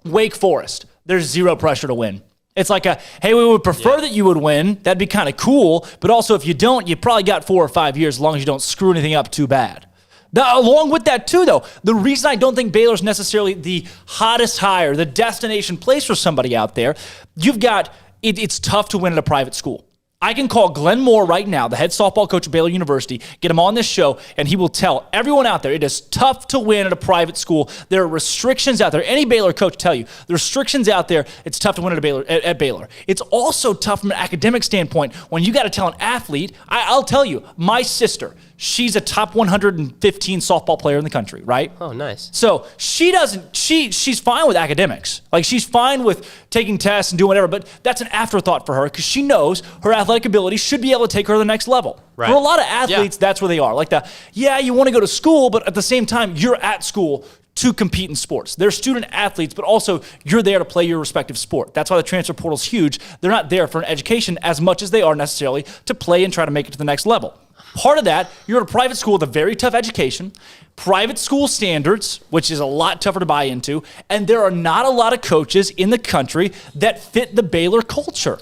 Wake Forest, there's zero pressure to win. It's like hey, we would prefer that you would win. That'd be kind of cool. But also, if you don't, you probably got 4 or 5 years as long as you don't screw anything up too bad. Now, along with that, too, though, the reason I don't think Baylor's necessarily the hottest hire, the destination place for somebody out there, you've got it's tough to win at a private school. I can call Glenn Moore right now, the head softball coach at Baylor University, get him on this show, and he will tell everyone out there it is tough to win at a private school. There are restrictions out there. Any Baylor coach will tell you, the restrictions out there, it's tough to win at Baylor. It's also tough from an academic standpoint when you got to tell an athlete. I'll tell you, my sister, she's a top 115 softball player in the country, right? Oh, nice. So she's fine with academics. Like, she's fine with taking tests and doing whatever, but that's an afterthought for her because she knows her athletic ability should be able to take her to the next level. Right. For a lot of athletes, that's where they are. Like you want to go to school, but at the same time, you're at school to compete in sports. They're student athletes, but also you're there to play your respective sport. That's why the transfer portal is huge. They're not there for an education as much as they are necessarily to play and try to make it to the next level. Part of that, you're at a private school with a very tough education, private school standards, which is a lot tougher to buy into, and there are not a lot of coaches in the country that fit the Baylor culture.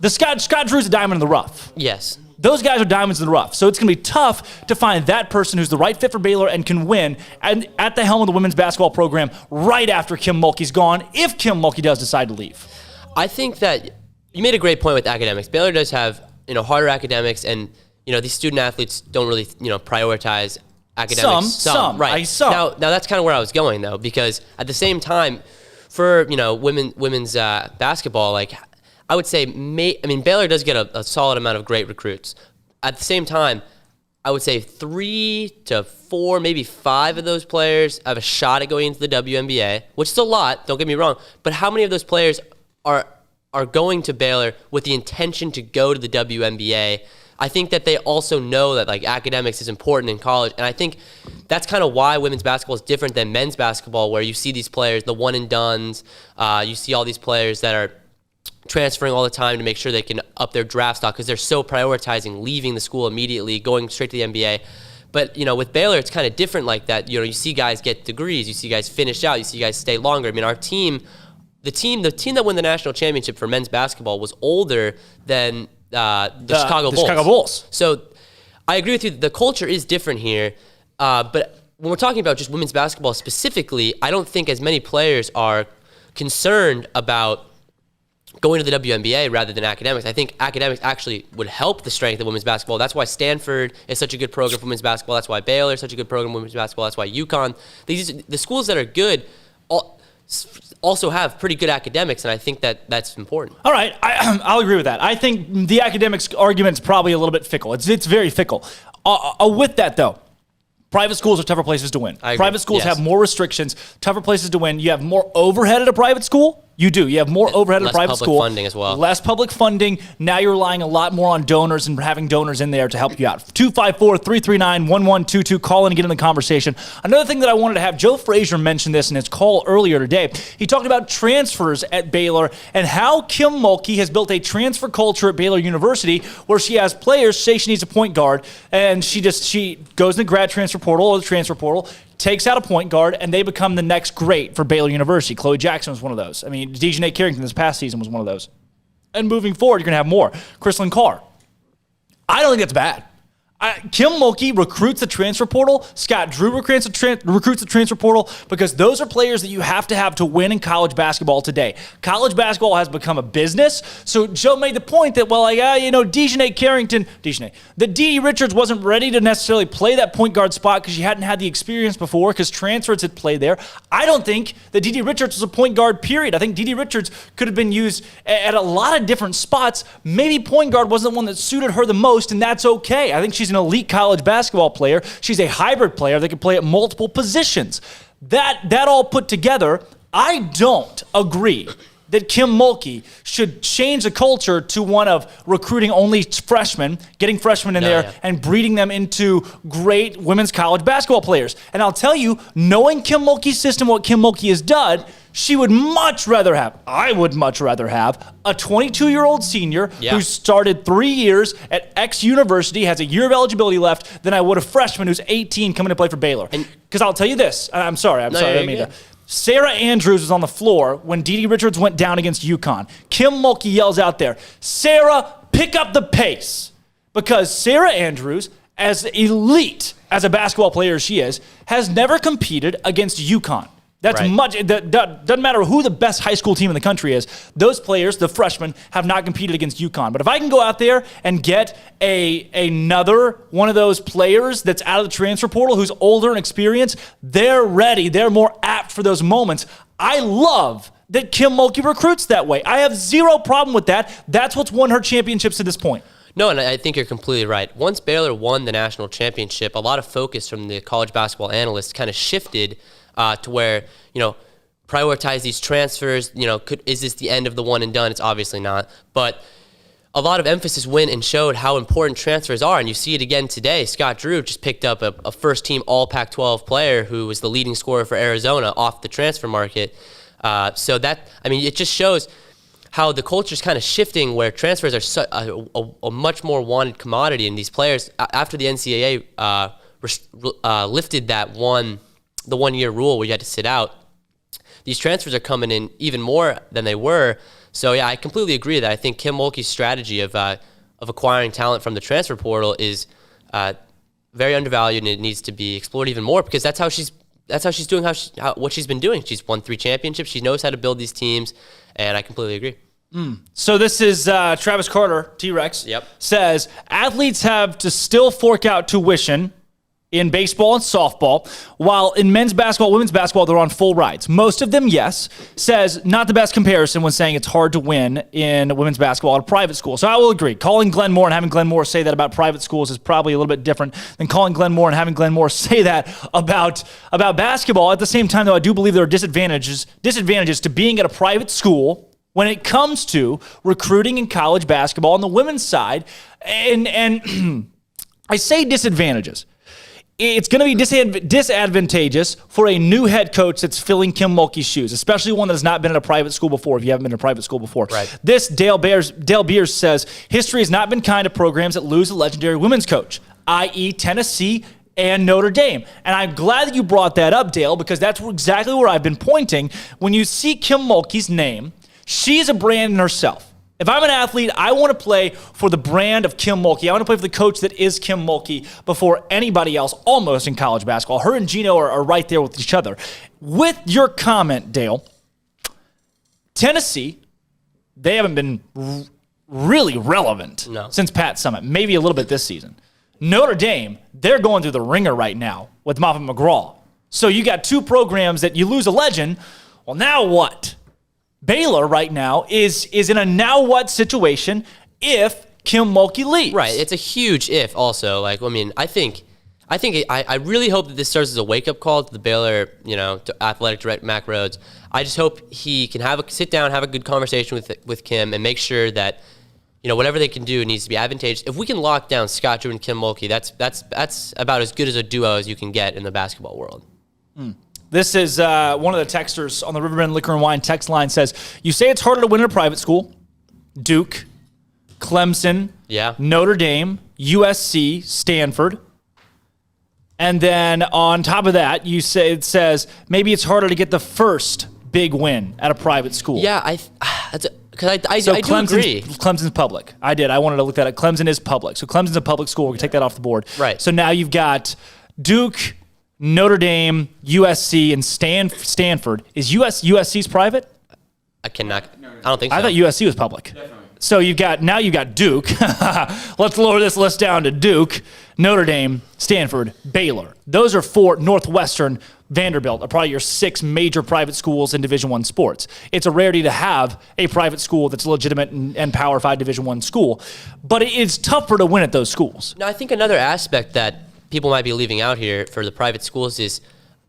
The Scott Drew's a diamond in the rough. Yes. Those guys are diamonds in the rough. So it's going to be tough to find that person who's the right fit for Baylor and can win and at the helm of the women's basketball program right after Kim Mulkey's gone, if Kim Mulkey does decide to leave. I think that you made a great point with academics. Baylor does have, harder academics, and these student athletes don't really, prioritize academics. Some. Right. Now that's kind of where I was going, though, because at the same time, for, women's basketball, like, I would say, Baylor does get a solid amount of great recruits. At the same time, I would say 3 to 4, maybe 5 of those players have a shot at going into the WNBA, which is a lot, don't get me wrong, but how many of those players are going to Baylor with the intention to go to the WNBA? I think that they also know that academics is important in college, and I think that's kind of why women's basketball is different than men's basketball, where you see these players, the one and dones, you see all these players that are transferring all the time to make sure they can up their draft stock because they're so prioritizing leaving the school immediately, going straight to the NBA. But, with Baylor, it's kind of different like that. You see guys get degrees, you see guys finish out, you see guys stay longer. Our team, the team that won the national championship for men's basketball was older than the Chicago Bulls. So I agree with you. The culture is different here. But when we're talking about just women's basketball specifically, I don't think as many players are concerned about going to the WNBA rather than academics. I think academics actually would help the strength of women's basketball. That's why Stanford is such a good program for women's basketball. That's why Baylor is such a good program for women's basketball. That's why UConn. The schools that are good also have pretty good academics, and I think that's important. All right, I'll agree with that. I think the academics argument is probably a little bit fickle. It's very fickle. With that, though, private schools are tougher places to win. Private schools have more restrictions, tougher places to win. You have more overhead at a private school. You do. You have more overhead at a private school. Less public funding as well. Less public funding. Now you're relying a lot more on donors and having donors in there to help you out. 254-339-1122. Call in and get in the conversation. Another thing that I wanted to have, Joe Frazier mentioned this in his call earlier today. He talked about transfers at Baylor and how Kim Mulkey has built a transfer culture at Baylor University where she has players say she needs a point guard, and she goes in the grad transfer portal or the transfer portal, takes out a point guard, and they become the next great for Baylor University. Chloe Jackson was one of those. Dejanay Carrington this past season was one of those. And moving forward, you're going to have more. Chrislyn Carr. I don't think that's bad. Kim Mulkey recruits the transfer portal. Scott Drew recruits the transfer portal because those are players that you have to win in college basketball today. College basketball has become a business. So Joe made the point that, Dejanay Carrington, that D.D. Richards wasn't ready to necessarily play that point guard spot because she hadn't had the experience before because transfers had played there. I don't think that D.D. Richards was a point guard, period. I think D.D. Richards could have been used at a lot of different spots. Maybe point guard wasn't the one that suited her the most, and that's okay. I think she's an elite college basketball player. She's a hybrid player that can play at multiple positions. That all put together, I don't agree that Kim Mulkey should change the culture to one of recruiting only freshmen, getting freshmen in there, and breeding them into great women's college basketball players. And I'll tell you, knowing Kim Mulkey's system, what Kim Mulkey has done, I would much rather have a 22-year-old senior who started 3 years at X university, has a year of eligibility left, than I would a freshman who's 18 coming to play for Baylor. Because I'll tell you this, I'm sorry, I didn't mean to. Sarah Andrews was on the floor when Dee Dee Richards went down against UConn. Kim Mulkey yells out there, Sarah, pick up the pace. Because Sarah Andrews, as elite as a basketball player as she is, has never competed against UConn. That doesn't matter who the best high school team in the country is. Those players, the freshmen, have not competed against UConn. But if I can go out there and get another one of those players that's out of the transfer portal who's older and experienced, they're ready. They're more apt for those moments. I love that Kim Mulkey recruits that way. I have zero problem with that. That's what's won her championships to this point. No, and I think you're completely right. Once Baylor won the national championship, a lot of focus from the college basketball analysts kind of shifted to where, prioritize these transfers. Is this the end of the one and done? It's obviously not. But a lot of emphasis went and showed how important transfers are. And you see it again today. Scott Drew just picked up a first-team All-Pac-12 player who was the leading scorer for Arizona off the transfer market. It just shows how the culture is kind of shifting where transfers are a much more wanted commodity. And these players, after the NCAA lifted the 1 year rule where you had to sit out, these transfers are coming in even more than they were. So I completely agree that I think Kim Mulkey's strategy of acquiring talent from the transfer portal is very undervalued, and it needs to be explored even more, because that's how she's doing what she's been doing. She's won 3 championships. She knows how to build these teams, and I completely agree. So this is Travis Carter, T-Rex, says athletes have to still fork out tuition in baseball and softball, while in men's basketball, women's basketball, they're on full rides. Most of them, yes. Says not the best comparison when saying it's hard to win in women's basketball at a private school. So I will agree. Calling Glenn Moore and having Glenn Moore say that about private schools is probably a little bit different than calling Glenn Moore and having Glenn Moore say that about basketball. At the same time, though, I do believe there are disadvantages to being at a private school when it comes to recruiting in college basketball on the women's side. And I say disadvantages. It's going to be disadvantageous for a new head coach that's filling Kim Mulkey's shoes, especially one that has not been at a private school before, if you haven't been in a private school before. Right. This, Dale Beers says, history has not been kind to programs that lose a legendary women's coach, i.e. Tennessee and Notre Dame. And I'm glad that you brought that up, Dale, because that's exactly where I've been pointing. When you see Kim Mulkey's name, she's a brand in herself. If I'm an athlete, I want to play for the brand of Kim Mulkey. I want to play for the coach that is Kim Mulkey before anybody else, almost in college basketball. Her and Gino are right there with each other. With your comment, Dale, Tennessee, they haven't been really relevant since Pat Summitt, maybe a little bit this season. Notre Dame, they're going through the ringer right now with Moffitt McGraw. So you got 2 programs that you lose a legend. Well, now what? Baylor right now is in a now what situation if Kim Mulkey leaves. Right. It's a huge if also. I really hope that this serves as a wake-up call to the Baylor, to athletic director Mack Rhoades. I just hope he can sit down, have a good conversation with Kim, and make sure that, whatever they can do needs to be advantageous. If we can lock down Scott Drew and Kim Mulkey, that's about as good as a duo as you can get in the basketball world. This is one of the texters on the Riverbend Liquor and Wine text line says, you say it's harder to win in a private school. Duke, Clemson, Notre Dame, USC, Stanford. And then on top of that, it says maybe it's harder to get the first big win at a private school. Yeah, I do agree. Clemson's public. I wanted to look that up. Clemson is public. So Clemson's a public school. We can take that off the board. Right. So now you've got Duke, Notre Dame, USC, and Stanford. Is USC's private? I don't think so. I thought USC was public. Definitely. So you've got Duke. Let's lower this list down to Duke, Notre Dame, Stanford, Baylor. Those are 4, Northwestern, Vanderbilt are probably your 6 major private schools in Division I sports. It's a rarity to have a private school that's legitimate and Power 5 Division I school, but it's tougher to win at those schools. No, I think another aspect that people might be leaving out here for the private schools is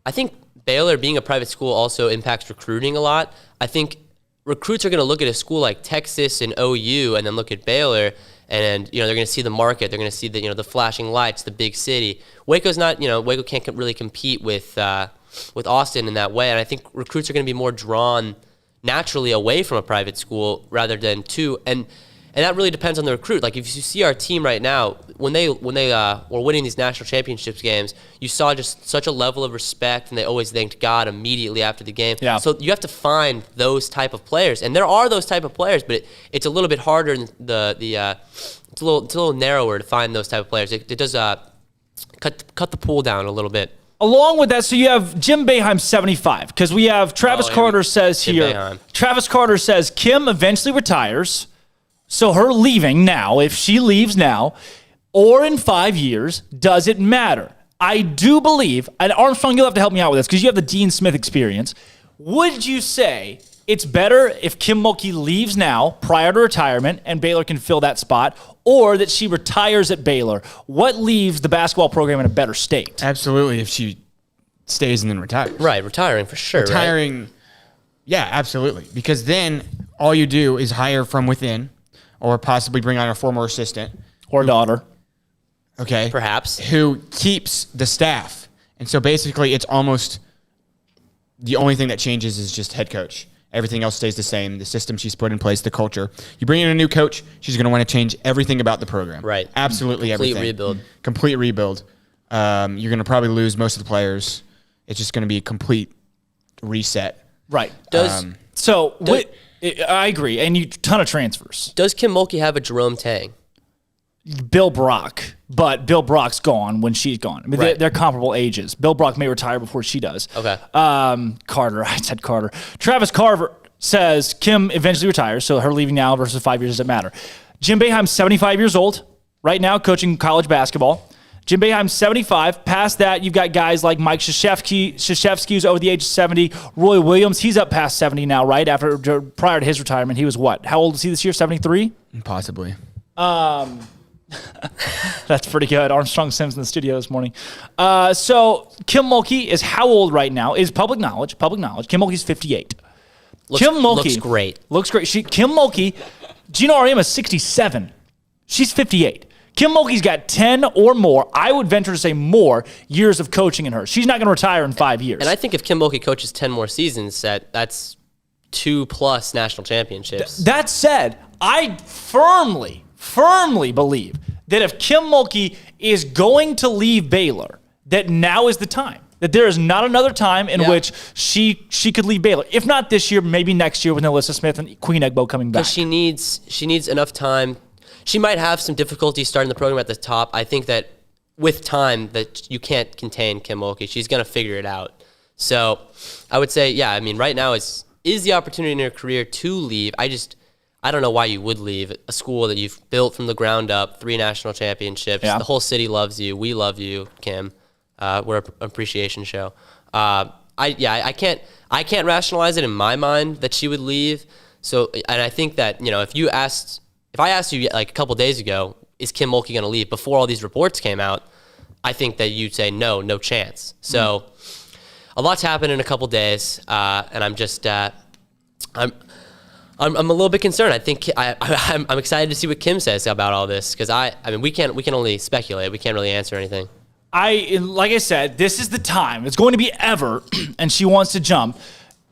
I think Baylor being a private school also impacts recruiting a lot. I think recruits are going to look at a school like Texas and OU and then look at Baylor, and they're going to see the market. They're going to see the flashing lights, the big city. Waco's not, Waco can't really compete with Austin in that way. And I think recruits are going to be more drawn naturally away from a private school rather than to. And that really depends on the recruit. Like if you see our team right now, when they were winning these national championships games, you saw just such a level of respect, and they always thanked God immediately after the game. Yeah. So you have to find those type of players, and there are those type of players, but it's a little bit harder. It's a little narrower to find those type of players. It does cut the pool down a little bit. Along with that, so you have Jim Boeheim 75, because we have Travis Carter says Jim here. Boeheim. Travis Carter says Kim eventually retires. So her leaving now, if she leaves now, or in 5 years, does it matter? I do believe, and Armstrong, you'll have to help me out with this because you have the Dean Smith experience. Would you say it's better if Kim Mulkey leaves now prior to retirement and Baylor can fill that spot, or that she retires at Baylor? What leaves the basketball program in a better state? Absolutely, if she stays and then retires. Right, retiring for sure. Retiring, right? Yeah, absolutely. Because then all you do is hire from within, or possibly bring on a former assistant. Or daughter. Okay. Perhaps. Who keeps the staff. And so basically it's almost the only thing that changes is just head coach. Everything else stays the same. The system she's put in place, the culture. You bring in a new coach, she's going to want to change everything about the program. Right. Absolutely everything. Complete rebuild. You're going to probably lose most of the players. It's just going to be a complete reset. Right. I agree. And you ton of transfers. Does Kim Mulkey have a Jerome Tang? Bill Brock, but Bill Brock's gone when she's gone. I mean, Right. they're comparable ages. Bill Brock may retire before she does. Okay. Carter, I said Carter. Travis Carver says Kim eventually retires, so her leaving now versus 5 years doesn't matter. Jim Boeheim's 75 years old, right now coaching college basketball. Jim Boeheim's 75. Past that, you've got guys like Mike Krzyzewski, who's over the age of 70. Roy Williams, he's up past 70 now, right? Prior to his retirement, he was what? How old is he this year? 73? Possibly. That's pretty good. Armstrong Sims in the studio this morning. So Kim Mulkey is how old right now? Is public knowledge. Kim Mulkey's 58. Looks great. Looks great. Kim Mulkey, Gino Auriemma is 67. She's 58. Kim Mulkey's got 10 or more, I would venture to say more, years of coaching in her. She's not going to retire in 5 years. And I think if Kim Mulkey coaches 10 more seasons, that's 2+ national championships. That said, I firmly believe that if Kim Mulkey is going to leave Baylor, that now is the time. That there is not another time in which she could leave Baylor. If not this year, maybe next year with Alyssa Smith and Queen Egbo coming back. Because she needs enough time. She might have some difficulty starting the program at the top. I think that with time that you can't contain Kim Mulkey. She's going to figure it out. So I would say, right now is the opportunity in her career to leave. I don't know why you would leave a school that you've built from the ground up, 3 national championships. Yeah. The whole city loves you. We love you, Kim. We're an appreciation show. I can't rationalize it in my mind that she would leave. So, and I think that, if I asked you like a couple days ago, is Kim Mulkey going to leave before all these reports came out? I think that you'd say no chance. So a lot's happened in a couple days, and I'm just I'm a little bit concerned. I think I'm excited to see what Kim says about all this because we can only speculate. We can't really answer anything. Like I said, this is the time. It's going to be ever, and she wants to jump.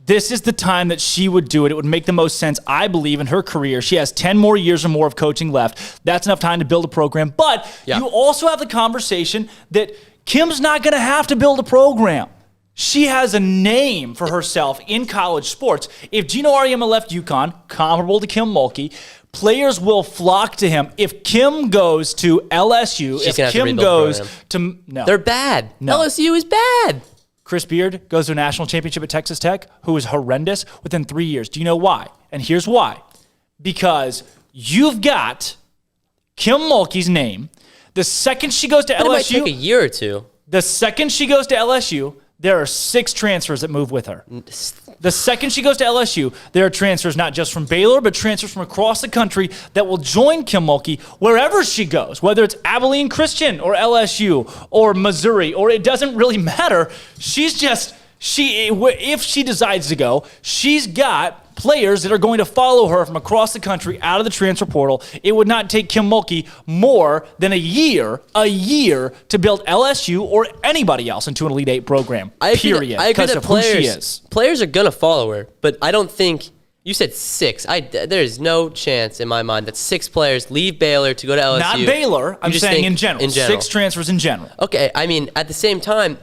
This is the time that she would do it. It would make the most sense, I believe, in her career. She has 10 more years or more of coaching left. That's enough time to build a program. But you also have the conversation that Kim's not going to have to build a program. She has a name for herself in college sports. If Gino Auriemma left UConn, comparable to Kim Mulkey, players will flock to him. If Kim goes to LSU, They're bad. No. LSU is bad. Chris Beard goes to a national championship at Texas Tech, who is horrendous within 3 years. Do you know why? And here's why. Because you've got Kim Mulkey's name. The second she goes to LSU... It might take a year or two. The second she goes to LSU, there are 6 transfers that move with her. The second she goes to LSU, there are transfers not just from Baylor, but transfers from across the country that will join Kim Mulkey wherever she goes, whether it's Abilene Christian or LSU or Missouri, or it doesn't really matter. If she decides to go, she's got players that are going to follow her from across the country out of the transfer portal. It would not take Kim Mulkey more than a year to build LSU or anybody else into an Elite Eight program. Period. I agree because that of who she is. Players are going to follow her, but I don't think – you said 6. There's no chance in my mind that 6 players leave Baylor to go to LSU. Not Baylor. I'm just saying in general. 6 transfers in general. Okay. I mean, at the same time,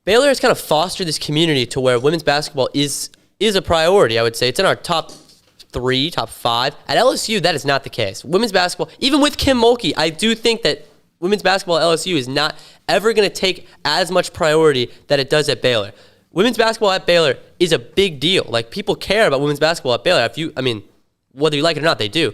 Baylor has kind of fostered this community to where women's basketball is a priority, I would say. It's in our top 3, top 5. At LSU, that is not the case. Women's basketball, even with Kim Mulkey, I do think that women's basketball at LSU is not ever going to take as much priority that it does at Baylor. Women's basketball at Baylor is a big deal. Like, people care about women's basketball at Baylor. Whether you like it or not, they do.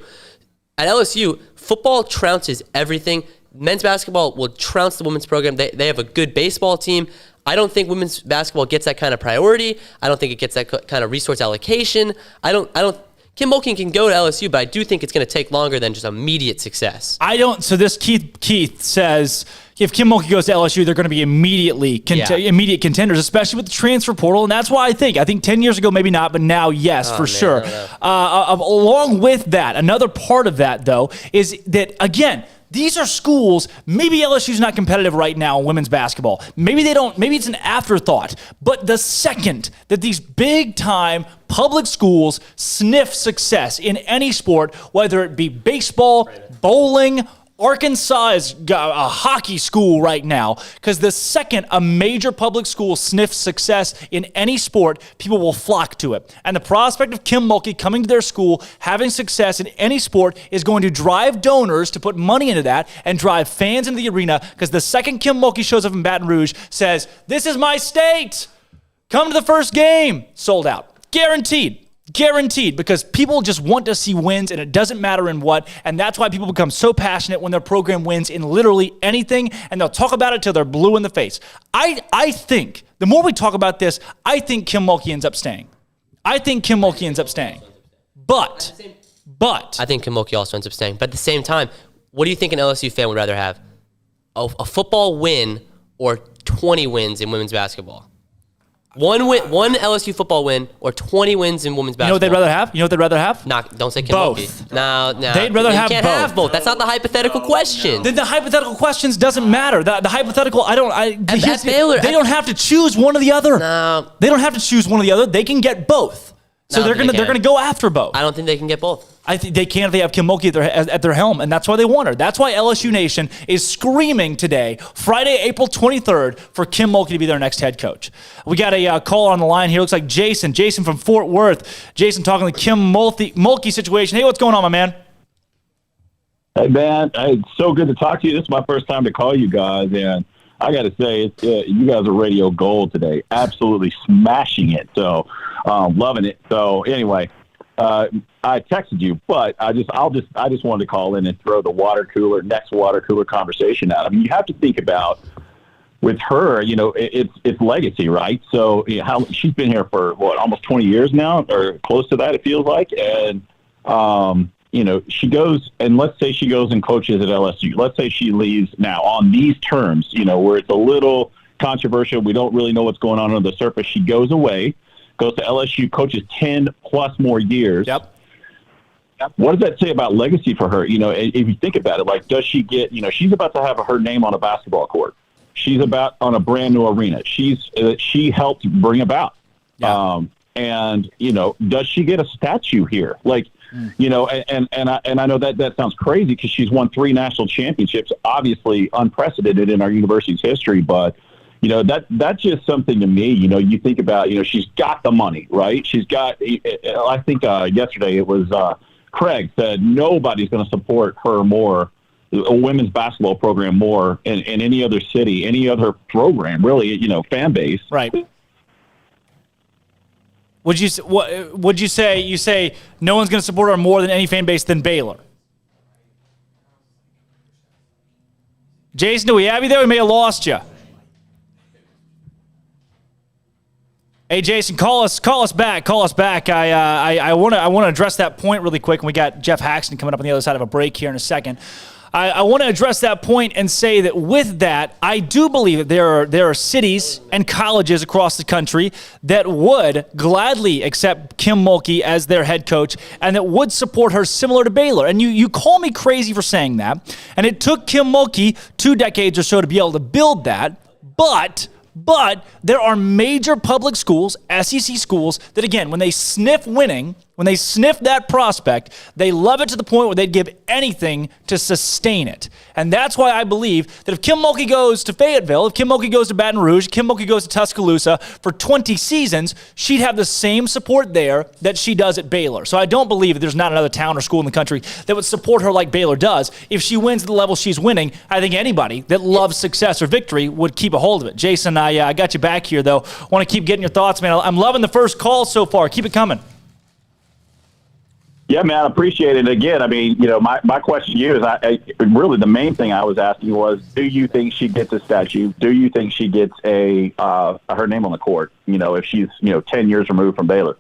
At LSU, football trounces everything. Men's basketball will trounce the women's program. They have a good baseball team. I don't think women's basketball gets that kind of priority. I don't think it gets that kind of resource allocation. Kim Mulkey can go to LSU, but I do think it's going to take longer than just immediate success. So this Keith says if Kim Mulkey goes to LSU, they're going to be immediate contenders, especially with the transfer portal. And that's why I think 10 years ago, maybe not, but now, yes, sure. Along with that, another part of that, though, is that, again, these are schools, maybe LSU's not competitive right now in women's basketball. Maybe it's an afterthought. But the second that these big-time public schools sniff success in any sport, whether it be baseball, bowling, Arkansas is a hockey school right now, because the second a major public school sniffs success in any sport, people will flock to it. And the prospect of Kim Mulkey coming to their school, having success in any sport, is going to drive donors to put money into that and drive fans into the arena, because the second Kim Mulkey shows up in Baton Rouge, says, "This is my state. Come to the first game." Sold out. Guaranteed, because people just want to see wins, and it doesn't matter in what, and that's why people become so passionate when their program wins in literally anything, and they'll talk about it till they're blue in the face. I think, the more we talk about this, I think Kim Mulkey ends up staying. But I think Kim Mulkey also ends up staying. But at the same time, what do you think an LSU fan would rather have? A football win or 20 wins in women's basketball? One LSU football win or 20 wins in women's basketball. You know what they'd rather have? Don't say Kim Mulkey. No. They'd rather have both. You can't have both. That's not the hypothetical question. Then the hypothetical questions doesn't matter. The hypothetical, at Baylor, they don't have to choose one or the other. No. They don't have to choose one or the other. They can get both. So they're gonna go after both. I don't think they can get both. I think they can if they have Kim Mulkey at their helm, and that's why they want her. That's why LSU Nation is screaming today, Friday, April 23rd, for Kim Mulkey to be their next head coach. We got a caller on the line here. Looks like Jason from Fort Worth. Jason talking the Kim Mulkey situation. Hey, what's going on, my man? Hey, man. It's so good to talk to you. This is my first time to call you guys, and I got to say, you guys are radio gold today. Absolutely smashing it. So, loving it. So, anyway, I texted you, but I just wanted to call in and throw the next water cooler conversation out. I mean, you have to think about with her, it's legacy, right? So, how she's been here for almost 20 years now, or close to that, it feels like, and she goes, and let's say she goes and coaches at LSU. Let's say she leaves now on these terms, where it's a little controversial. We don't really know what's going on under the surface. She goes away, goes to LSU, coaches 10 plus more years. Yep. What does that say about legacy for her? If you think about it, like, does she get, she's about to have her name on a basketball court. She's about on a brand new arena. She helped bring about. Yeah. Does she get a statue here? Like, and I know that sounds crazy because she's won 3 national championships, obviously unprecedented in our university's history. But, that's just something to me. You think about, she's got the money, right? She's got, I think yesterday it was Craig said nobody's going to support her more, a women's basketball program more in any other city, any other program, really, fan base. Right. Would you say? You say no one's going to support her more than any fan base than Baylor? Jason, do we have you there? We may have lost you. Hey, Jason, call us back. I want to address that point really quick, and we got Jeff Haxton coming up on the other side of a break here in a second. I want to address that point and say that with that, I do believe that there are cities and colleges across the country that would gladly accept Kim Mulkey as their head coach and that would support her similar to Baylor. And you call me crazy for saying that. And it took Kim Mulkey 2 decades or so to be able to build that. But there are major public schools, SEC schools, that again, when they sniff winning, when they sniff that prospect, they love it to the point where they'd give anything to sustain it. And that's why I believe that if Kim Mulkey goes to Fayetteville, if Kim Mulkey goes to Baton Rouge, Kim Mulkey goes to Tuscaloosa for 20 seasons, she'd have the same support there that she does at Baylor. So I don't believe that there's not another town or school in the country that would support her like Baylor does. If she wins at the level she's winning, I think anybody that loves success or victory would keep a hold of it. Jason, I got you back here, though. Want to keep getting your thoughts, man. I'm loving the first call so far. Keep it coming. Yeah, man, I appreciate it. Again, I mean, my question to you is, really the main thing I was asking was, do you think she gets a statue? Do you think she gets her name on the court, if she's, 10 years removed from Baylor?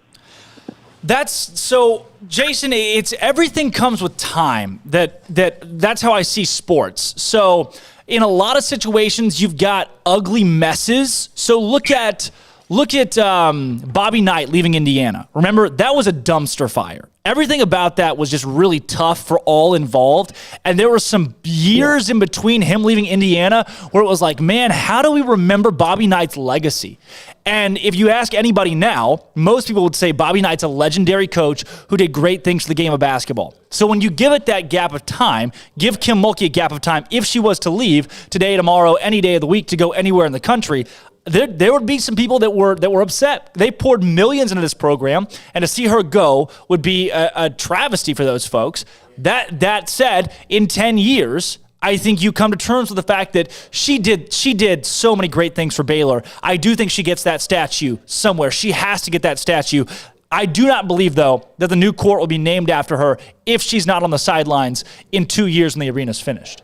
So, Jason, it's everything comes with time. That's how I see sports. So, in a lot of situations, you've got ugly messes. So look at Bobby Knight leaving Indiana. Remember, that was a dumpster fire. Everything about that was just really tough for all involved. And there were some years in between him leaving Indiana where it was like, man, how do we remember Bobby Knight's legacy? And if you ask anybody now, most people would say Bobby Knight's a legendary coach who did great things for the game of basketball. So when you give it that gap of time, give Kim Mulkey a gap of time, if she was to leave today, tomorrow, any day of the week to go anywhere in the country, there would be some people that were upset. They poured millions into this program, and to see her go would be a travesty for those folks. That said, in 10 years, I think you come to terms with the fact that she did so many great things for Baylor. I do think she gets that statue somewhere. She has to get that statue. I do not believe, though, that the new court will be named after her if she's not on the sidelines in 2 years when the arena's finished.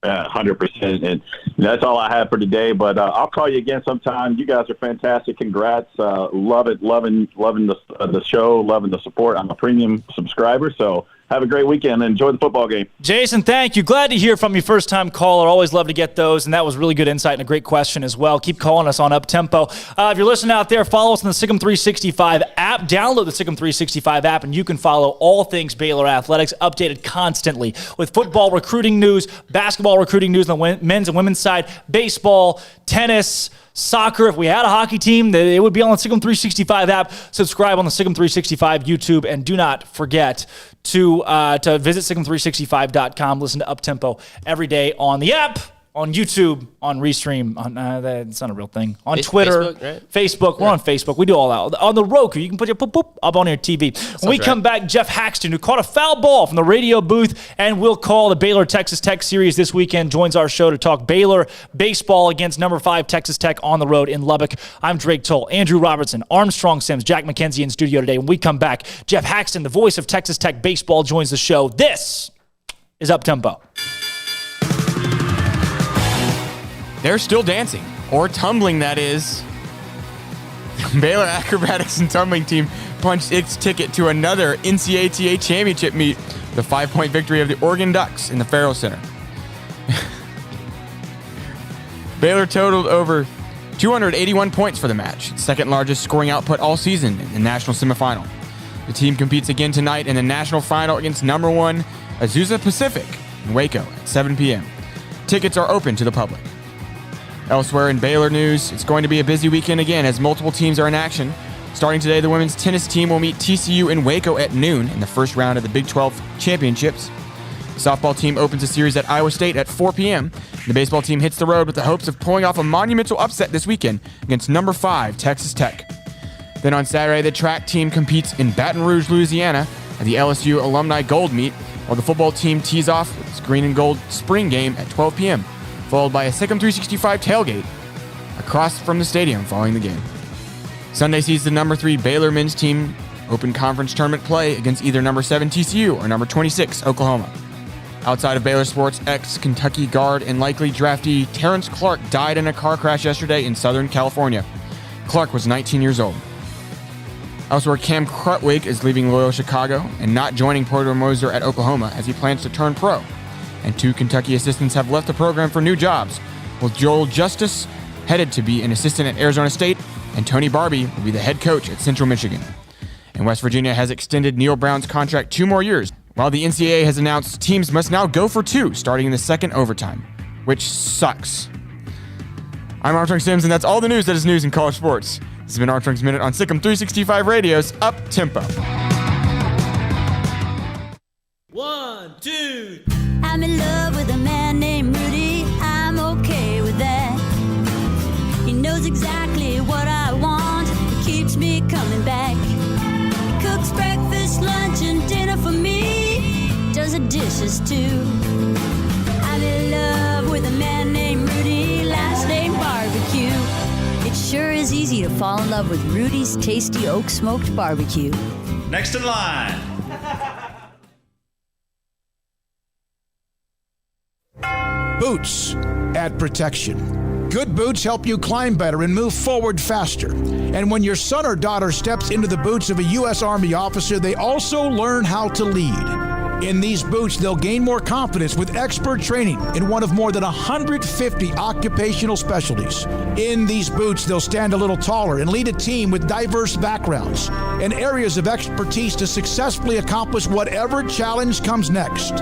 100%. And that's all I have for today. But I'll call you again sometime. You guys are fantastic. Congrats. Love it. Loving the show. Loving the support. I'm a premium subscriber. So have a great weekend and enjoy the football game. Jason, thank you. Glad to hear from you, first-time caller. Always love to get those, and that was really good insight and a great question as well. Keep calling us on Up-Tempo. If you're listening out there, follow us on the SicEm365 app. Download the SicEm365 app, and you can follow all things Baylor athletics, updated constantly with football recruiting news, basketball recruiting news on the men's and women's side, baseball, tennis, soccer. If we had a hockey team, it would be on the SicEm365 app. Subscribe on the SicEm365 YouTube, and do not forget to visit SicEm365.com. Listen to Up-Tempo every day on the app, on YouTube, on Restream. That's not a real thing. On Twitter, Facebook, right? Facebook. We're on Facebook. We do all that. On the Roku, you can put your boop up on your TV. When we come back, Jeff Haxton, who caught a foul ball from the radio booth, and we'll call the Baylor Texas Tech series this weekend, joins our show to talk Baylor baseball against number 5 Texas Tech on the road in Lubbock. I'm Drake Toll, Andrew Robertson, Armstrong Sims, Jack McKenzie in studio today. When we come back, Jeff Haxton, the voice of Texas Tech baseball, joins the show. This is Up-Tempo. They're still dancing, or tumbling, that is. Baylor acrobatics and tumbling team punched its ticket to another NCAA championship meet, the 5-point victory of the Oregon Ducks in the Farrell Center. Baylor totaled over 281 points for the match, its second largest scoring output all season in the national semifinal. The team competes again tonight in the national final against number 1 Azusa Pacific in Waco at 7 p.m. Tickets are open to the public. Elsewhere in Baylor news, it's going to be a busy weekend again as multiple teams are in action. Starting today, the women's tennis team will meet TCU in Waco at noon in the first round of the Big 12 championships. The softball team opens a series at Iowa State at 4 p.m. The baseball team hits the road with the hopes of pulling off a monumental upset this weekend against number 5 Texas Tech. Then on Saturday, the track team competes in Baton Rouge, Louisiana at the LSU Alumni Gold Meet, while the football team tees off with its green and gold spring game at 12 p.m., followed by a SicEm365 tailgate across from the stadium following the game. Sunday sees the number 3 Baylor men's team open conference tournament play against either number 7 TCU or number 26 Oklahoma. Outside of Baylor sports, ex-Kentucky guard and likely draftee Terrence Clark died in a car crash yesterday in Southern California. Clark was 19 years old. Elsewhere, Cam Krutwig is leaving Loyola Chicago and not joining Porter Moser at Oklahoma as he plans to turn pro. And 2 Kentucky assistants have left the program for new jobs, with Joel Justice headed to be an assistant at Arizona State, and Tony Barbie will be the head coach at Central Michigan. And West Virginia has extended Neil Brown's contract 2 more years, while the NCAA has announced teams must now go for 2 starting in the second overtime, which sucks. I'm Armstrong Sims, and that's all the news that is news in college sports. This has been Armstrong's Minute on SicEm365 Radio's Up Tempo. 1, 2. I'm in love with a man named Rudy. I'm okay with that. He knows exactly what I want. He keeps me coming back. He cooks breakfast, lunch, and dinner for me. Does the dishes too. I'm in love with a man named Rudy. Last name Barbecue. It sure is easy to fall in love with Rudy's tasty oak smoked barbecue. Next in line. Boots add protection. Good boots help you climb better and move forward faster. And when your son or daughter steps into the boots of a U.S. Army officer, they also learn how to lead. In these boots, they'll gain more confidence with expert training in one of more than 150 occupational specialties. In these boots, they'll stand a little taller and lead a team with diverse backgrounds and areas of expertise to successfully accomplish whatever challenge comes next.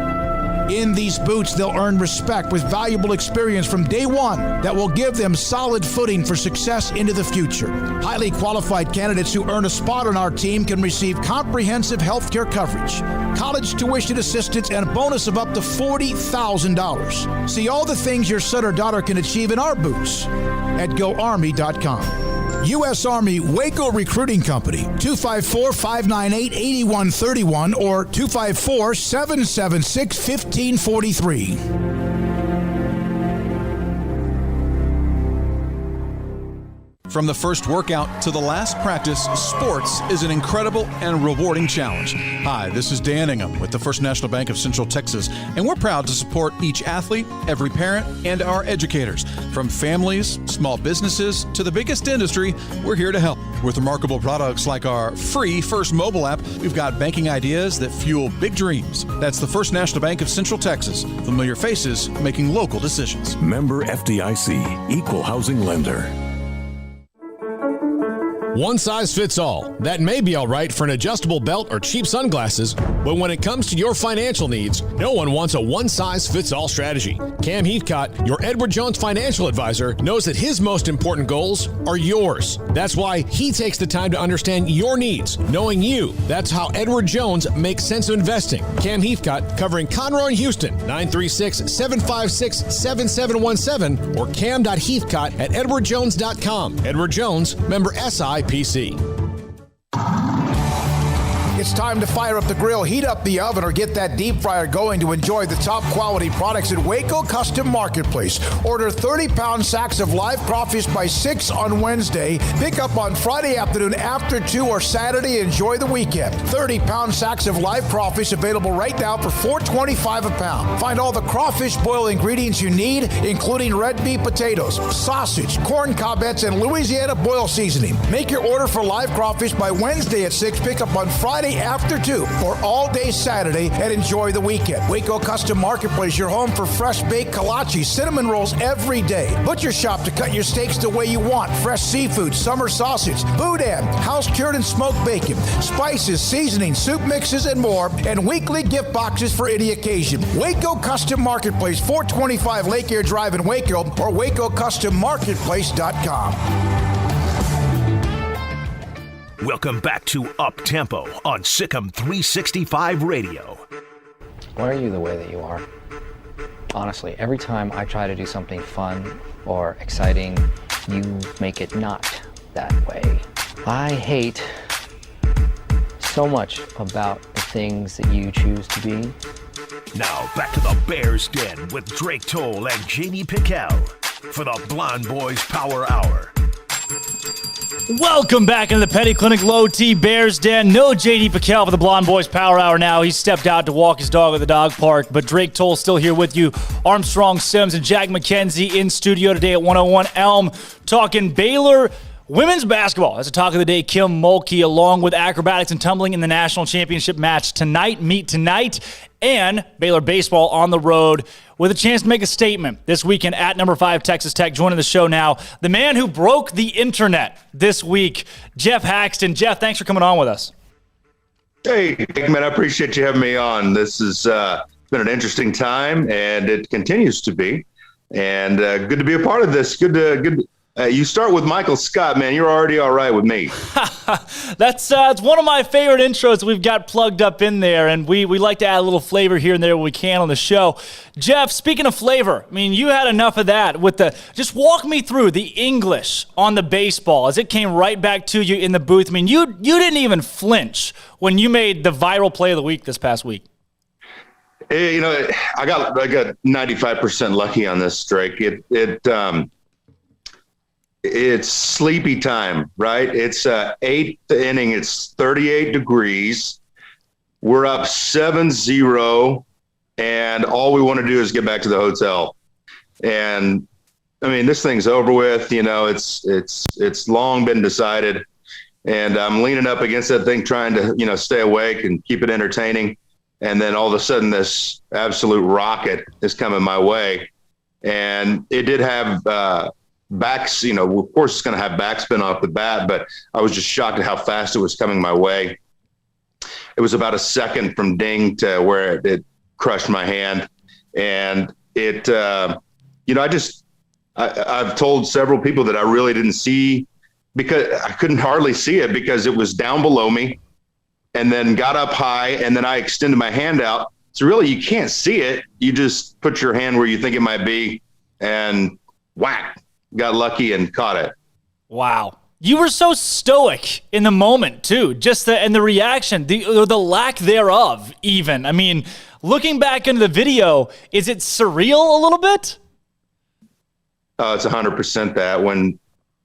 In these boots, they'll earn respect with valuable experience from day one that will give them solid footing for success into the future. Highly qualified candidates who earn a spot on our team can receive comprehensive health care coverage, college tuition assistance, and a bonus of up to $40,000. See all the things your son or daughter can achieve in our boots at GoArmy.com. U.S. Army Waco Recruiting Company, 254-598-8131 or 254-776-1543. From the first workout to the last practice, sports is an incredible and rewarding challenge. Hi, this is Dan Ingham with the First National Bank of Central Texas, and we're proud to support each athlete, every parent, and our educators. From families, small businesses, to the biggest industry, we're here to help. With remarkable products like our free First mobile app, we've got banking ideas that fuel big dreams. That's the First National Bank of Central Texas. Familiar faces making local decisions. Member FDIC, Equal Housing Lender. One size fits all. That may be all right for an adjustable belt or cheap sunglasses, but when it comes to your financial needs, no one wants a one-size-fits-all strategy. Cam Heathcott, your Edward Jones financial advisor, knows that his most important goals are yours. That's why he takes the time to understand your needs, knowing you. That's how Edward Jones makes sense of investing. Cam Heathcott, covering Conroe and Houston, 936-756-7717 or cam.heathcott@edwardjones.com. Edward Jones, member SIPC. It's time to fire up the grill, heat up the oven, or get that deep fryer going to enjoy the top quality products at Waco Custom Marketplace. Order 30-pound sacks of live crawfish by 6 on Wednesday. Pick up on Friday afternoon after 2 or Saturday. Enjoy the weekend. 30-pound sacks of live crawfish available right now for $4.25 a pound. Find all the crawfish boil ingredients you need, including red beef potatoes, sausage, corn cobettes, and Louisiana boil seasoning. Make your order for live crawfish by Wednesday at 6. Pick up on Friday after 2 or all day Saturday, and enjoy the weekend. Waco Custom Marketplace, your home for fresh baked kolache, cinnamon rolls every day. Butcher shop to cut your steaks the way you want. Fresh seafood, summer sausage, boudin, house cured and smoked bacon, spices, seasonings, soup mixes, and more, and weekly gift boxes for any occasion. Waco Custom Marketplace, 425 Lake Air Drive in Waco, or WacoCustomMarketplace.com. Welcome back to Up Tempo on SicEm365 Radio. Why are you the way that you are? Honestly, every time I try to do something fun or exciting, you make it not that way. I hate so much about the things that you choose to be. Now back to the Bears Den with Drake Toll and J.D. Pickell for the Blonde Boys Power Hour. Welcome back into the Petty Clinic Low T Bears Den. No J.D. Pickell for the Blonde Boys Power Hour now. He stepped out to walk his dog at the dog park, but Drake Toll still here with you. Armstrong Sims and Jack McKenzie in studio today at 101 Elm, talking Baylor Women's basketball has a talk of the day. Kim Mulkey, along with acrobatics and tumbling in the national championship match tonight, meet tonight, and Baylor baseball on the road with a chance to make a statement this weekend at number 5 Texas Tech. Joining the show now, the man who broke the internet this week, Jeff Haxton. Jeff, thanks for coming on with us. Hey, man, I appreciate you having me on. This has been an interesting time, and it continues to be. And good to be a part of this. You start with Michael Scott, man. You're already all right with me. That's it's one of my favorite intros we've got plugged up in there, and we like to add a little flavor here and there when we can on the show. Jeff, speaking of flavor, I mean, you had enough of that with just walk me through the English on the baseball as it came right back to you in the booth. I mean, you didn't even flinch when you made the viral play of the week this past week. Hey, I got 95% lucky on this, Drake. It's sleepy time, right? It's 8th inning. It's 38 degrees. We're up 7-0, and all we want to do is get back to the hotel. And I mean, this thing's over with. It's long been decided, and I'm leaning up against that thing, trying to stay awake and keep it entertaining. And then all of a sudden, this absolute rocket is coming my way, and it did have backs, of course it's going to have backspin off the bat, but I was just shocked at how fast it was coming my way. It was about a second from ding to where it crushed my hand. And I've told several people that I really didn't see, because I couldn't hardly see it because it was down below me and then got up high, and then I extended my hand out. So really you can't see it. You just put your hand where you think it might be, and whack. Got lucky and caught it. Wow. You were so stoic in the moment, too. Just the reaction, the lack thereof, even. I mean, looking back into the video, is it surreal a little bit? It's 100% that. When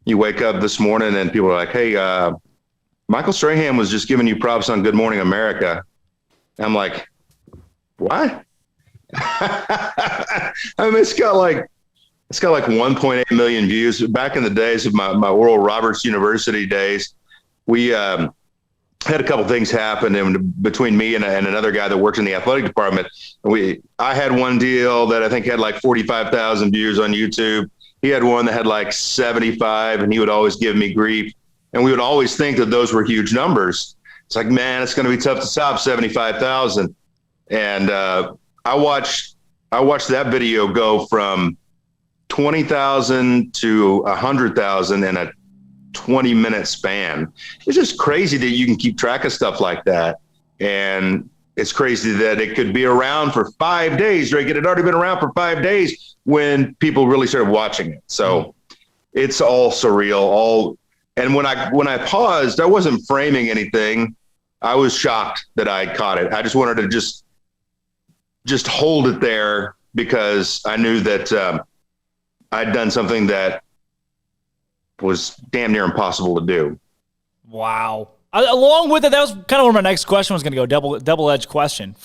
you wake up this morning and people are like, hey, Michael Strahan was just giving you props on Good Morning America. I'm like, what? I mean, it's got like 1.8 million views. Back in the days of my Oral Roberts University days, we had a couple things happen between me and another guy that worked in the athletic department. I had one deal that I think had like 45,000 views on YouTube. He had one that had like 75, and he would always give me grief. And we would always think that those were huge numbers. It's like, man, it's going to be tough to top 75,000. And I watched that video go from 20,000 to 100,000 in a 20-minute span. It's just crazy that you can keep track of stuff like that. And it's crazy that it could be around for 5 days, Drake. It had already been around for 5 days when people really started watching it. So it's all surreal. And when I paused, I wasn't framing anything. I was shocked that I caught it. I just wanted to just hold it there, because I knew that I'd done something that was damn near impossible to do. Wow. Along with it, that was kind of where my next question was going to go, double-edged question.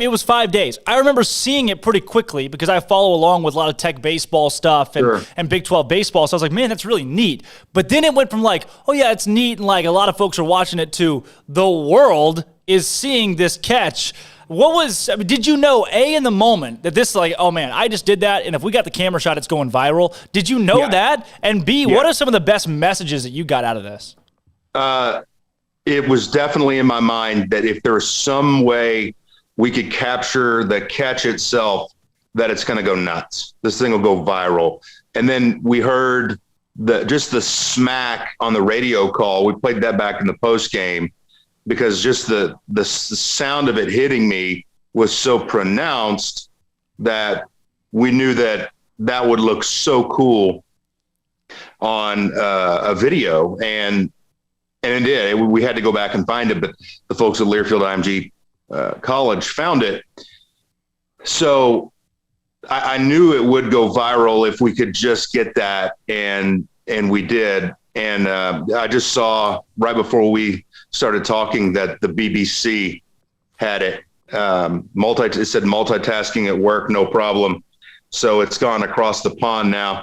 It was 5 days. I remember seeing it pretty quickly because I follow along with a lot of Tech baseball stuff and Big 12 baseball. So I was like, man, that's really neat. But then it went from like, oh yeah, it's neat, and like a lot of folks are watching it, to the world is seeing this catch. Did you know, A, in the moment that this, like, oh man, I just did that, and if we got the camera shot, it's going viral? Did you know that? And B, what are some of the best messages that you got out of this? It was definitely in my mind that if there was some way we could capture the catch itself, that it's going to go nuts. This thing will go viral. And then we heard just the smack on the radio call. We played that back in the post game, because just the sound of it hitting me was so pronounced that we knew that would look so cool on a video. And it did. We had to go back and find it, but the folks at Learfield IMG College found it. So I knew it would go viral if we could just get that, and we did. And I just saw right before we started talking that the BBC had it. It said multitasking at work, no problem. So it's gone across the pond now.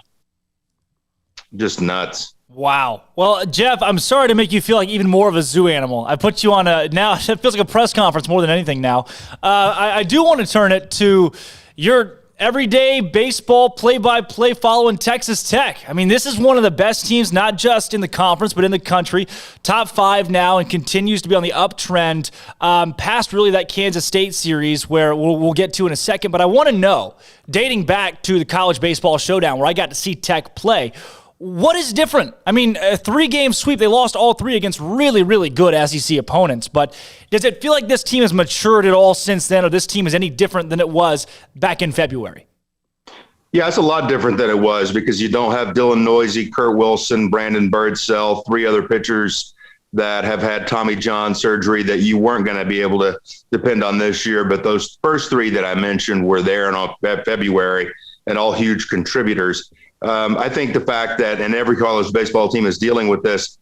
Just nuts. Wow. Well, Jeff, I'm sorry to make you feel like even more of a zoo animal. I put you on now it feels like a press conference more than anything now. I do want to turn it to your everyday baseball play-by-play following Texas Tech. I mean, this is one of the best teams, not just in the conference, but in the country. Top 5 now and continues to be on the uptrend past really that Kansas State series where we'll get to in a second. But I want to know, dating back to the college baseball showdown where I got to see Tech play, what is different? I mean, a 3-game sweep. They lost all 3 against really, really good SEC opponents. But does it feel like this team has matured at all since then, or this team is any different than it was back in February? Yeah, it's a lot different than it was because you don't have Dylan Noisy, Kurt Wilson, Brandon Birdsell, 3 other pitchers that have had Tommy John surgery that you weren't going to be able to depend on this year. But those first 3 that I mentioned were there in February and all huge contributors. I think the fact that, and every college baseball team is dealing with this,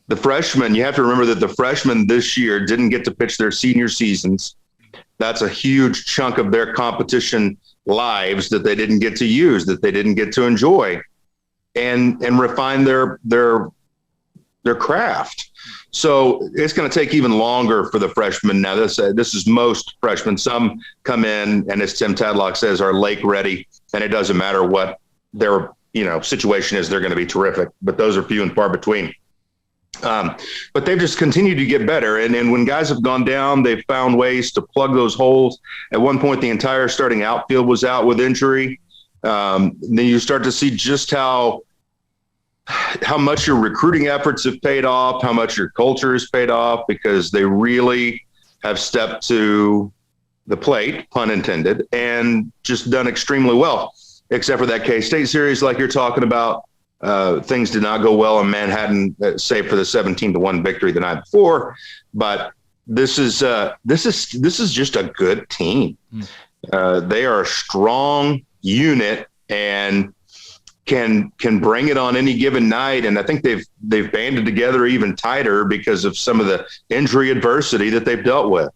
the freshmen, you have to remember that the freshmen this year didn't get to pitch their senior seasons. That's a huge chunk of their competition lives that they didn't get to use, that they didn't get to enjoy and refine their craft. So it's going to take even longer for the freshmen. Now this is most freshmen. Some come in and, as Tim Tadlock says, are lake ready, and it doesn't matter what their situation is, they're going to be terrific, but those are few and far between. But they've just continued to get better. And when guys have gone down, they've found ways to plug those holes. At one point, the entire starting outfield was out with injury. Then you start to see just how much your recruiting efforts have paid off, how much your culture has paid off, because they really have stepped to the plate, pun intended, and just done extremely well. Except for that K-State series, like you're talking about, things did not go well in Manhattan, save for the 17-1 victory the night before. But this is just a good team. They are a strong unit and can bring it on any given night. And I think they've banded together even tighter because of some of the injury adversity that they've dealt with.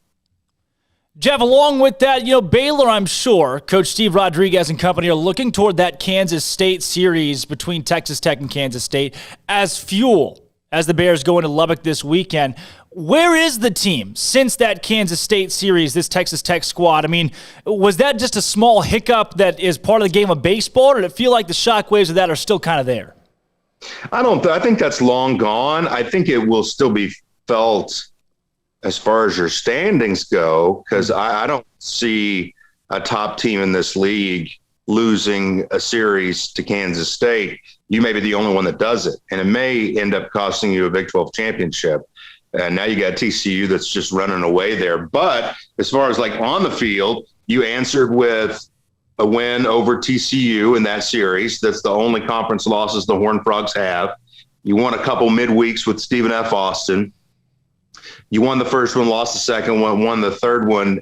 Jeff, along with that, Baylor, I'm sure, Coach Steve Rodriguez and company are looking toward that Kansas State series between Texas Tech and Kansas State as fuel as the Bears go into Lubbock this weekend. Where is the team since that Kansas State series, this Texas Tech squad? I mean, was that just a small hiccup that is part of the game of baseball, or did it feel like the shockwaves of that are still kind of there? I think that's long gone. I think it will still be felt as far as your standings go, because I don't see a top team in this league losing a series to Kansas State. You may be the only one that does it, and it may end up costing you a Big 12 championship. And now you got TCU that's just running away there. But as far as like on the field, you answered with a win over TCU in that series. That's the only conference losses the Horned Frogs have. You won a couple midweeks with Stephen F. Austin. You won the first one, lost the second one, won the third one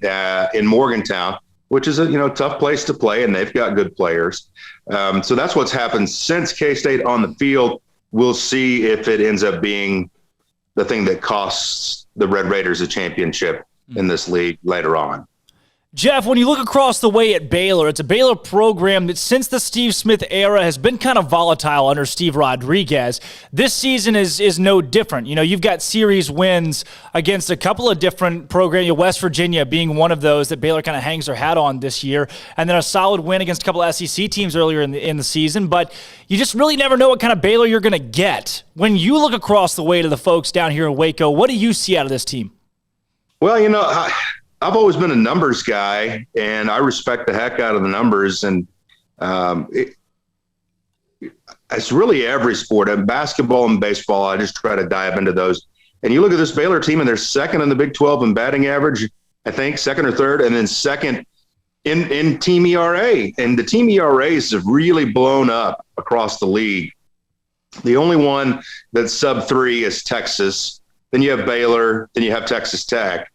in Morgantown, which is a tough place to play, and they've got good players. So that's what's happened since K-State on the field. We'll see if it ends up being the thing that costs the Red Raiders a championship in this league later on. Jeff, when you look across the way at Baylor, it's a Baylor program that since the Steve Smith era has been kind of volatile under Steve Rodriguez. This season is no different. You've got series wins against a couple of different programs, West Virginia being one of those that Baylor kind of hangs their hat on this year, and then a solid win against a couple of SEC teams earlier in the season. But you just really never know what kind of Baylor you're going to get. When you look across the way to the folks down here in Waco, what do you see out of this team? Well, I've always been a numbers guy, and I respect the heck out of the numbers. And it's really every sport. And basketball and baseball, I just try to dive into those. And you look at this Baylor team, and they're second in the Big 12 in batting average, I think, second or third, and then second in team ERA. And the team ERAs have really blown up across the league. The only one that's sub-3 is Texas. Then you have Baylor. Then you have Texas Tech.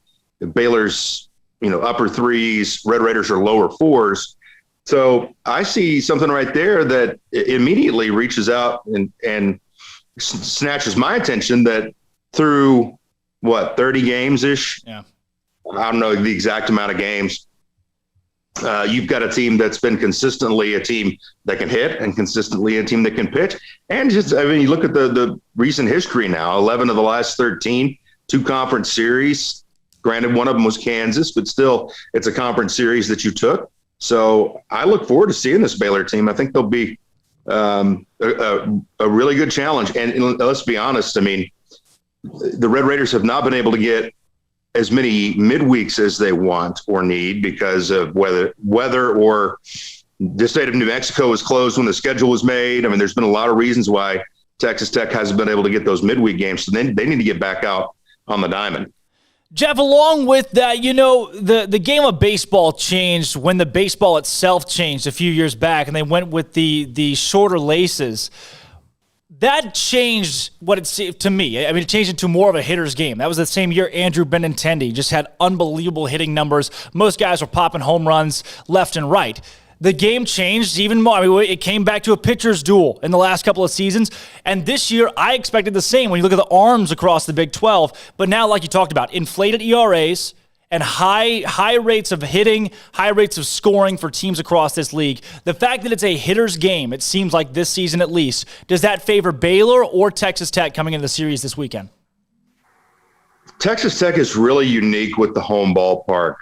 Baylor's, upper 3s, Red Raiders are lower 4s. So I see something right there that immediately reaches out and snatches my attention, that through 30 games ish. Yeah. I don't know the exact amount of games. You've got a team that's been consistently a team that can hit and consistently a team that can pitch. And just, I mean, you look at the recent history now, 11 of the last 13, 2 conference series. Granted, one of them was Kansas, but still it's a conference series that you took. So I look forward to seeing this Baylor team. I think they'll be a really good challenge. And let's be honest, I mean, the Red Raiders have not been able to get as many midweeks as they want or need because of weather or the state of New Mexico was closed when the schedule was made. I mean, there's been a lot of reasons why Texas Tech hasn't been able to get those midweek games. So they need to get back out on the diamond. Jeff, along with that, you know, the game of baseball changed when the baseball itself changed a few years back, and they went with the shorter laces. That changed what it seemed to me. I mean, it changed into more of a hitter's game. That was the same year Andrew Benintendi just had unbelievable hitting numbers. Most guys were popping home runs left and right. The game changed even more. I mean, it came back to a pitcher's duel in the last couple of seasons. And this year, I expected the same when you look at the arms across the Big 12. But now, like you talked about, inflated ERAs and high rates of hitting, high rates of scoring for teams across this league. The fact that it's a hitter's game, it seems like this season at least, does that favor Baylor or Texas Tech coming into the series this weekend? Texas Tech is really unique with the home ballpark.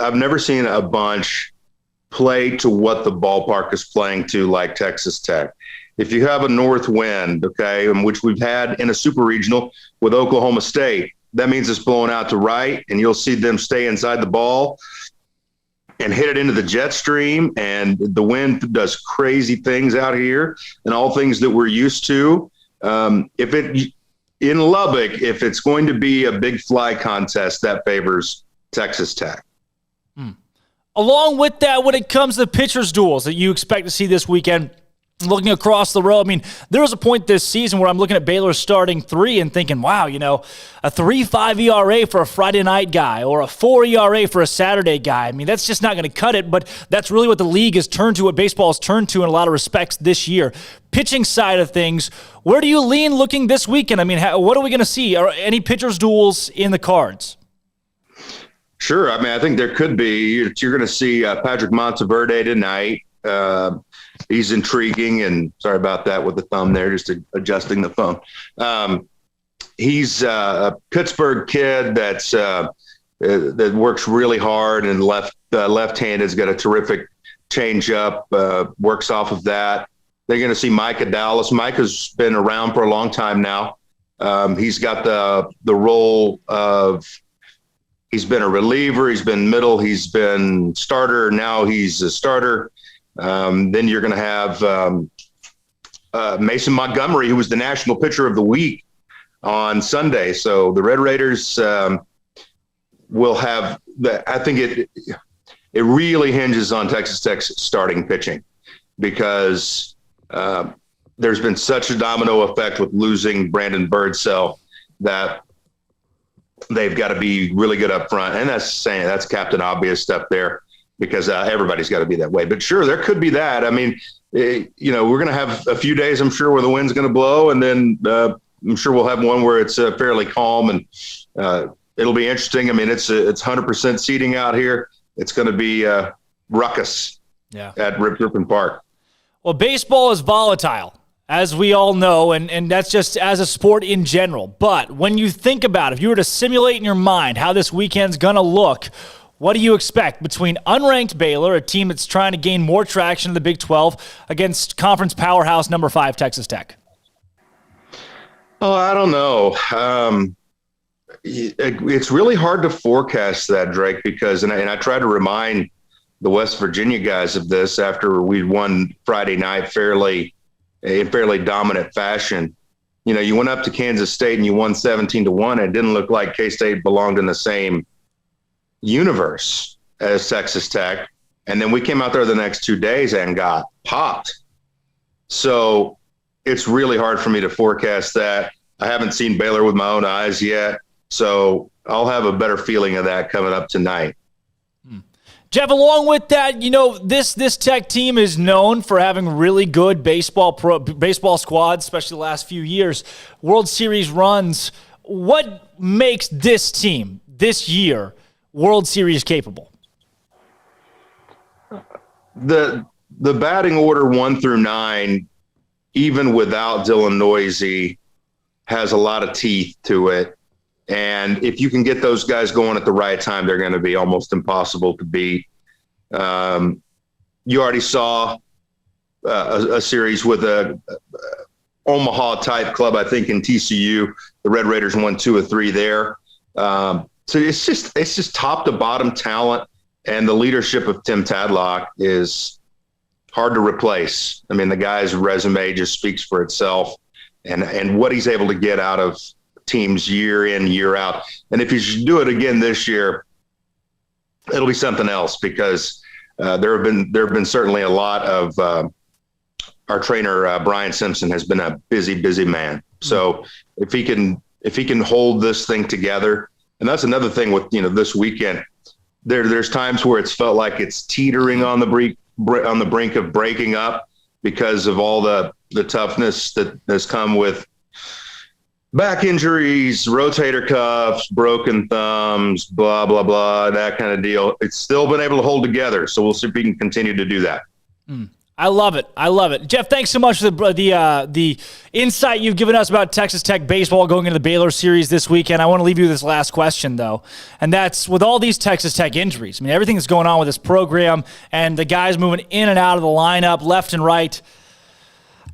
I've never seen a bunch play to what the ballpark is playing to like Texas Tech. If you have a north wind, okay, which we've had in a super regional with Oklahoma State, that means it's blowing out to right, and you'll see them stay inside the ball and hit it into the jet stream, and the wind does crazy things out here and all things that we're used to. In Lubbock, if it's going to be a big fly contest, that favors Texas Tech. Along with that, when it comes to the pitchers' duels that you expect to see this weekend, looking across the row, I mean, there was a point this season where I'm looking at Baylor's starting 3 and thinking, wow, you know, a 3.5 ERA for a Friday night guy or a 4 ERA for a Saturday guy. I mean, that's just not going to cut it, but that's really what the league has turned to, what baseball has turned to in a lot of respects this year. Pitching side of things, where do you lean looking this weekend? I mean, what are we going to see? Are any pitchers' duels in the cards? Sure. I mean, I think there could be. You're going to see Patrick Monteverde tonight. He's intriguing, and sorry about that with the thumb there, just adjusting the phone. He's a Pittsburgh kid that works really hard, and left-handed has got a terrific changeup, works off of that. They're going to see Micah Dallas. Micah's been around for a long time now. He's got the role of he's been a reliever, he's been middle, he's been starter, now he's a starter. Then you're going to have Mason Montgomery, who was the National Pitcher of the Week on Sunday. So the Red Raiders will have I think it really hinges on Texas Tech's starting pitching because there's been such a domino effect with losing Brandon Birdsell that they've got to be really good up front. And that's Captain Obvious stuff there. Because everybody's got to be that way. But sure, there could be that. I mean, we're going to have a few days, I'm sure, where the wind's going to blow. And then I'm sure we'll have one where it's fairly calm. And it'll be interesting. I mean, it's 100% seating out here. It's going to be ruckus at Ripon Park. Well, baseball is volatile, as we all know, and that's just as a sport in general. But when you think about it, if you were to simulate in your mind how this weekend's going to look, what do you expect between unranked Baylor, a team that's trying to gain more traction in the Big 12, against conference powerhouse number 5 Texas Tech? Oh, I don't know. It's really hard to forecast that, Drake, because, and I try to remind the West Virginia guys of this after we won Friday night in fairly dominant fashion. You know, you went up to Kansas State and you won 17-1. It didn't look like K-State belonged in the same universe as Texas Tech, and then we came out there the next 2 days and got popped. So it's really hard for me to forecast that. I haven't seen Baylor with my own eyes yet, so I'll have a better feeling of that coming up tonight. Jeff, along with that, you know, this Tech team is known for having really good baseball squads, especially the last few years, World Series runs. What makes this team this year World Series capable? The batting order 1 through 9, even without Dylan Noisy, has a lot of teeth to it. And if you can get those guys going at the right time, they're going to be almost impossible to beat. You already saw a series with a Omaha type club, I think, in TCU. The Red Raiders won 2 of 3 there. So it's just top to bottom talent, and the leadership of Tim Tadlock is hard to replace. I mean, the guy's resume just speaks for itself, and what he's able to get out of teams year in, year out. And if he should do it again this year, it'll be something else, because there have been certainly a lot of our trainer Brian Simpson has been a busy man. So if he can hold this thing together, and that's another thing with this weekend, there's times where it's felt like it's teetering on the brink of breaking up because of all the toughness that has come with back injuries, rotator cuffs, broken thumbs, blah, blah, blah, that kind of deal. It's still been able to hold together. So we'll see if we can continue to do that. I love it. Jeff, thanks so much for the insight you've given us about Texas Tech baseball going into the Baylor series this weekend. I want to leave you with this last question, though, and that's with all these Texas Tech injuries. I mean, everything that's going on with this program and the guys moving in and out of the lineup left and right.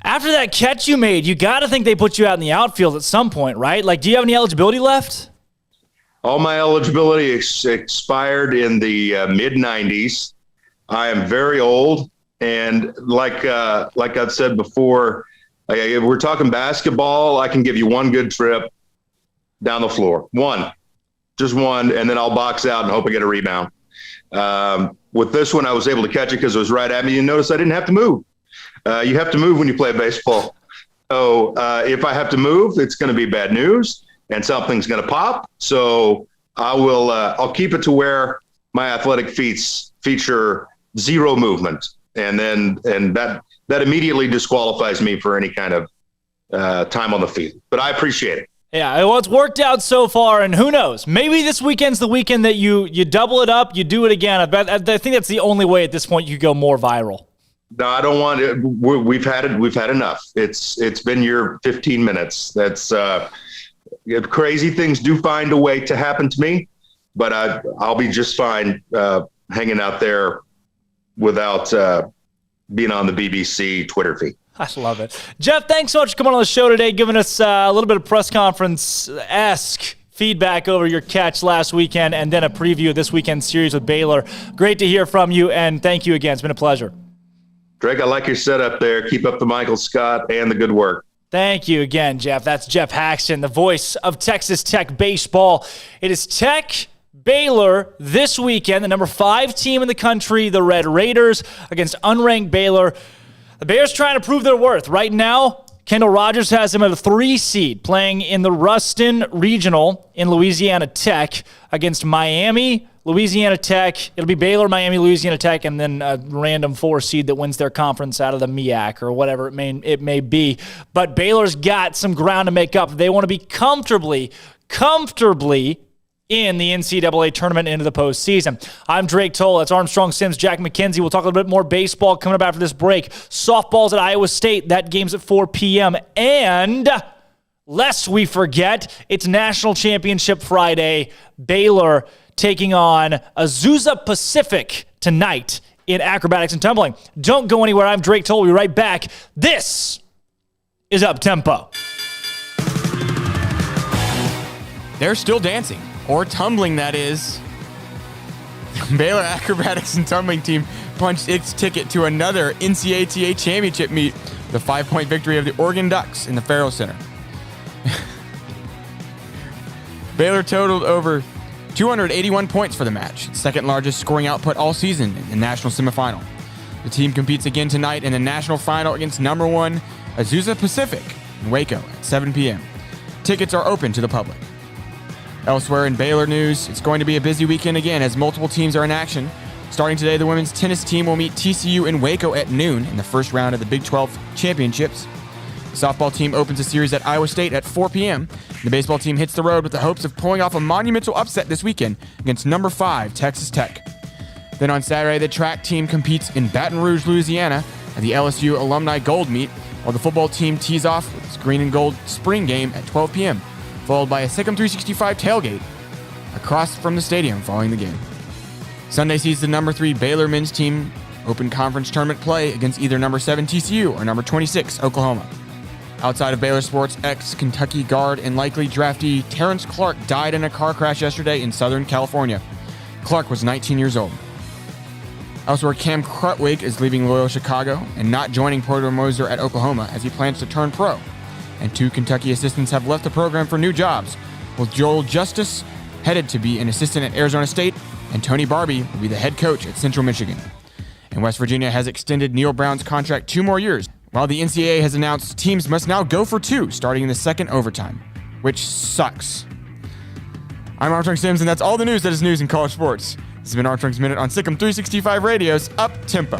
After that catch you made, you got to think they put you out in the outfield at some point, right? Like, do you have any eligibility left? All my eligibility expired in the mid-90s. I am very old, and like I've said before, if we're talking basketball, I can give you one good trip down the floor. Just one, and then I'll box out and hope I get a rebound. With this one, I was able to catch it because it was right at me. You notice I didn't have to move. You have to move when you play baseball. So if I have to move, it's going to be bad news and something's going to pop. So I'll keep it to where my athletic feats feature zero movement. And that immediately disqualifies me for any kind of time on the field. But I appreciate it. Yeah, well, it's worked out so far, and who knows? Maybe this weekend's the weekend that you double it up, you do it again. I think that's the only way at this point you go more viral. No, I don't want it. We've had it. We've had enough. It's been your 15 minutes. That's crazy things do find a way to happen to me, but I'll be just fine hanging out there without being on the BBC Twitter feed. I love it. Jeff, thanks so much for coming on the show today, giving us a little bit of press conference-esque feedback over your catch last weekend, and then a preview of this weekend's series with Baylor. Great to hear from you, and thank you again. It's been a pleasure. Drake, I like your setup there. Keep up the Michael Scott and the good work. Thank you again, Jeff. That's Jeff Haxton, the voice of Texas Tech baseball. It is Tech Baylor this weekend, the number 5 team in the country, the Red Raiders, against unranked Baylor. The Bears trying to prove their worth. Right now, Kendall Rogers has them at a 3 seed, playing in the Ruston Regional in Louisiana Tech against Miami, Louisiana Tech. It'll be Baylor, Miami, Louisiana Tech, and then a random 4 seed that wins their conference out of the MEAC or whatever it may be. But Baylor's got some ground to make up. They want to be comfortably in the NCAA tournament into the postseason. I'm Drake Toll. That's Armstrong Sims, Jack McKenzie. We'll talk a little bit more baseball coming up after this break. Softball's at Iowa State. That game's at 4 p.m. And lest we forget, it's National Championship Friday. Baylor taking on Azusa Pacific tonight in acrobatics and tumbling. Don't go anywhere. I'm Drake Toll. We'll be right back. This is Up Tempo. They're still dancing, or tumbling, that is. Baylor acrobatics and tumbling team punched its ticket to another NCAA championship meet, the 5-point victory of the Oregon Ducks in the Farrell Center. Baylor totaled over 281 points for the match, second largest scoring output all season in the national semifinal. The team competes again tonight in the national final against number 1 Azusa Pacific in Waco at 7 p.m. Tickets are open to the public. Elsewhere in Baylor news, it's going to be a busy weekend again as multiple teams are in action. Starting today, the women's tennis team will meet TCU in Waco at noon in the first round of the Big 12 championships. The softball team opens a series at Iowa State at 4 p.m. The baseball team hits the road with the hopes of pulling off a monumental upset this weekend against number 5 Texas Tech. Then on Saturday, the track team competes in Baton Rouge, Louisiana at the LSU Alumni Gold Meet, while the football team tees off with its green and gold spring game at 12 p.m., followed by a SicEm365 tailgate across from the stadium following the game. Sunday sees the number 3 Baylor men's team open conference tournament play against either number 7 TCU or number 26 Oklahoma. Outside of Baylor sports, ex-Kentucky guard and likely draftee Terrence Clark died in a car crash yesterday in Southern California. Clark was 19 years old. Elsewhere, Cam Krutwig is leaving Loyola Chicago and not joining Porter Moser at Oklahoma as he plans to turn pro. And 2 Kentucky assistants have left the program for new jobs, with Joel Justice headed to be an assistant at Arizona State, and Tony Barbie will be the head coach at Central Michigan. And West Virginia has extended Neil Brown's contract 2 more years, while the NCAA has announced teams must now go for 2 starting in the second overtime, which sucks. I'm Armstrong Sims, and that's all the news that is news in college sports. This has been Armstrong's Minute on SicEm365 Radio's Up Tempo.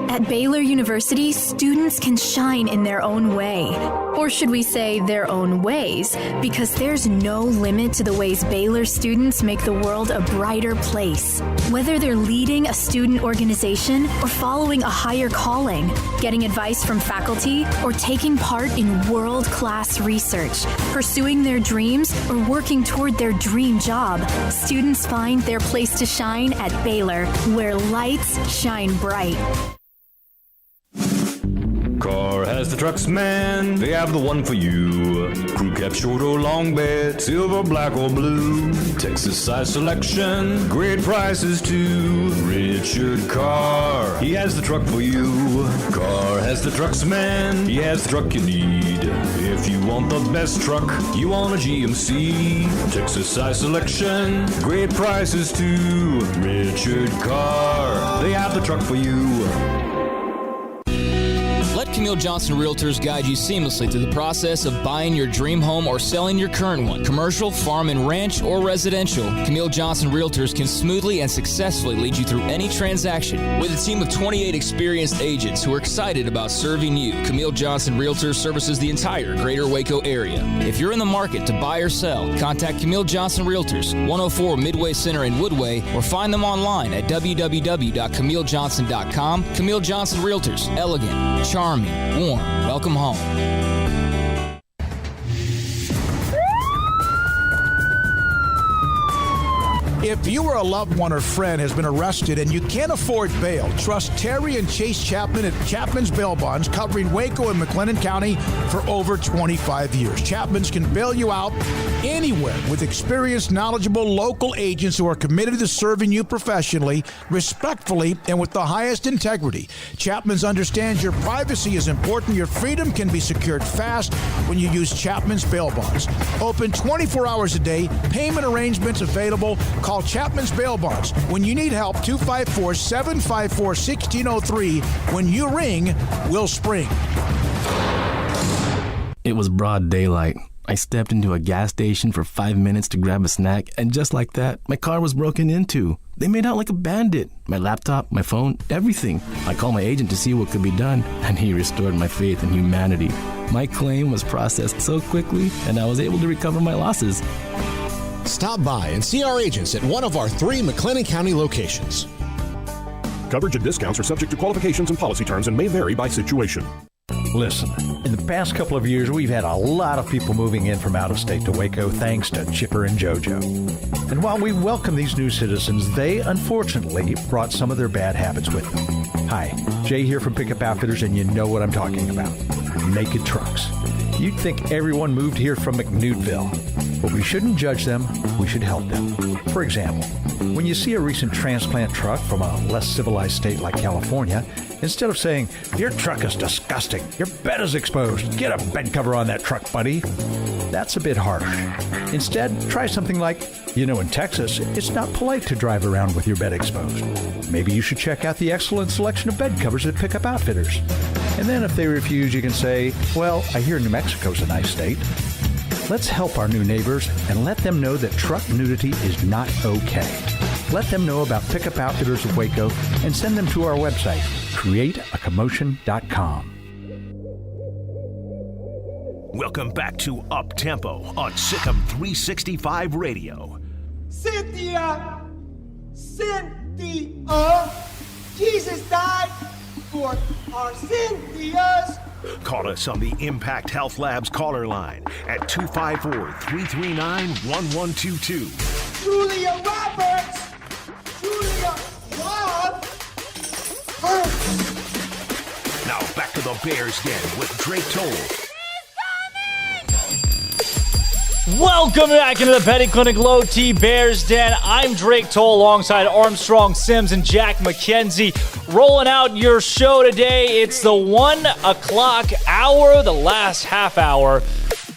At Baylor University, students can shine in their own way. Or should we say their own ways? Because there's no limit to the ways Baylor students make the world a brighter place. Whether they're leading a student organization or following a higher calling, getting advice from faculty, or taking part in world-class research, pursuing their dreams, or working toward their dream job, students find their place to shine at Baylor, where lights shine bright. Car has the trucks, man. They have the one for you. Crew cab, short or long bed, silver, black or blue. Texas size selection, great prices too. Richard Carr, he has the truck for you. Carr has the trucks, man. He has the truck you need. If you want the best truck, you want a GMC. Texas size selection, great prices too. Richard Carr, they have the truck for you. Let Camille Johnson Realtors guide you seamlessly through the process of buying your dream home or selling your current one. Commercial, farm and ranch, or residential, Camille Johnson Realtors can smoothly and successfully lead you through any transaction. With a team of 28 experienced agents who are excited about serving you, Camille Johnson Realtors services the entire greater Waco area. If you're in the market to buy or sell, contact Camille Johnson Realtors, 104 Midway Center in Woodway, or find them online at www.camillejohnson.com. Camille Johnson Realtors, elegant, charming, warm. Welcome home. If you or a loved one or friend has been arrested and you can't afford bail, trust Terry and Chase Chapman at Chapman's Bail Bonds, covering Waco and McLennan County for over 25 years. Chapman's can bail you out anywhere with experienced, knowledgeable local agents who are committed to serving you professionally, respectfully, and with the highest integrity. Chapman's understands your privacy is important. Your freedom can be secured fast when you use Chapman's Bail Bonds. Open 24 hours a day. Payment arrangements available. Call Chapman's Bail Bonds. When you need help, 254-754-1603. When you ring, we'll spring. It was broad daylight. I stepped into a gas station for 5 minutes to grab a snack, and just like that, my car was broken into. They made out like a bandit. My laptop, my phone, everything. I called my agent to see what could be done, and he restored my faith in humanity. My claim was processed so quickly, and I was able to recover my losses. Stop by and see our agents at one of our 3 McLennan County locations. Coverage and discounts are subject to qualifications and policy terms and may vary by situation. Listen, in the past couple of years, we've had a lot of people moving in from out of state to Waco thanks to Chipper and JoJo. And while we welcome these new citizens, they unfortunately brought some of their bad habits with them. Hi, Jay here from Pickup Outfitters, and you know what I'm talking about. Naked trucks. You'd think everyone moved here from McNewtville. But we shouldn't judge them, we should help them. For example, when you see a recent transplant truck from a less civilized state like California, instead of saying, "Your truck is disgusting, your bed is exposed, get a bed cover on that truck, buddy," that's a bit harsh. Instead, try something like, "You know, in Texas, it's not polite to drive around with your bed exposed. Maybe you should check out the excellent selection of bed covers at Pickup Outfitters." And then if they refuse, you can say, "Well, I hear New Mexico's a nice state." Let's help our new neighbors and let them know that truck nudity is not okay. Let them know about Pickup Outfitters of Waco and send them to our website, createacommotion.com. Welcome back to Up Tempo on SicEm365 Radio. Cynthia, Jesus died for our Cynthias. Call us on the Impact Health Labs caller line at 254-339-1122. Julia Roberts, Julia Robb. Now back to the Bears Den with Drake Toll. Welcome back into the Petty Clinic Low T Bears Den. I'm Drake Toll alongside Armstrong Sims and Jack McKenzie. Rolling out your show today. It's the 1 o'clock hour, the last half hour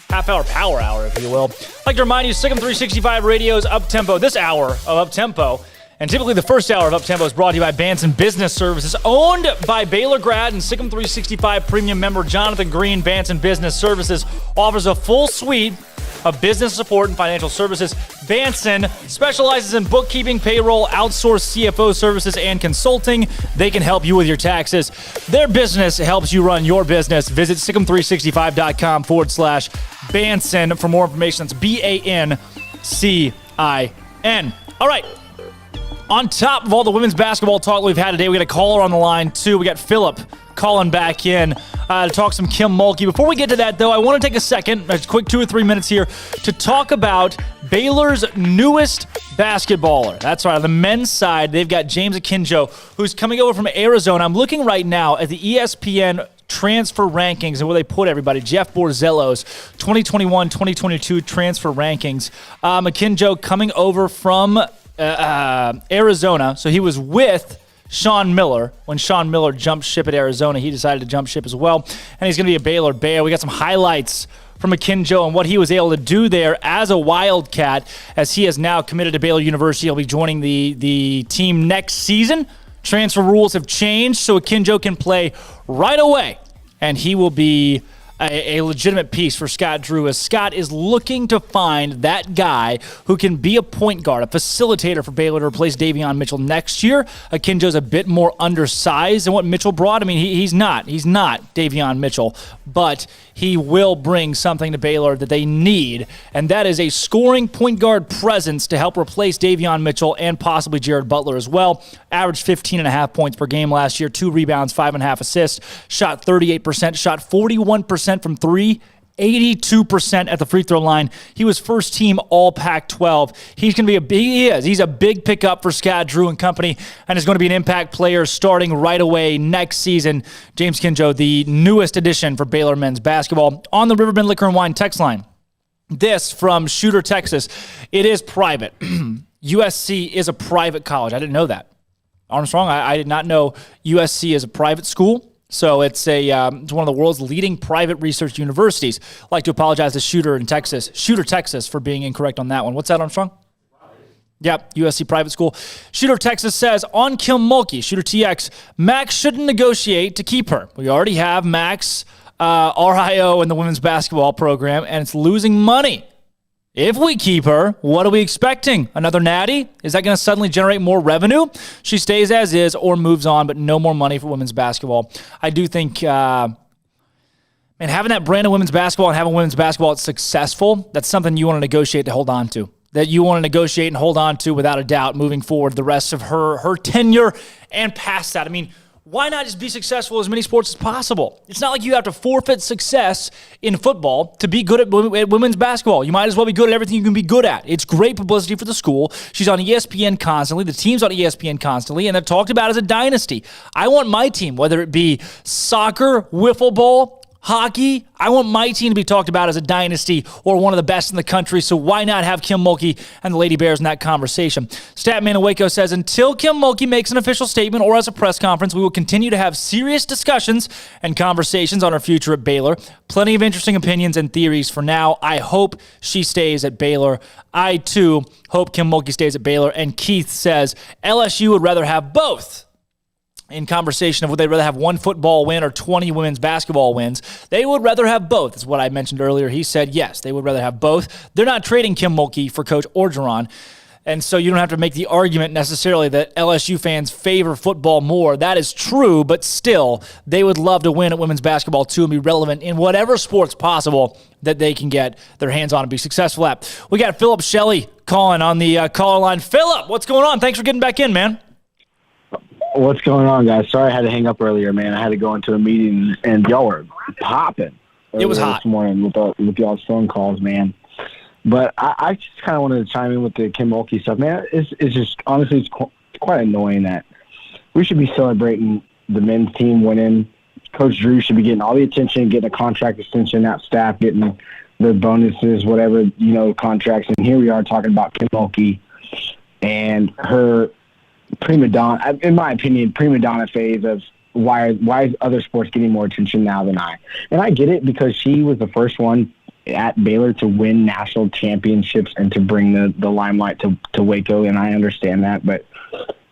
power hour, if you will. I'd like to remind you, SicEm365 Radio's Up Tempo, this hour of Up Tempo. And typically the first hour of Up Tempo is brought to you by Banson Business Services, owned by Baylor grad and SicEm365 premium member Jonathan Green. Banson Business Services offers a full suite of business support and financial services. Banson specializes in bookkeeping, payroll, outsourced CFO services, and consulting. They can help you with your taxes. Their business helps you run your business. Visit SicEm365.com/Banson for more information. That's BANCIN. All right. On top of all the women's basketball talk we've had today, we got a caller on the line, too. We got Philip calling back in to talk some Kim Mulkey. Before we get to that, though, I want to take a second, a quick 2 or 3 minutes here, to talk about Baylor's newest basketballer. That's right. On the men's side, they've got James Akinjo, who's coming over from Arizona. I'm looking right now at the ESPN transfer rankings and where they put everybody. Jeff Borzello's 2021-2022 transfer rankings. Akinjo coming over from Arizona. So he was with Sean Miller. When Sean Miller jumped ship at Arizona, he decided to jump ship as well. And he's going to be a Baylor Bear. We got some highlights from Akinjo and what he was able to do there as a Wildcat, as he has now committed to Baylor University. He'll be joining the team next season. Transfer rules have changed, so Akinjo can play right away. And he will be a legitimate piece for Scott Drew, as Scott is looking to find that guy who can be a point guard, a facilitator for Baylor to replace Davion Mitchell next year. Akinjo's a bit more undersized than what Mitchell brought. I mean, he's not Davion Mitchell, but he will bring something to Baylor that they need, and that is a scoring point guard presence to help replace Davion Mitchell and possibly Jared Butler as well. Averaged 15.5 points per game last year, 2 rebounds, 5.5 assists, shot 38%, shot 41% from three, 82% at the free throw line. He was first team all Pac-12. He's going to be he's a big pickup for Scott Drew and company, and is going to be an impact player starting right away next season. James Akinjo, the newest addition for Baylor men's basketball. On the Riverbend Liquor and Wine text line, this from Shooter, Texas. It is private. USC is a private college. I didn't know that. Armstrong, I did not know USC is a private school. So it's one of the world's leading private research universities. I'd like to apologize to Shooter, Texas, for being incorrect on that one. What's that, Armstrong? Yep, USC private school. Shooter, Texas says, on Kim Mulkey, Shooter TX, Max shouldn't negotiate to keep her. We already have Max RIO in the women's basketball program, and it's losing money. If we keep her, what are we expecting? Another natty? Is that going to suddenly generate more revenue? She stays as is or moves on, but no more money for women's basketball. I do think, having that brand of women's basketball and having women's basketball that's successful, that's something you want to negotiate to hold on to. That you want to negotiate and hold on to without a doubt moving forward the rest of her tenure and past that. I mean, why not just be successful in as many sports as possible? It's not like you have to forfeit success in football to be good at women's basketball. You might as well be good at everything you can be good at. It's great publicity for the school. She's on ESPN constantly. The team's on ESPN constantly, and they're talked about as a dynasty. I want my team, whether it be soccer, wiffle ball, hockey, I want my team to be talked about as a dynasty or one of the best in the country, so why not have Kim Mulkey and the Lady Bears in that conversation? Statman in Waco says, until Kim Mulkey makes an official statement or as a press conference, we will continue to have serious discussions and conversations on our future at Baylor. Plenty of interesting opinions and theories for now. I hope she stays at Baylor. I, too, hope Kim Mulkey stays at Baylor. And Keith says, LSU would rather have both. In conversation of would they rather have one football win or 20 women's basketball wins, they would rather have both. That's what I mentioned earlier. He said yes, they would rather have both. They're not trading Kim Mulkey for Coach Orgeron. And so you don't have to make the argument necessarily that LSU fans favor football more. That is true, but still, they would love to win at women's basketball too and be relevant in whatever sports possible that they can get their hands on and be successful at. We got Philip Shelley calling on the caller line. Philip, what's going on? Thanks for getting back in, man. What's going on, guys? Sorry I had to hang up earlier, man. I had to go into a meeting, and y'all were popping. It was hot this morning with y'all's phone calls, man. But I just kind of wanted to chime in with the Kim Mulkey stuff, man. It's just honestly, it's quite annoying that we should be celebrating the men's team winning. Coach Drew should be getting all the attention, getting a contract extension, that staff getting their bonuses, whatever, contracts. And here we are talking about Kim Mulkey and her prima donna, in my opinion, prima donna phase of why is other sports getting more attention now than I? And I get it because she was the first one at Baylor to win national championships and to bring the limelight to Waco, and I understand that. But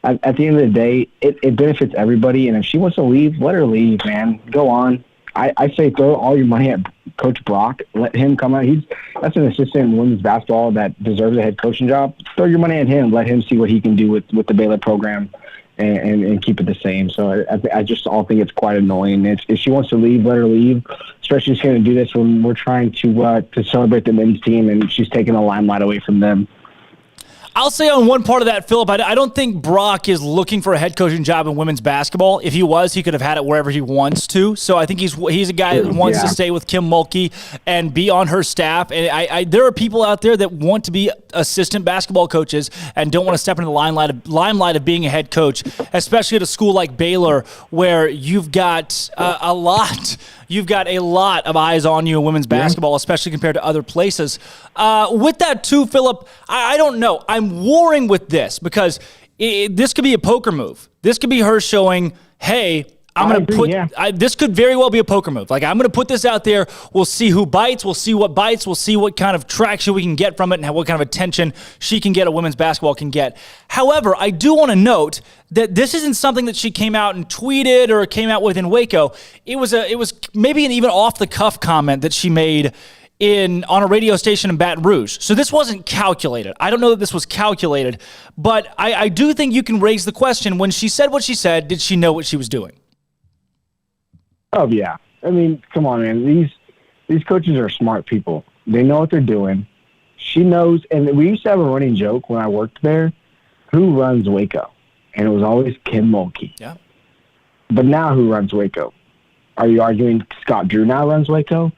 at the end of the day, it benefits everybody, and if she wants to leave, let her leave, man. Go on. I say throw all your money at Coach Brock. Let him come out. That's an assistant in women's basketball that deserves a head coaching job. Throw your money at him. Let him see what he can do with the Baylor program and keep it the same. So I just all think it's quite annoying. If she wants to leave, let her leave. Especially she's going to do this when we're trying to celebrate the men's team, and she's taking the limelight away from them. I'll say on one part of that, Philip, I don't think Brock is looking for a head coaching job in women's basketball. If he was, he could have had it wherever he wants to. So I think he's a guy that wants to stay with Kim Mulkey and be on her staff. And there are people out there that want to be assistant basketball coaches and don't want to step into the limelight of being a head coach, especially at a school like Baylor where you've got a lot of eyes on you in women's basketball, especially compared to other places. With that too, Philip, I don't know. I'm warring with this because this could be a poker move. This could be her showing, hey, I'm going to put this could very well be a poker move. Like, I'm going to put this out there. We'll see who bites. We'll see what bites. We'll see what kind of traction we can get from it and what kind of attention she can get, or women's basketball can get. However, I do want to note that this isn't something that she came out and tweeted or came out with in Waco. It was maybe an even off-the-cuff comment that she made on a radio station in Baton Rouge. So this wasn't calculated. I don't know that this was calculated, but I do think you can raise the question, when she said what she said, did she know what she was doing? Oh, yeah. I mean, come on, man. These coaches are smart people. They know what they're doing. She knows, and we used to have a running joke when I worked there, who runs Waco? And it was always Kim Mulkey. Yeah. But now who runs Waco? Are you arguing Scott Drew now runs Waco?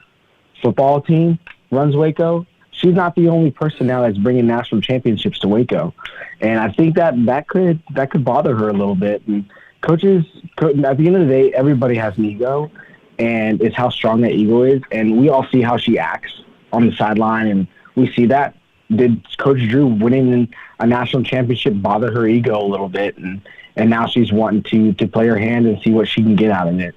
Football team runs Waco? She's not the only person now that's bringing national championships to Waco. And I think that could bother her a little bit. And coaches, at the end of the day, everybody has an ego, and it's how strong that ego is. And we all see how she acts on the sideline, and we see that. Did Coach Drew winning a national championship bother her ego a little bit? And now she's wanting to play her hand and see what she can get out of it.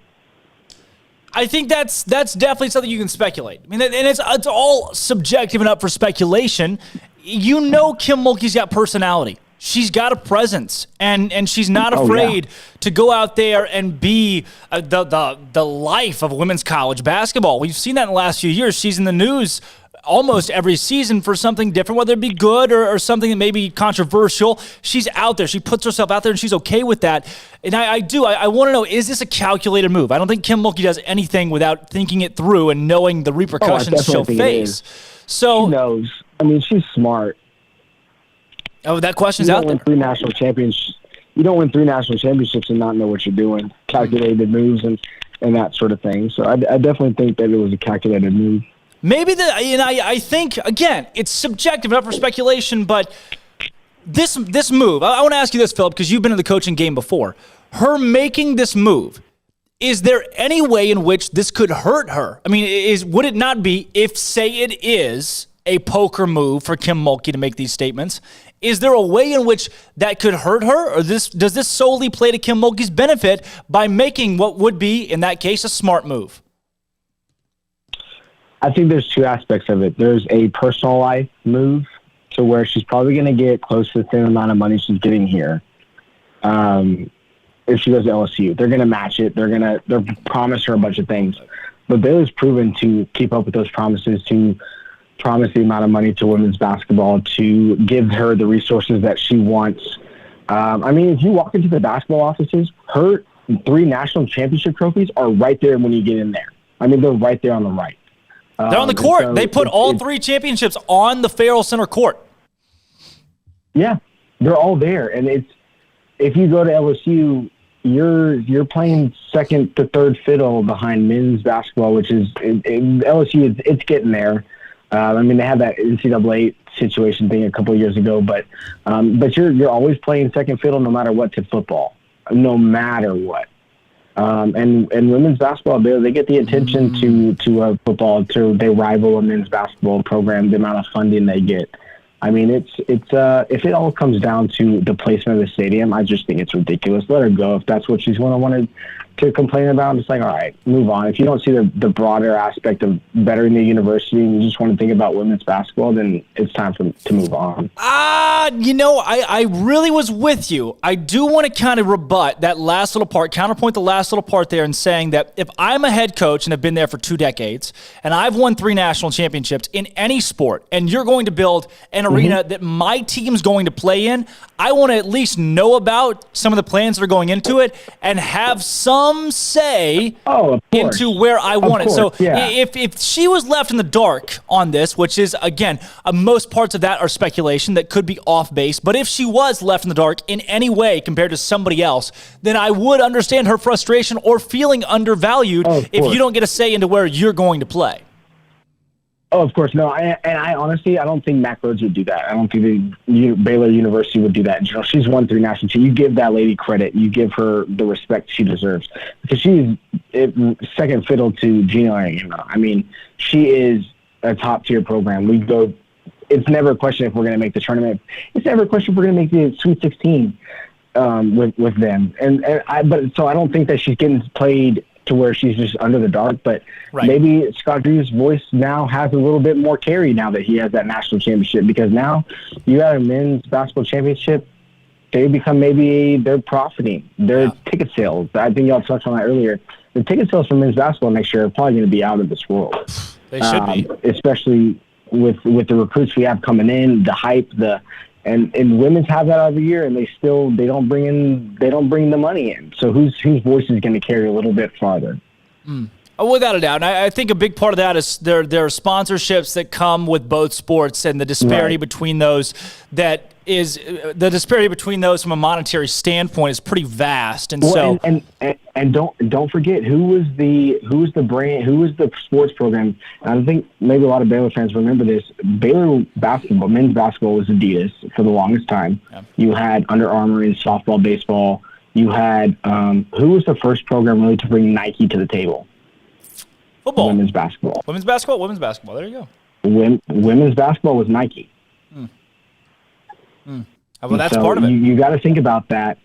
I think that's definitely something you can speculate. I mean, and it's all subjective and up for speculation. Kim Mulkey's got personality. She's got a presence, and she's not afraid to go out there and be the life of women's college basketball. We've seen that in the last few years. She's in the news almost every season for something different, whether it be good or something that may be controversial. She's out there. She puts herself out there, and she's okay with that. And I want to know, is this a calculated move? I don't think Kim Mulkey does anything without thinking it through and knowing the repercussions she'll face. So she knows. I mean, she's smart. Oh, that question's out there. You don't win 3 national championships and not know what you're doing. Calculated moves and that sort of thing. So I definitely think that it was a calculated move. Maybe I think, again, it's subjective, not for speculation, but this move, I want to ask you this, Philip, because you've been in the coaching game before. Her making this move, is there any way in which this could hurt her? I mean, would it not be, if, say, it is a poker move for Kim Mulkey to make these statements, is there a way in which that could hurt her, or does this solely play to Kim Mulkey's benefit by making what would be, in that case, a smart move? I think there's 2 aspects of it. There's a personal life move to where she's probably going to get close to the same amount of money she's getting here. If she goes to LSU, they're going to match it. They'll promise her a bunch of things. But Baylor's proven to keep up with those promises, to promised the amount of money to women's basketball to give her the resources that she wants. I mean, if you walk into the basketball offices, her 3 national championship trophies are right there when you get in there. I mean, they're right there on the right. They're on the court. So they put all 3 championships on the Farrell Center court. Yeah, they're all there. And if you go to LSU, you're playing second to third fiddle behind men's basketball, which is LSU. It's getting there. I mean, they had that NCAA situation thing a couple of years ago, but you're always playing second fiddle no matter what to football, no matter what. And women's basketball, they get the attention to football. They rival a men's basketball program, the amount of funding they get. I mean, it's if it all comes down to the placement of the stadium, I just think it's ridiculous. Let her go if that's what she's wanted to complain about. It's like, all right, move on. If you don't see the broader aspect of bettering the university and you just want to think about women's basketball, then it's time to move on. I really was with you. I do want to kind of rebut that last little part, counterpoint the last little part there, and saying that if I'm a head coach and have been there for 2 decades and I've won 3 national championships in any sport, and you're going to build an arena that my team's going to play in, I want to at least know about some of the plans that are going into it and have some say into where I want it. So if she was left in the dark on this, which is, again, most parts of that are speculation that could be off base, but if she was left in the dark in any way compared to somebody else, then I would understand her frustration or feeling undervalued if you don't get a say into where you're going to play. Oh, of course. No, I honestly, I don't think Mac Rhodes would do that. I don't think Baylor University would do that. You know, she's won 3 national championships. You give that lady credit. You give her the respect she deserves. Because she's second fiddle to Gina Ariema. I mean, she is a top-tier program. It's never a question if we're going to make the tournament. It's never a question if we're going to make the Sweet 16 with them. So I don't think that she's getting played to where she's just under the dark, but maybe Scott Drew's voice now has a little bit more carry now that he has that national championship, because now you got a men's basketball championship. They become they're profiting. Their ticket sales, I think y'all touched on that earlier. The ticket sales for men's basketball next year are probably going to be out of this world. They should be. Especially with the recruits we have coming in, the hype, and women's have that every year, and they don't bring the money in. So whose voice is going to carry a little bit farther? Without a doubt. And I think a big part of that is there are sponsorships that come with both sports, and the disparity between those from a monetary standpoint is pretty vast. And and don't forget who was the brand, who was the sports program. And I think maybe a lot of Baylor fans remember this. Baylor basketball, men's basketball, was Adidas for the longest time. Yeah. You had Under Armour in softball, baseball. You had who was the first program really to bring Nike to the table? Football. Women's basketball. Women's basketball. There you go. Women's basketball was Nike. Well, that's part of it. You got to think about that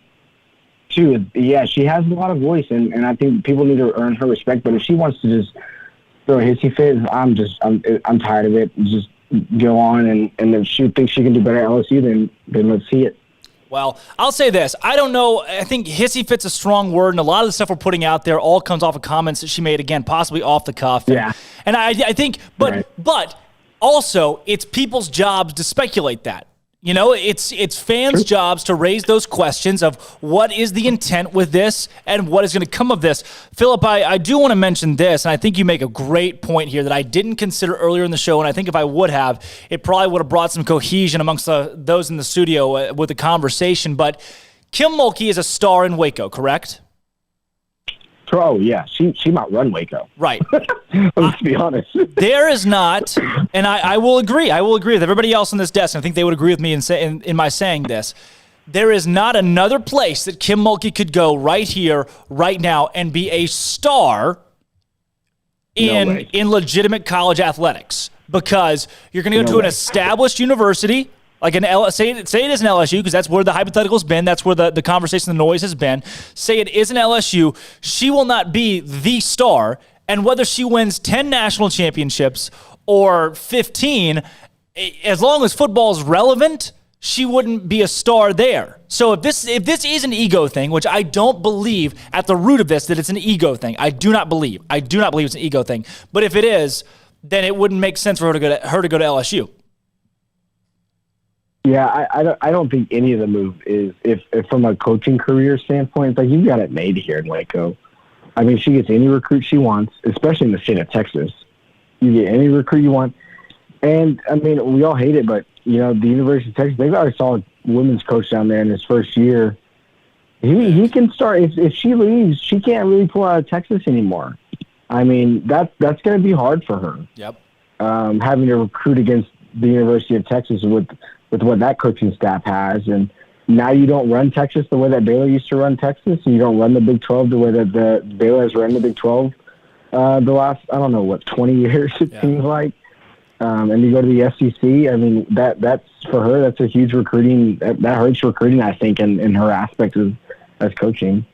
too. Yeah, she has a lot of voice, and I think people need to earn her respect. But if she wants to just throw a hissy fit, I'm tired of it. Just go on, and if she thinks she can do better at LSU, then let's see it. Well, I'll say this. I don't know. I think hissy fit's a strong word, and a lot of the stuff we're putting out there all comes off of comments that she made, again, possibly off the cuff. And I think, but also, it's people's jobs to speculate that. You know, it's fans' jobs to raise those questions of what is the intent with this and what is going to come of this. Philip, I do want to mention this, and I think you make a great point here that I didn't consider earlier in the show, and I think if I would have, it probably would have brought some cohesion amongst those in the studio with the conversation. But Kim Mulkey is a star in Waco, correct? Oh, yeah. She might run Waco. Right. Let's be honest. There is not, and I will agree. I will agree with everybody else on this desk, and I think they would agree with me in my saying this. There is not another place that Kim Mulkey could go right here, right now, and be a star in legitimate college athletics, because you're going to go to an established university, like say it is an LSU, because that's where the hypothetical's been. That's where the conversation, the noise has been. Say it is an LSU. She will not be the star. And whether she wins 10 national championships or 15, as long as football is relevant, she wouldn't be a star there. So if this is an ego thing, which I don't believe at the root of this that it's an ego thing. I do not believe it's an ego thing. But if it is, then it wouldn't make sense for her to go to LSU. Yeah, I don't think any of the move is if from a coaching career standpoint, it's like you've got it made here in Waco. I mean, she gets any recruit she wants, especially in the state of Texas. You get any recruit you want. And, I mean, we all hate it, but, the University of Texas, they've got a solid women's coach down there in his first year. He can start. If she leaves, she can't really pull out of Texas anymore. I mean, that's going to be hard for her. Yep. Having to recruit against the University of Texas with what that coaching staff has. And now you don't run Texas the way that Baylor used to run Texas, and you don't run the Big 12 the way that the Baylor has run the Big 12 the last, 20 years it seems like. And you go to the SEC, I mean, that's for her, that's a huge recruiting, that hurts recruiting, I think, in her aspect as coaching.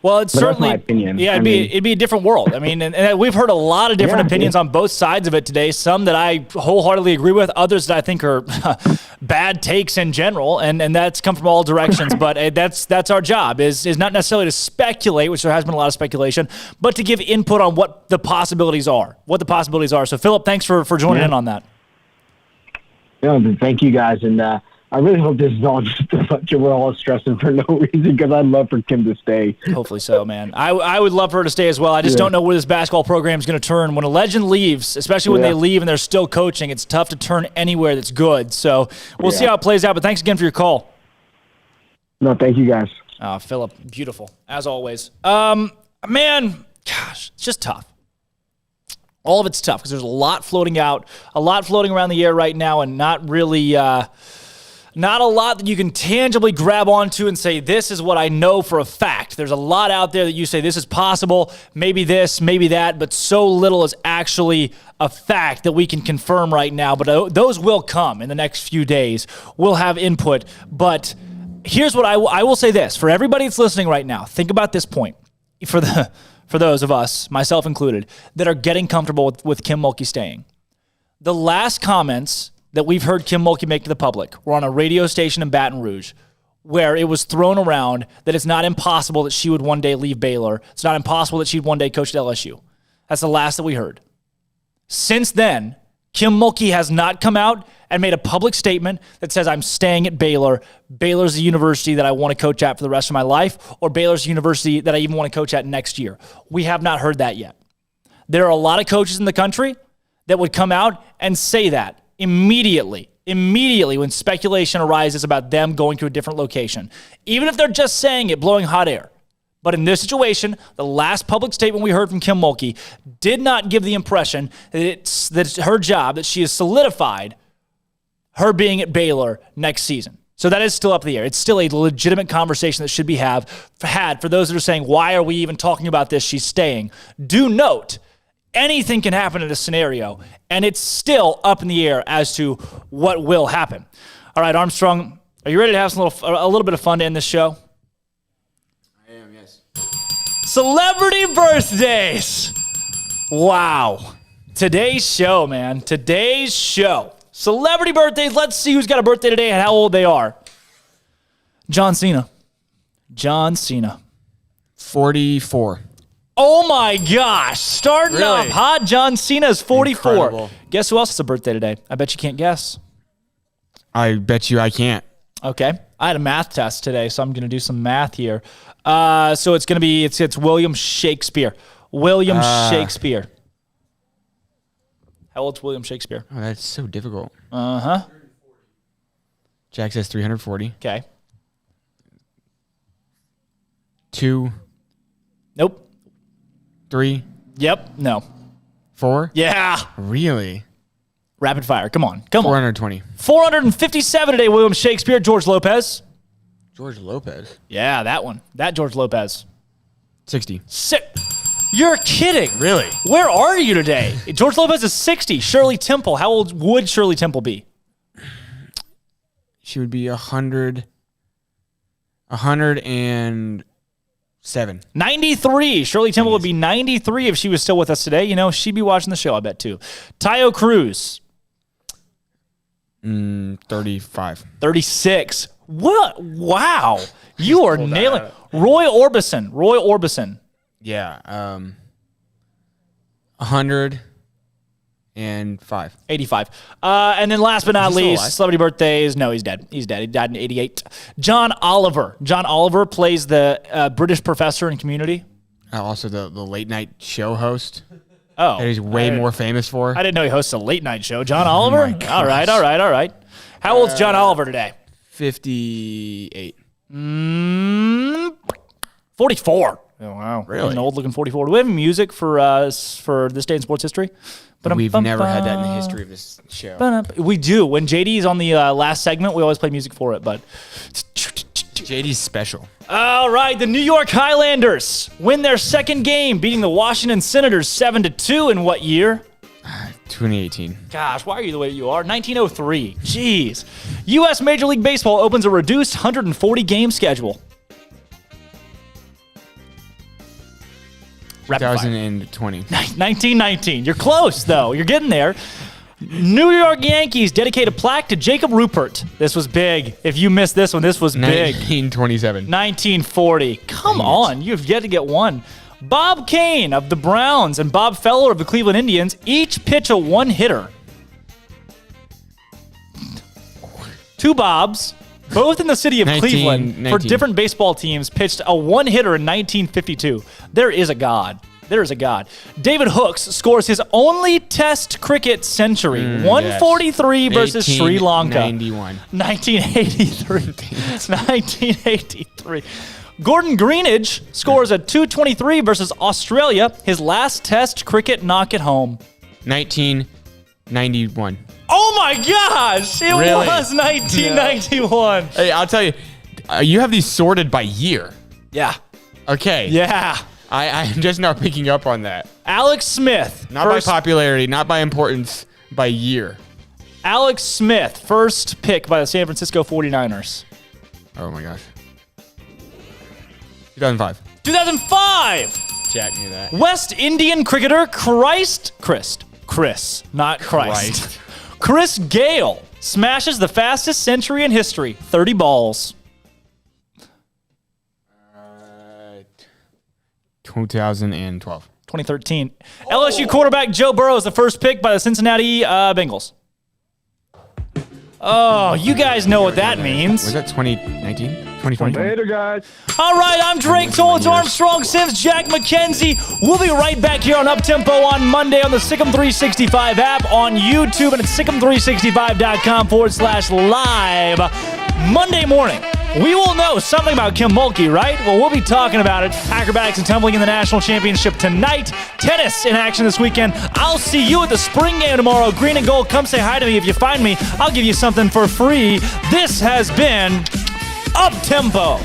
Well, it's certainly, that's my opinion. Yeah, it'd be a different world. I mean, and we've heard a lot of different opinions on both sides of it today. Some that I wholeheartedly agree with, others that I think are bad takes in general, and that's come from all directions. But that's our job is not necessarily to speculate, which there has been a lot of speculation, but to give input on what the possibilities are. So, Philip, thanks for joining in on that. Yeah, thank you guys, and I really hope this is all just a bunch of we're all stressing for no reason, because I'd love for Kim to stay. Hopefully so, man. I would love for her to stay as well. I just don't know where this basketball program is going to turn. When a legend leaves, especially when they leave and they're still coaching, it's tough to turn anywhere that's good. So we'll see how it plays out, but thanks again for your call. No, thank you guys. Philip, beautiful, as always. Man, gosh, it's just tough. All of it's tough because there's a lot floating around the air right now, and not really not a lot that you can tangibly grab onto and say, this is what I know for a fact. There's a lot out there that you say, this is possible, maybe this, maybe that, but so little is actually a fact that we can confirm right now. But those will come in the next few days. We'll have input. But here's what I will say this. For everybody that's listening right now, think about this point. For those of us, myself included, that are getting comfortable with Kim Mulkey staying. The last comments that we've heard Kim Mulkey make to the public were on a radio station in Baton Rouge, where it was thrown around that it's not impossible that she would one day leave Baylor. It's not impossible that she'd one day coach at LSU. That's the last that we heard. Since then, Kim Mulkey has not come out and made a public statement that says, I'm staying at Baylor. Baylor's the university that I want to coach at for the rest of my life, or Baylor's the university that I even want to coach at next year. We have not heard that yet. There are a lot of coaches in the country that would come out and say that immediately when speculation arises about them going to a different location. Even if they're just saying it, blowing hot air. But in this situation, the last public statement we heard from Kim Mulkey did not give the impression that it's her job, that she has solidified her being at Baylor next season. So that is still up in the air. It's still a legitimate conversation that should be had for those that are saying, why are we even talking about this? She's staying. Do note, anything can happen in a scenario, and it's still up in the air as to what will happen. All right, Armstrong, are you ready to have a little bit of fun to end this show? I am, yes. Celebrity birthdays. Wow. Today's show, man. Today's show. Celebrity birthdays. Let's see who's got a birthday today and how old they are. John Cena. 44. Oh my gosh. Starting Really? up hot. John Cena is 44. Incredible. Guess who else has a birthday today? I bet you can't guess. I bet you I can't. Okay. I had a math test today, so I'm going to do some math here. So it's going to be, it's William Shakespeare. William Shakespeare. How old's William Shakespeare? Oh, that's so difficult. Uh-huh. Jack says 340. Okay. 2. Nope. 3. Yep. No. 4. Yeah. Really? Rapid fire. Come on. 420. 457 today, William Shakespeare. George Lopez. George Lopez. Yeah, that one. That George Lopez. 60. You're kidding. Really? Where are you today? George Lopez is 60. Shirley Temple. How old would Shirley Temple be? She would be 107. 93. Shirley Temple would be 93 if she was still with us today. You know, she'd be watching the show, I bet, too. Tayo Cruz. 35. 36. What? Wow. You are nailing it. Roy Orbison. Yeah. 100. 85. 85. And then last but not Is he still least, alive? celebrity birthdays. No, he's dead. He's dead. He died in 88. John Oliver. John Oliver plays the British professor in Community. Also the late night show host. Oh. That he's way more famous for. I didn't know he hosts a late night show. John Oliver? All right. How old's John Oliver today? 58. 44. Oh, wow. Really? An old looking 44. Do we have music for this day in sports history? We've never had that in the history of this show. We do. When JD's on the last segment, we always play music for it. But JD's special. All right, the New York Highlanders win their second game, beating the Washington Senators 7-2 in what year? 2018. Gosh, why are you the way you are? 1903. Jeez. U.S. Major League Baseball opens a reduced 140-game schedule. 2020. 1919. You're close, though. You're getting there. New York Yankees dedicate a plaque to Jacob Ruppert. This was big. If you missed this one, this was big. 1927. 1940. Come on. You've yet to get one. Bob Kane of the Browns and Bob Feller of the Cleveland Indians each pitch a one-hitter. Two Bobs, both in the city of Cleveland, for different baseball teams, pitched a one-hitter in 1952. There is a God. There is a God. David Hooks scores his only Test cricket century. 143 versus Sri Lanka. 1983. 1983. Gordon Greenidge scores a 223 versus Australia. His last Test cricket knock at home. 1991. Oh my gosh! It was 1991. Hey, I'll tell you, you have these sorted by year. Yeah. Okay. Yeah. I'm just now picking up on that. Alex Smith. Not by popularity, not by importance, by year. Alex Smith, first pick by the San Francisco 49ers. Oh my gosh. 2005. 2005. Jack knew that. West Indian cricketer Chris, not Christ. Chris Gale smashes the fastest century in history, 30 balls. 2012. 2013. LSU quarterback Joe Burrow is the first pick by the Cincinnati Bengals. Oh, you guys know what that means. Was that 2019? 2020? Later, guys. All right, I'm Drake Toll and Armstrong Sims, Jack McKenzie. We'll be right back here on Uptempo on Monday on the SicEm365 app, on YouTube, and at SicEm365.com/live. Monday morning, we will know something about Kim Mulkey, right? Well, we'll be talking about it. Acrobatics and tumbling in the national championship tonight. Tennis in action this weekend. I'll see you at the spring game tomorrow. Green and gold, come say hi to me. If you find me, I'll give you something for free. This has been Uptempo.